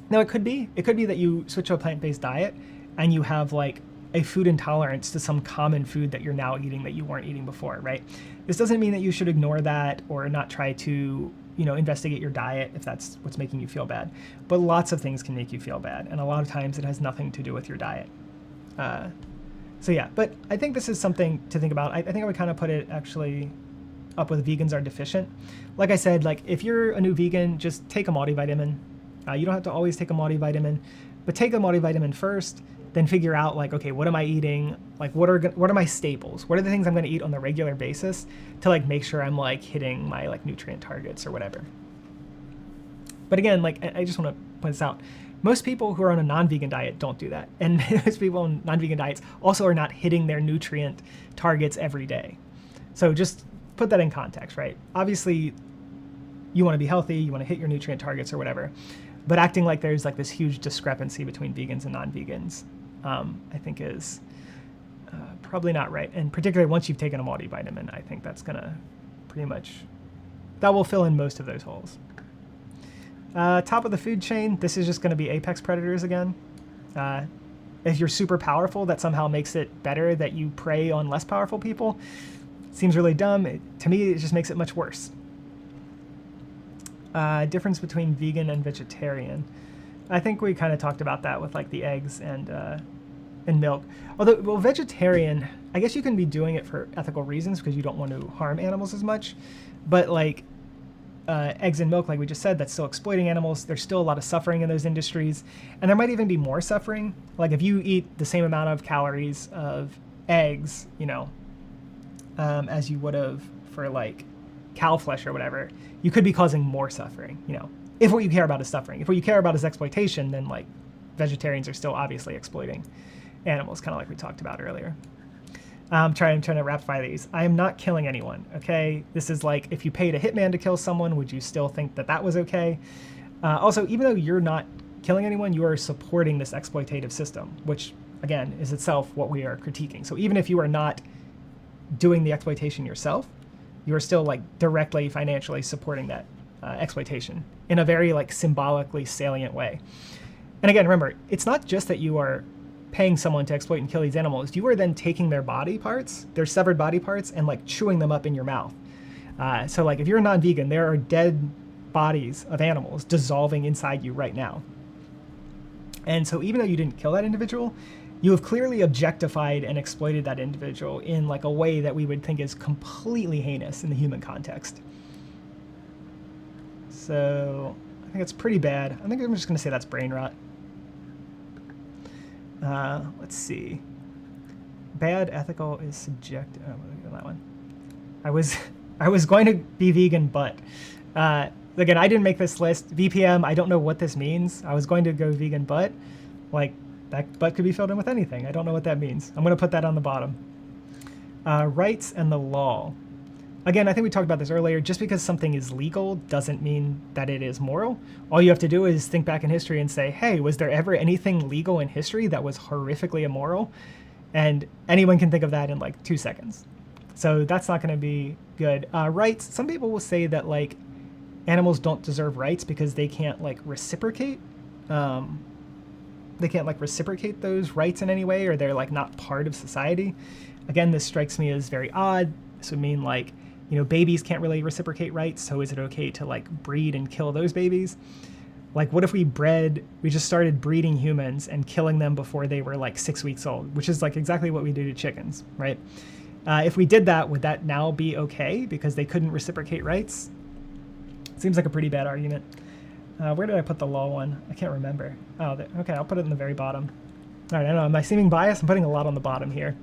Now it could be that you switch to a plant-based diet and you have like a food intolerance to some common food that you're now eating that you weren't eating before, right? This doesn't mean that you should ignore that or not try to, investigate your diet if that's what's making you feel bad. But lots of things can make you feel bad, and a lot of times it has nothing to do with your diet. So yeah, but I think this is something to think about. I think I would kind of put it actually up with vegans are deficient. Like I said, like if you're a new vegan, just take a multivitamin. You don't have to always take a multivitamin, but take a multivitamin first, then figure out like, okay, what am I eating? Like what are my staples? What are the things I'm going to eat on a regular basis to like make sure I'm like hitting my like nutrient targets or whatever. But again, like I just want to point this out. Most people who are on a non-vegan diet don't do that. And most people on non-vegan diets also are not hitting their nutrient targets every day. So just put that in context, right? Obviously, you want to be healthy, you want to hit your nutrient targets or whatever. But acting like there's like this huge discrepancy between vegans and non-vegans, I think is probably not right. And particularly once you've taken a multivitamin, I think that's going to that will fill in most of those holes. Top of the food chain, this is just going to be apex predators again. If you're super powerful, that somehow makes it better that you prey on less powerful people. Seems really dumb. To me, it just makes it much worse. Difference between vegan and vegetarian. I think we kind of talked about that with like the eggs and milk. Although, well, vegetarian, I guess you can be doing it for ethical reasons because you don't want to harm animals as much. But like eggs and milk, like we just said, that's still exploiting animals. There's still a lot of suffering in those industries. And there might even be more suffering. Like if you eat the same amount of calories of eggs, as you would have for like cow flesh or whatever, you could be causing more suffering, if what you care about is suffering. If what you care about is exploitation, then like vegetarians are still obviously exploiting animals, kind of like we talked about earlier. I'm trying to rapid fire these. I am not killing anyone, okay? This is like, if you paid a hitman to kill someone, would you still think that that was okay? Also, even though you're not killing anyone, you are supporting this exploitative system, which, again, is itself what we are critiquing. So even if you are not doing the exploitation yourself, you are still like directly financially supporting that exploitation in a very like symbolically salient way. And again, remember, it's not just that you are paying someone to exploit and kill these animals. You are then taking their body parts, their severed body parts, and like chewing them up in your mouth. So like if you're a non-vegan, there are dead bodies of animals dissolving inside you right now. And so even though you didn't kill that individual, you have clearly objectified and exploited that individual in like a way that we would think is completely heinous in the human context. So I think it's pretty bad. I think I'm just going to say that's brain rot. Let's see. Bad ethical is subjective. Oh, let me go that one. I was going to be vegan, but again, I didn't make this list. VPM, I don't know what this means. I was going to go vegan, but like that butt could be filled in with anything. I don't know what that means. I'm going to put that on the bottom. Rights and the law. Again, I think we talked about this earlier. Just because something is legal doesn't mean that it is moral. All you have to do is think back in history and say, hey, was there ever anything legal in history that was horrifically immoral? And anyone can think of that in like 2 seconds. So that's not going to be good. Rights, some people will say that like animals don't deserve rights because they can't like reciprocate. They can't like reciprocate those rights in any way, or they're like not part of society. Again, this strikes me as very odd. This would mean like, you know, babies can't really reciprocate rights, so is it okay to like breed and kill those babies? Like what if we just started breeding humans and killing them before they were like 6 weeks old, which is like exactly what we do to chickens, right? If we did that, would that now be okay because they couldn't reciprocate rights? Seems like a pretty bad argument. Where did I put the law one? I can't remember. Oh, okay, I'll put it in the very bottom. All right, I don't know, am I seeming biased? I'm putting a lot on the bottom here.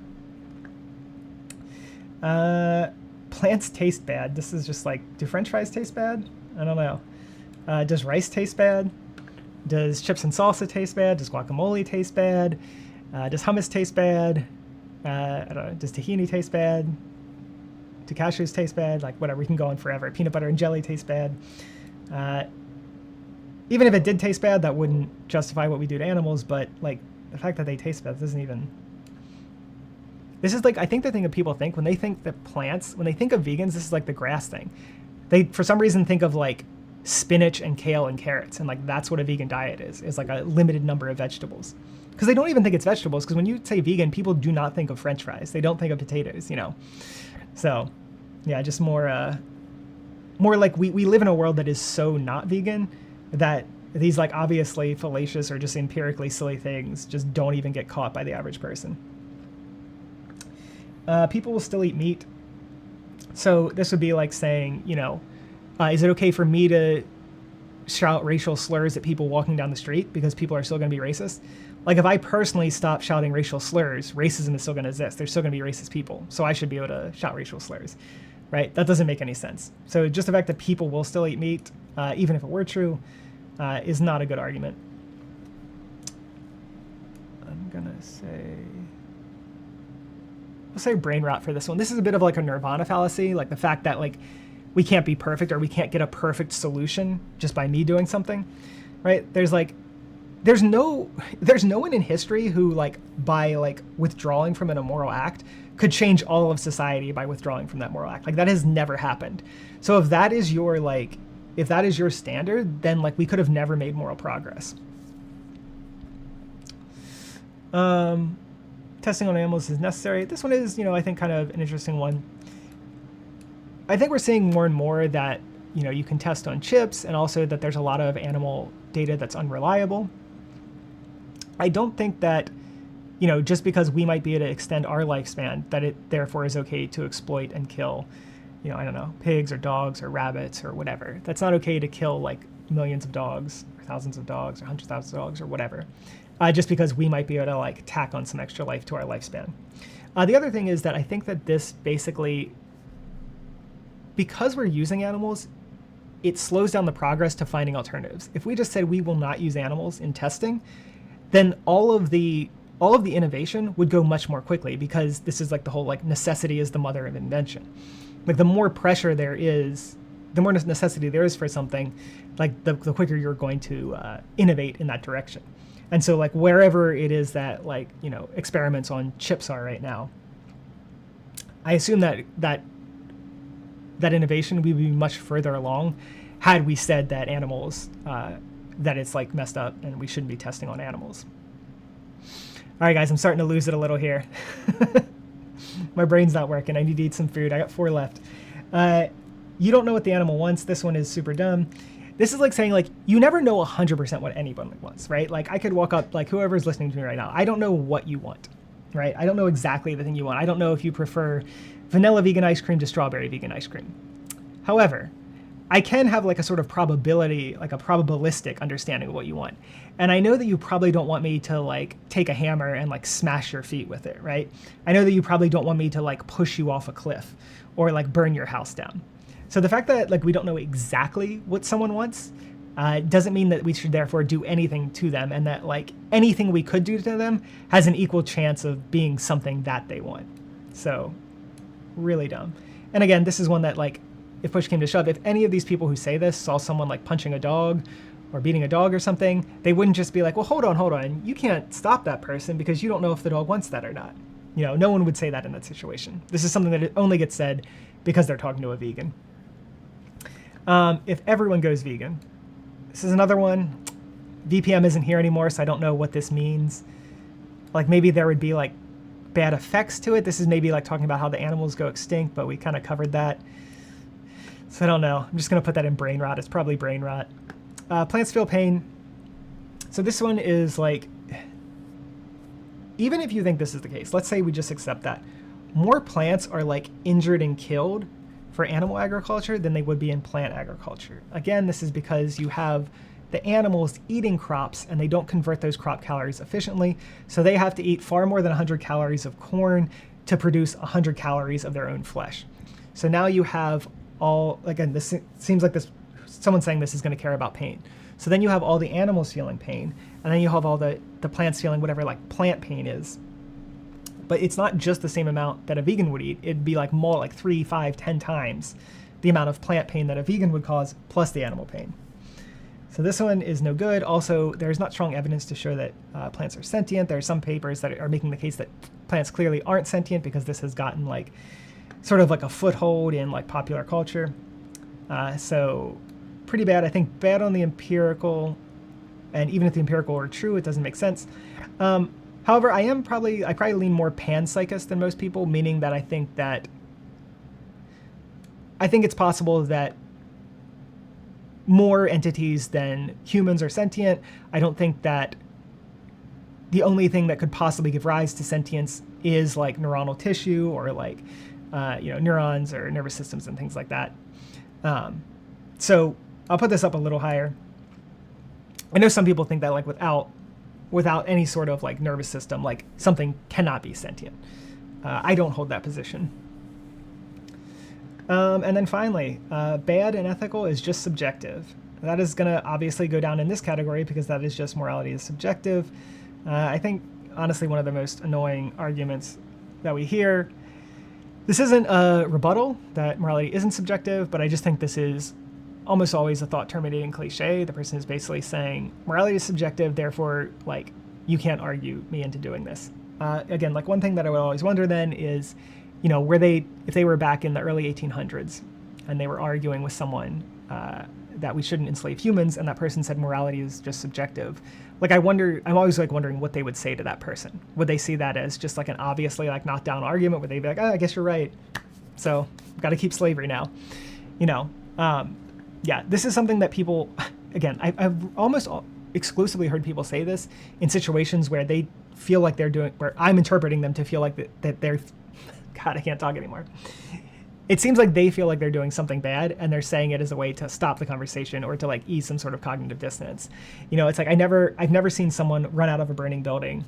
Plants taste bad. This is just like, do French fries taste bad? I don't know. Does rice taste bad? Does chips and salsa taste bad? Does guacamole taste bad? Does hummus taste bad? I don't know. Does tahini taste bad? Do cashews taste bad? Like whatever, we can go on forever. Peanut butter and jelly taste bad. Even if it did taste bad, that wouldn't justify what we do to animals, but like the fact that they taste bad doesn't even... This is like, I think the thing that people think when they think that plants, when they think of vegans, this is like the grass thing. They, for some reason, think of like spinach and kale and carrots, and like that's what a vegan diet is like a limited number of vegetables. Because they don't even think it's vegetables, because when you say vegan, people do not think of French fries. They don't think of potatoes, you know. So, yeah, just more like we live in a world that is so not vegan that these like obviously fallacious or just empirically silly things just don't even get caught by the average person. People will still eat meat. So this would be like saying, you know, is it okay for me to shout racial slurs at people walking down the street because people are still going to be racist? Like if I personally stop shouting racial slurs, racism is still going to exist. There's still going to be racist people. So I should be able to shout racial slurs, right? That doesn't make any sense. So just the fact that people will still eat meat, even if it were true, is not a good argument. I'm going to say... I'll say brain rot for this one. This is a bit of like a nirvana fallacy, like the fact that like we can't be perfect or we can't get a perfect solution just by me doing something, right? There's no one in history who like by like withdrawing from an immoral act could change all of society by withdrawing from that moral act. Like that has never happened. So if that is your standard, then like we could have never made moral progress. Testing on animals is necessary. This one is, you know, I think kind of an interesting one. I think we're seeing more and more that, you know, you can test on chips and also that there's a lot of animal data that's unreliable. I don't think that, you know, just because we might be able to extend our lifespan, that it therefore is okay to exploit and kill, you know, I don't know, pigs or dogs or rabbits or whatever. That's not okay to kill like millions of dogs or thousands of dogs or hundreds of thousands of dogs or whatever. Just because we might be able to like tack on some extra life to our lifespan. The other thing is that I think that this basically, because we're using animals, it slows down the progress to finding alternatives. If we just said we will not use animals in testing, then all of the all of the innovation would go much more quickly, because this is like the whole like necessity is the mother of invention. Like the more pressure there is, the more necessity there is for something, like the quicker you're going to innovate in that direction. And so like wherever it is that like, you know, experiments on chips are right now, I assume that innovation would be much further along had we said that animals, that it's like messed up and we shouldn't be testing on animals. All right, guys, I'm starting to lose it a little here. My brain's not working. I need to eat some food. I got 4 left. You don't know what the animal wants. This one is super dumb. This is like saying, like, you never know 100% what anyone wants, right? Like, I could walk up, like, whoever's listening to me right now, I don't know what you want, right? I don't know exactly the thing you want. I don't know if you prefer vanilla vegan ice cream to strawberry vegan ice cream. However, I can have like a sort of probability, like a probabilistic understanding of what you want. And I know that you probably don't want me to like take a hammer and like smash your feet with it, right? I know that you probably don't want me to like push you off a cliff or like burn your house down. So the fact that like we don't know exactly what someone wants doesn't mean that we should therefore do anything to them, and that like anything we could do to them has an equal chance of being something that they want. So really dumb. And again, this is one that like, if push came to shove, if any of these people who say this saw someone like punching a dog or beating a dog or something, they wouldn't just be like, well, hold on, you can't stop that person because you don't know if the dog wants that or not. You know, no one would say that in that situation. This is something that only gets said because they're talking to a vegan. If everyone goes vegan, this is another one. VPM isn't here anymore, so I don't know what this means. Like maybe there would be like bad effects to it. This is maybe like talking about how the animals go extinct, but we kind of covered that. So I don't know. I'm just going to put that in brain rot. It's probably brain rot. Plants feel pain. So this one is like, even if you think this is the case, let's say we just accept that. More plants are like injured and killed for animal agriculture than they would be in plant agriculture. Again, this is because you have the animals eating crops and they don't convert those crop calories efficiently. So they have to eat far more than 100 calories of corn to produce 100 calories of their own flesh. So now you have all, again, this seems like this, someone saying this is going to care about pain. So then you have all the animals feeling pain, and then you have all the plants feeling whatever like plant pain is. But it's not just the same amount that a vegan would eat. It'd be like more like 3, 5, 10 times the amount of plant pain that a vegan would cause plus the animal pain. So this one is no good. Also, there's not strong evidence to show that plants are sentient. There are some papers that are making the case that plants clearly aren't sentient because this has gotten like sort of like a foothold in like popular culture. So pretty bad. I think bad on the empirical, and even if the empirical were true, it doesn't make sense. However, I probably lean more panpsychist than most people, meaning that I think it's possible that more entities than humans are sentient. I don't think that the only thing that could possibly give rise to sentience is like neuronal tissue or like neurons or nervous systems and things like that. So I'll put this up a little higher. I know some people think that like without any sort of like nervous system, like something cannot be sentient. I don't hold that position. And then finally, bad and ethical is just subjective. That is going to obviously go down in this category because that is just morality is subjective. I think, honestly, one of the most annoying arguments that we hear, this isn't a rebuttal that morality isn't subjective, but I just think this is almost always a thought-terminating cliche. The person is basically saying morality is subjective, therefore, like, you can't argue me into doing this. Again, like one thing that I would always wonder then is, if they were back in the early 1800s and they were arguing with someone that we shouldn't enslave humans, and that person said morality is just subjective. Like I'm always like wondering what they would say to that person. Would they see that as just like an obviously like knocked down argument? Would they be like, I guess you're right. So got to keep slavery now, yeah, this is something that people, again, I've almost exclusively heard people say this in situations where they feel like where I'm interpreting them to feel like that they're, God, I can't talk anymore. It seems like they feel like they're doing something bad and they're saying it as a way to stop the conversation or to like ease some sort of cognitive dissonance. It's like I've never seen someone run out of a burning building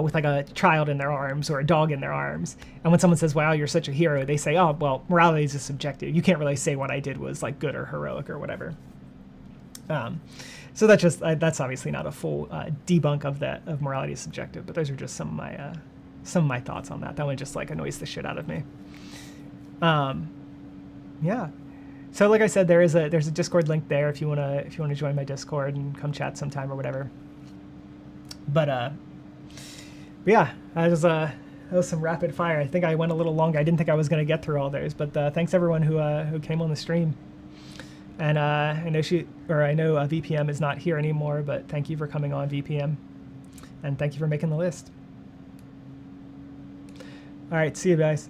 with like a child in their arms or a dog in their arms. And when someone says, wow, you're such a hero, they say, oh, well, morality is just subjective. You can't really say what I did was like good or heroic or whatever. So that's just that's obviously not a full debunk of morality is subjective, but those are just some of my thoughts on that. That one just like annoys the shit out of me. Yeah. So like I said, there's a Discord link there if you wanna join my Discord and come chat sometime or whatever. But yeah, that was some rapid fire. I think I went a little longer. I didn't think I was gonna get through all those, but thanks everyone who came on the stream. And I know VPM is not here anymore, but thank you for coming on, VPM, and thank you for making the list. All right, see you guys.